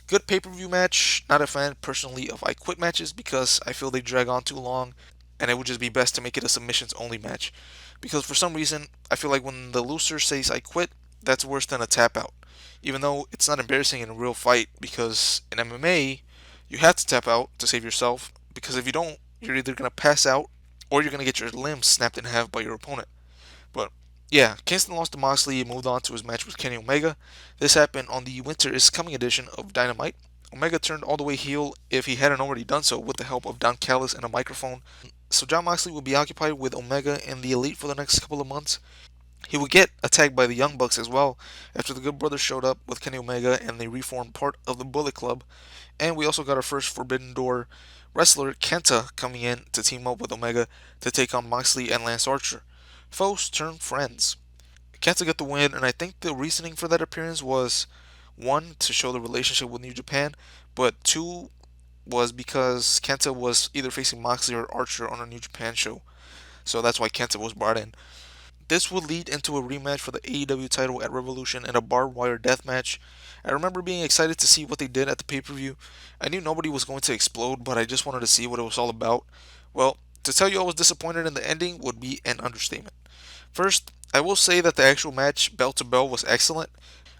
Good pay per view match. Not a fan personally of I Quit matches because I feel they drag on too long and it would just be best to make it a submissions only match. Because for some reason, I feel like when the loser says I quit, that's worse than a tap out. Even though it's not embarrassing in a real fight because in MMA, you have to tap out to save yourself because if you don't, you're either going to pass out or you're going to get your limbs snapped in half by your opponent. But yeah, Kingston lost to Moxley and moved on to his match with Kenny Omega. This happened on the Winter is Coming edition of Dynamite. Omega turned all the way heel if he hadn't already done so with the help of Don Callis and a microphone. So Jon Moxley will be occupied with Omega and the Elite for the next couple of months. He would get attacked by the Young Bucks as well after the Good Brothers showed up with Kenny Omega and they reformed part of the Bullet Club. And we also got our first Forbidden Door wrestler, Kenta, coming in to team up with Omega to take on Moxley and Lance Archer. Foes turn friends. Kenta got the win, and I think the reasoning for that appearance was one, to show the relationship with New Japan, but two, was because Kenta was either facing Moxley or Archer on a New Japan show, so that's why Kenta was brought in. This would lead into a rematch for the AEW title at Revolution in a barbed wire death match. I remember being excited to see what they did at the pay per view. I knew nobody was going to explode, but I just wanted to see what it was all about. Well, to tell you I was disappointed in the ending would be an understatement. First, I will say that the actual match, bell to bell, was excellent.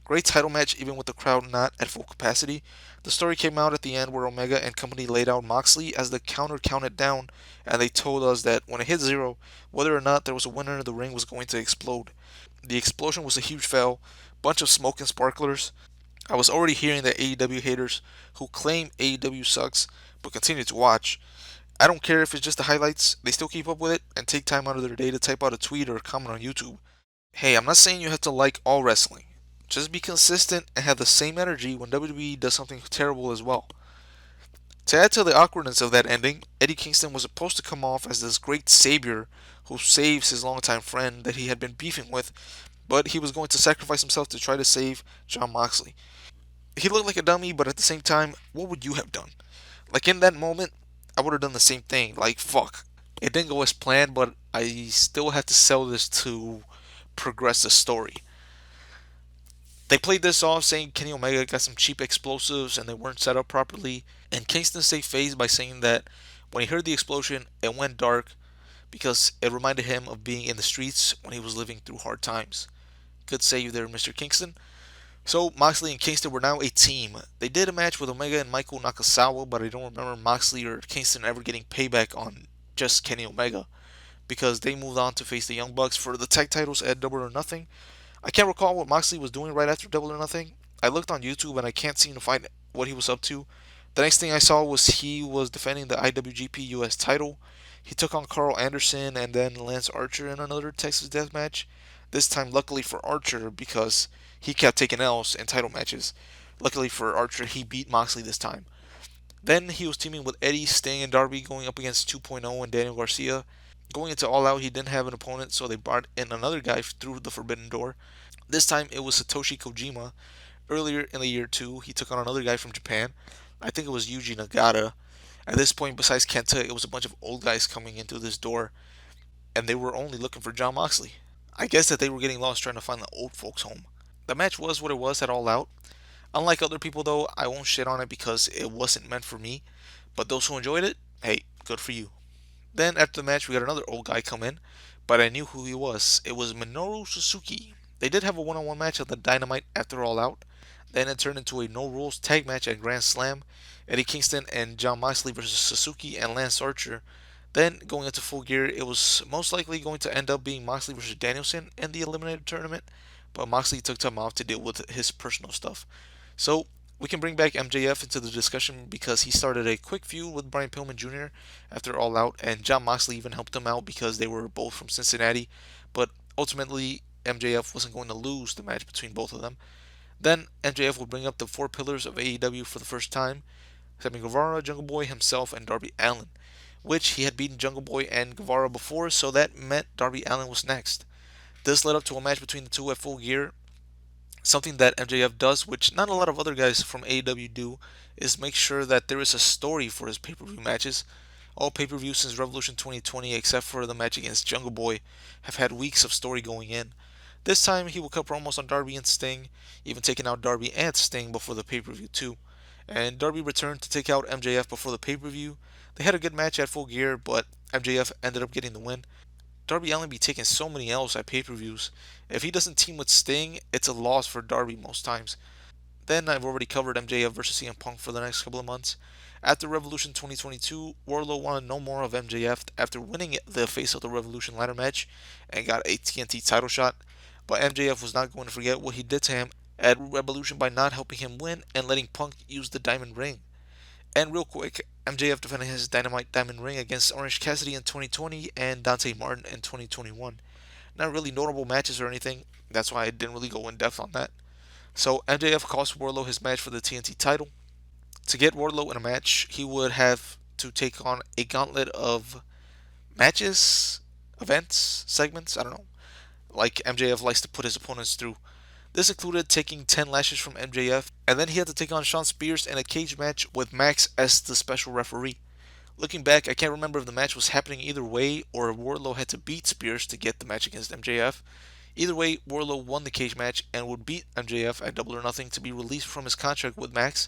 Great title match, even with the crowd not at full capacity. The story came out at the end where Omega and company laid out Moxley as the counter counted down, and they told us that when it hit zero, whether or not there was a winner, the ring was going to explode. The explosion was a huge fail, bunch of smoke and sparklers. I was already hearing that AEW haters who claim AEW sucks but continue to watch. I don't care if it's just the highlights, they still keep up with it and take time out of their day to type out a tweet or a comment on YouTube. Hey, I'm not saying you have to like all wrestling. Just be consistent and have the same energy when WWE does something terrible as well. To add to the awkwardness of that ending, Eddie Kingston was supposed to come off as this great savior who saves his longtime friend that he had been beefing with, but he was going to sacrifice himself to try to save Jon Moxley. He looked like a dummy, but at the same time, what would you have done? Like in that moment, I would have done the same thing. Like, fuck. It didn't go as planned, but I still had to sell this to progress the story. They played this off saying Kenny Omega got some cheap explosives and they weren't set up properly. And Kingston stayed phased by saying that when he heard the explosion, it went dark because it reminded him of being in the streets when he was living through hard times. Good save there, Mr. Kingston. So Moxley and Kingston were now a team. They did a match with Omega and Michael Nakasawa, but I don't remember Moxley or Kingston ever getting payback on just Kenny Omega because they moved on to face the Young Bucks for the tag titles at Double or Nothing. I can't recall what Moxley was doing right after Double or Nothing. I looked on YouTube and I can't seem to find what he was up to. The next thing I saw was he was defending the IWGP US title. He took on Carl Anderson and then Lance Archer in another Texas Death Match. This time, luckily for Archer, because he kept taking L's in title matches. Luckily for Archer, he beat Moxley this time. Then he was teaming with Eddie, Sting, and Darby going up against 2.0 and Daniel Garcia. Going into All Out, he didn't have an opponent, so they brought in another guy through the Forbidden Door. This time it was Satoshi Kojima. Earlier in the year too, he took on another guy from Japan. I think it was Yuji Nagata. At this point, besides Kenta, it was a bunch of old guys coming in through this door, and they were only looking for Jon Moxley. I guess that they were getting lost trying to find the old folks home. The match was what it was at All Out. Unlike other people though, I won't shit on it because it wasn't meant for me. But those who enjoyed it, hey, good for you. Then after the match, we got another old guy come in, but I knew who he was. It was Minoru Suzuki. They did have a one-on-one match at the Dynamite after All Out. Then it turned into a no rules tag match at Grand Slam. Eddie Kingston and Jon Moxley versus Suzuki and Lance Archer. Then going into Full Gear, it was most likely going to end up being Moxley versus Danielson in the Eliminator tournament, but Moxley took time off to deal with his personal stuff. So we can bring back MJF into the discussion because he started a quick feud with Brian Pillman Jr. after All Out, and Jon Moxley even helped him out because they were both from Cincinnati. But ultimately, MJF wasn't going to lose the match between both of them. Then MJF would bring up the four pillars of AEW for the first time: Sammy Guevara, Jungle Boy himself, and Darby Allin, which he had beaten Jungle Boy and Guevara before, so that meant Darby Allin was next. This led up to a match between the two at Full Gear. Something that MJF does, which not a lot of other guys from AEW do, is make sure that there is a story for his pay-per-view matches. All pay-per-views since Revolution 2020, except for the match against Jungle Boy, have had weeks of story going in. This time he will cut promos on Darby and Sting, even taking out Darby and Sting before the pay-per-view too. And Darby returned to take out MJF before the pay-per-view. They had a good match at Full Gear, but MJF ended up getting the win. Darby Allin be taking so many L's at pay-per-views. If he doesn't team with Sting, it's a loss for Darby most times. Then I've already covered MJF versus CM Punk for the next couple of months. After Revolution 2022, Wardlow wanted no more of MJF after winning the Face of the Revolution ladder match and got a TNT title shot. But MJF was not going to forget what he did to him at Revolution by not helping him win and letting Punk use the diamond ring. And real quick, MJF defended his Dynamite Diamond Ring against Orange Cassidy in 2020 and Dante Martin in 2021. Not really notable matches or anything, that's why I didn't really go in depth on that. So MJF cost Wardlow his match for the TNT title. To get Wardlow in a match, he would have to take on a gauntlet of matches, events, segments, I don't know, like MJF likes to put his opponents through. This included taking 10 lashes from MJF, and then he had to take on Shawn Spears in a cage match with Max as the special referee. Looking back, I can't remember if the match was happening either way or if Wardlow had to beat Spears to get the match against MJF. Either way, Wardlow won the cage match and would beat MJF at Double or Nothing to be released from his contract with Max.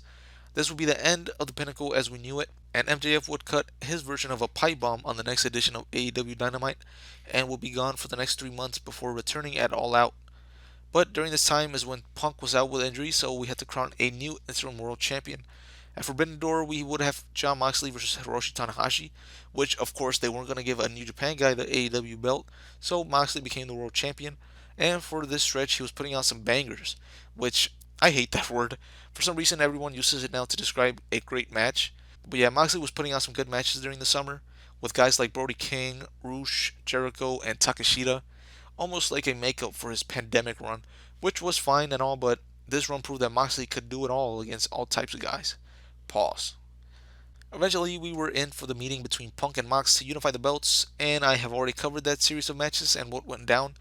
This would be the end of the Pinnacle as we knew it, and MJF would cut his version of a pipe bomb on the next edition of AEW Dynamite and would be gone for the next 3 months before returning at All Out. But during this time is when Punk was out with injury, so we had to crown a new interim world champion. At Forbidden Door, we would have Jon Moxley versus Hiroshi Tanahashi, which of course they weren't going to give a New Japan guy the AEW belt, so Moxley became the world champion. And for this stretch, he was putting out some bangers, which I hate that word. For some reason, everyone uses it now to describe a great match. But yeah, Moxley was putting out some good matches during the summer with guys like Brody King, Rush, Jericho, and Takeshita, almost like a makeup for his pandemic run, which was fine and all, but this run proved that Moxley could do it all against all types of guys. Pause. Eventually, we were in for the meeting between Punk and Mox to unify the belts, and I have already covered that series of matches and what went down.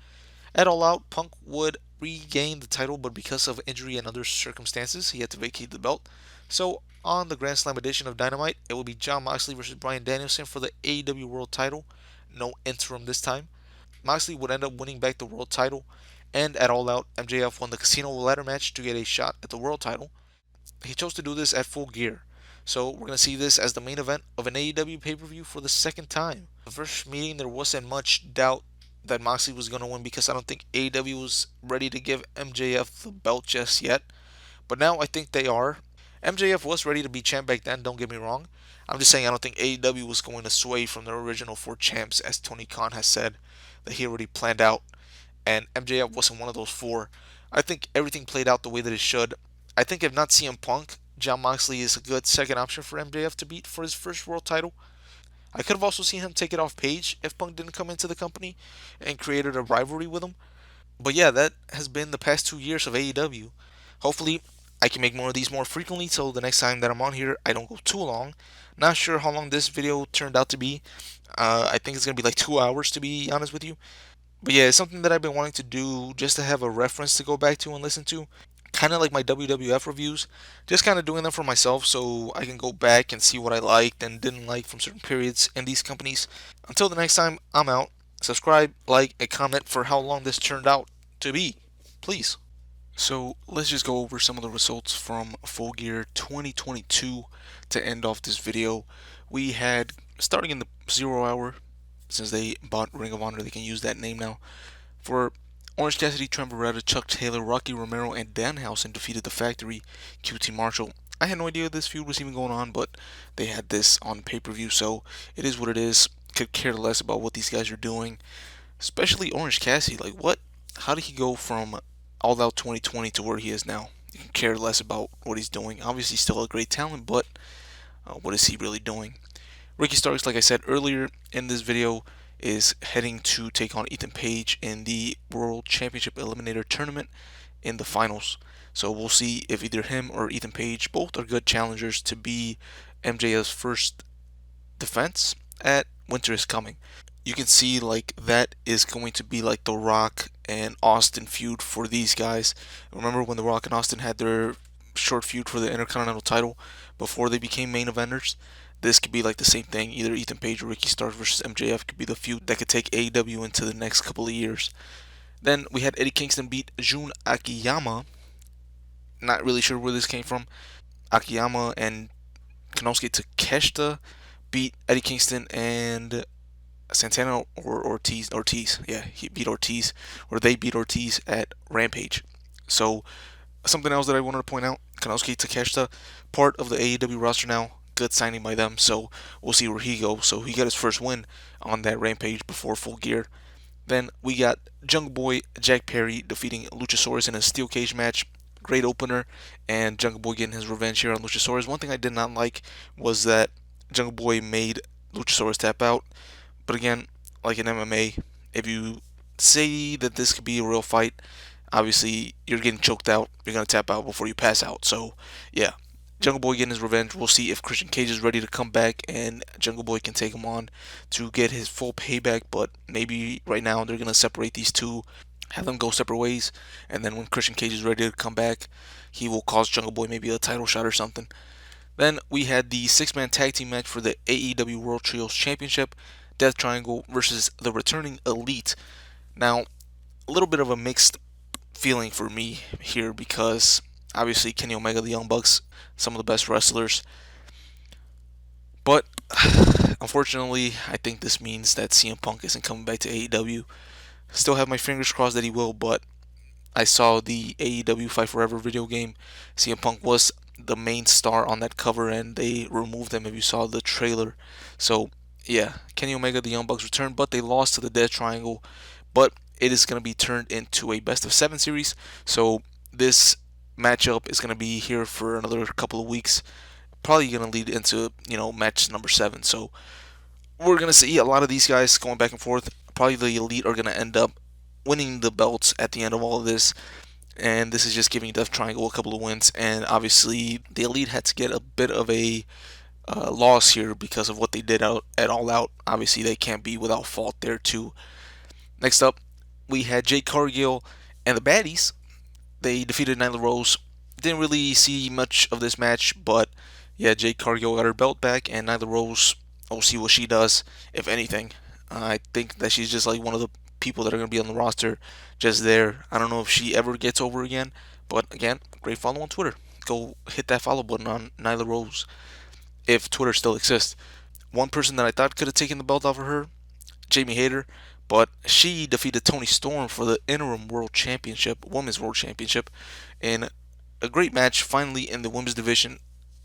At All Out, Punk would regain the title, but because of injury and other circumstances, he had to vacate the belt. So, on the Grand Slam edition of Dynamite, it will be Jon Moxley versus Bryan Danielson for the AEW World title. No interim this time. Moxley would end up winning back the world title, and at All Out, MJF won the Casino ladder match to get a shot at the world title. He chose to do this at Full Gear, so we're going to see this as the main event of an AEW pay per view for the second time. The first meeting, there wasn't much doubt that Moxley was going to win because I don't think AEW was ready to give MJF the belt just yet, but now I think they are. MJF was ready to be champ back then, don't get me wrong. I'm just saying I don't think AEW was going to sway from their original four champs, as Tony Khan has said that he already planned out, and MJF wasn't one of those four. I think everything played out the way that it should. I think if not CM Punk, Jon Moxley is a good second option for MJF to beat for his first world title. I could have also seen him take it off Page if Punk didn't come into the company and created a rivalry with him. But yeah, that has been the past 2 years of AEW. Hopefully, I can make more of these more frequently so the next time that I'm on here, I don't go too long. Not sure how long this video turned out to be. I think it's going to be like 2 hours to be honest with you. But yeah, it's something that I've been wanting to do just to have a reference to go back to and listen to. Kind of like my WWF reviews, just kind of doing them for myself so I can go back and see what I liked and didn't like from certain periods in these companies. Until the next time, I'm out. Subscribe, like, and comment for how long this turned out to be, please. So let's just go over some of the results from Full Gear 2022 to end off this video. We had, starting in the 0 hour, since they bought Ring of Honor, they can use that name now. For Orange Cassidy, Trent Beretta, Chuck Taylor, Rocky Romero, and Danhausen defeated the Factory, QT Marshall. I had no idea this feud was even going on, but they had this on pay-per-view, so it is what it is. Could care less about what these guys are doing, especially Orange Cassidy. Like, what? How did he go from All Out 2020 to where he is now? You can care less about what he's doing. Obviously, still a great talent, but what is he really doing? Ricky Starks, like I said earlier in this video, is heading to take on Ethan Page in the World Championship Eliminator Tournament in the finals. So we'll see if either him or Ethan Page, both are good challengers to be MJF's first defense at Winter is Coming. You can see like that is going to be like the Rock and Austin feud for these guys. Remember when the Rock and Austin had their short feud for the Intercontinental title before they became main eventers? This could be like the same thing. Either Ethan Page or Ricky Starks versus MJF could be the feud that could take AEW into the next couple of years. Then we had Eddie Kingston beat Jun Akiyama. Not really sure where this came from. Akiyama and Konosuke Takeshita beat Eddie Kingston and Santana or Ortiz. Yeah, he beat Ortiz, or they beat Ortiz at Rampage. So something else that I wanted to point out: Konosuke Takeshita, part of the AEW roster now. Good signing by them. So we'll see where he goes. So he got his first win on that Rampage before Full Gear. Then we got Jungle Boy Jack Perry defeating Luchasaurus in a steel cage match. Great opener, and Jungle Boy getting his revenge here on Luchasaurus. One thing I did not like was that Jungle Boy made Luchasaurus tap out. But again, like in MMA, if you say that this could be a real fight, obviously you're getting choked out. You're going to tap out before you pass out. So, yeah. Jungle Boy getting his revenge. We'll see if Christian Cage is ready to come back and Jungle Boy can take him on to get his full payback. But maybe right now they're going to separate these two. have them go separate ways, and then when Christian Cage is ready to come back, he will cost Jungle Boy maybe a title shot or something. Then we had the six-man tag team match for the AEW World Trios Championship, Death Triangle versus the returning Elite. Now, a little bit of a mixed feeling for me here because obviously Kenny Omega, the Young Bucks, some of the best wrestlers, but unfortunately, I think this means that CM Punk isn't coming back to AEW. Still have my fingers crossed that he will, but I saw the AEW Fight Forever video game. CM Punk was the main star on that cover, and they removed him if you saw the trailer. So, yeah, Kenny Omega, the Young Bucks returned, but they lost to the Death Triangle. But it is going to be turned into a best of seven series. So, this matchup is going to be here for another couple of weeks. Probably going to lead into, match number seven. So, we're going to see a lot of these guys going back and forth. Probably the Elite are going to end up winning the belts at the end of all of this, and this is just giving Death Triangle a couple of wins. And obviously, the Elite had to get a bit of a loss here because of what they did out at All Out. Obviously, they can't be without fault there too. Next up, we had Jade Cargill and the Baddies. They defeated Nyla Rose. Didn't really see much of this match, but yeah, Jade Cargill got her belt back, and Nyla Rose, we'll see what she does, if anything. I think that she's just like one of the people that are going to be on the roster, just there. I don't know if she ever gets over again, but again, great follow on Twitter. Go hit that follow button on Nyla Rose if Twitter still exists. One person that I thought could have taken the belt off of her, Jamie Hayter, but she defeated Toni Storm for the interim world championship, women's world championship, in a great match. Finally, in the women's division,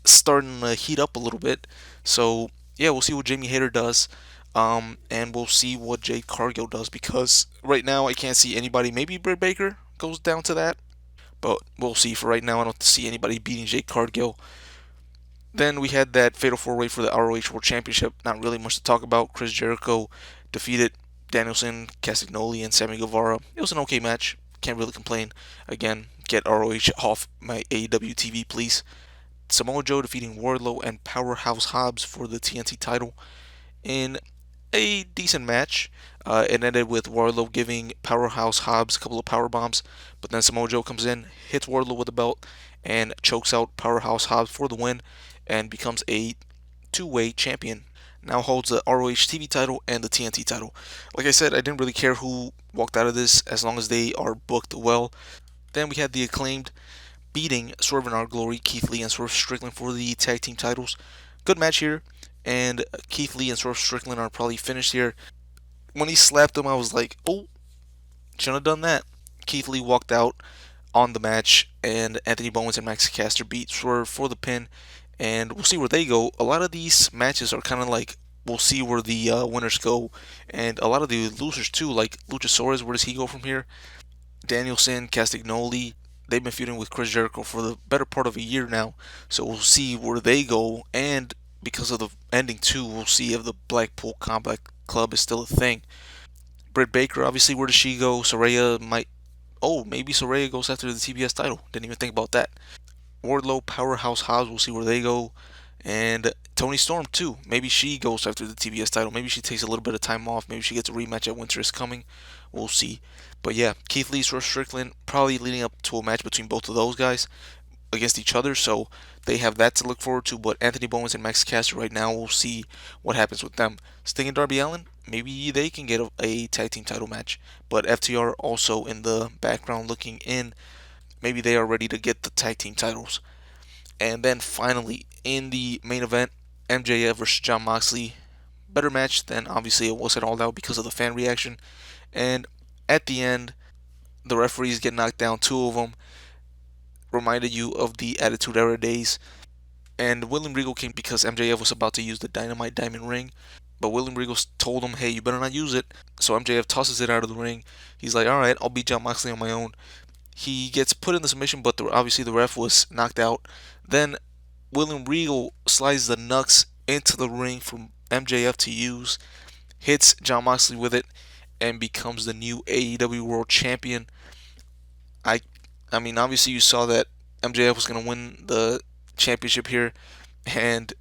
starting to heat up a little bit. So yeah, we'll see what Jamie Hayter does, and we'll see what Jade Cargill does because right now I can't see anybody. Maybe Britt Baker goes down to that, but we'll see. For right now, I don't see anybody beating Jade Cargill. Then we had that Fatal 4-Way for the ROH World Championship. Not really much to talk about. Chris Jericho defeated Danielson, Castagnoli, and Sammy Guevara. It was an okay match. Can't really complain. Again, get ROH off my AEW TV, please. Samoa Joe defeating Wardlow and Powerhouse Hobbs for the TNT title in a decent match. It ended with Wardlow giving Powerhouse Hobbs a couple of power bombs, but then Samoa Joe comes in, hits Wardlow with the belt, and chokes out Powerhouse Hobbs for the win, and becomes a two-way champion. Now holds the ROH TV title and the TNT title. Like I said, I didn't really care who walked out of this as long as they are booked well. Then we had the Acclaimed beating Swerve in Our Glory, Keith Lee and Swerve Strickland for the tag team titles. Good match here, and Keith Lee and Swerve Strickland are probably finished here. When he slapped him, I was like, oh, shouldn't have done that. Keith Lee walked out on the match, and Anthony Bowens and Max Caster beat Swerve for the pin, and we'll see where they go. A lot of these matches are kind of like we'll see where the winners go, and a lot of the losers too, like Luchasaurus. Where does he go from here? Danielson, Castagnoli, they've been feuding with Chris Jericho for the better part of a year now, so we'll see where they go. And because of the ending too, we'll see if the Blackpool Combat Club is still a thing. Britt Baker, obviously, where does she go? Soraya might. Oh, maybe Soraya goes after the TBS title. Didn't even think about that. Wardlow, Powerhouse Hobbs, we'll see where they go. And Toni Storm, too. Maybe she goes after the TBS title. Maybe she takes a little bit of time off. Maybe she gets a rematch at Winter is Coming. We'll see. But yeah, Keith Lee, Swerve Strickland, probably leading up to a match between both of those guys against each other. So they have that to look forward to. But Anthony Bowens and Max Caster right now, we'll see what happens with them. Sting and Darby Allin, maybe they can get a tag team title match. But FTR also in the background looking in. Maybe they are ready to get the tag team titles. And then finally, in the main event, MJF versus Jon Moxley. Better match than obviously it was at All Out because of the fan reaction. And at the end, the referees get knocked down, two of them. Reminded you of the Attitude Era days. And William Regal came because MJF was about to use the Dynamite Diamond Ring. But William Regal told him, hey, you better not use it. So MJF tosses it out of the ring. He's like, alright, I'll beat Jon Moxley on my own. He gets put in the submission, but obviously the ref was knocked out. Then William Regal slides the Nux into the ring for MJF to use, hits Jon Moxley with it, and becomes the new AEW World Champion. I, I mean, obviously you saw that MJF was going to win the championship here, and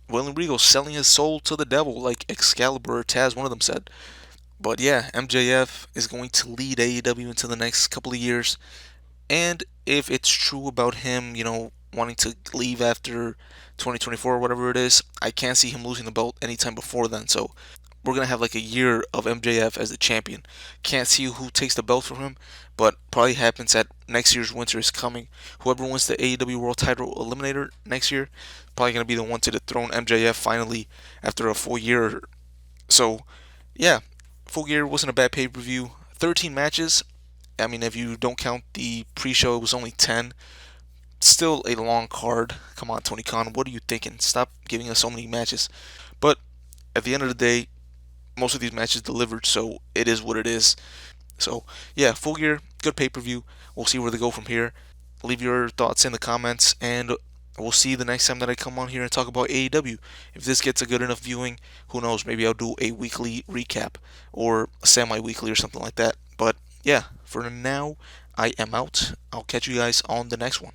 William Regal selling his soul to the devil, like Excalibur or Taz, one of them said. But yeah, MJF is going to lead AEW into the next couple of years. And if it's true about him, wanting to leave after 2024 or whatever it is, I can't see him losing the belt anytime before then. So we're gonna have like a year of MJF as the champion. Can't see who takes the belt from him, but probably happens at next year's Winter is coming. Whoever wins the AEW World Title Eliminator next year, probably gonna be the one to dethrone MJF finally after a full year. So yeah, full year wasn't a bad pay per view. 13 matches. I mean, if you don't count the pre-show, it was only 10. Still a long card. Come on, Tony Khan, what are you thinking? Stop giving us so many matches. But at the end of the day, most of these matches delivered, so it is what it is. So yeah, full gear, good pay per view. We'll see where they go from here. Leave your thoughts in the comments, and we'll see the next time that I come on here and talk about AEW. If this gets a good enough viewing, who knows? Maybe I'll do a weekly recap or semi-weekly or something like that. But yeah, for now, I am out. I'll catch you guys on the next one.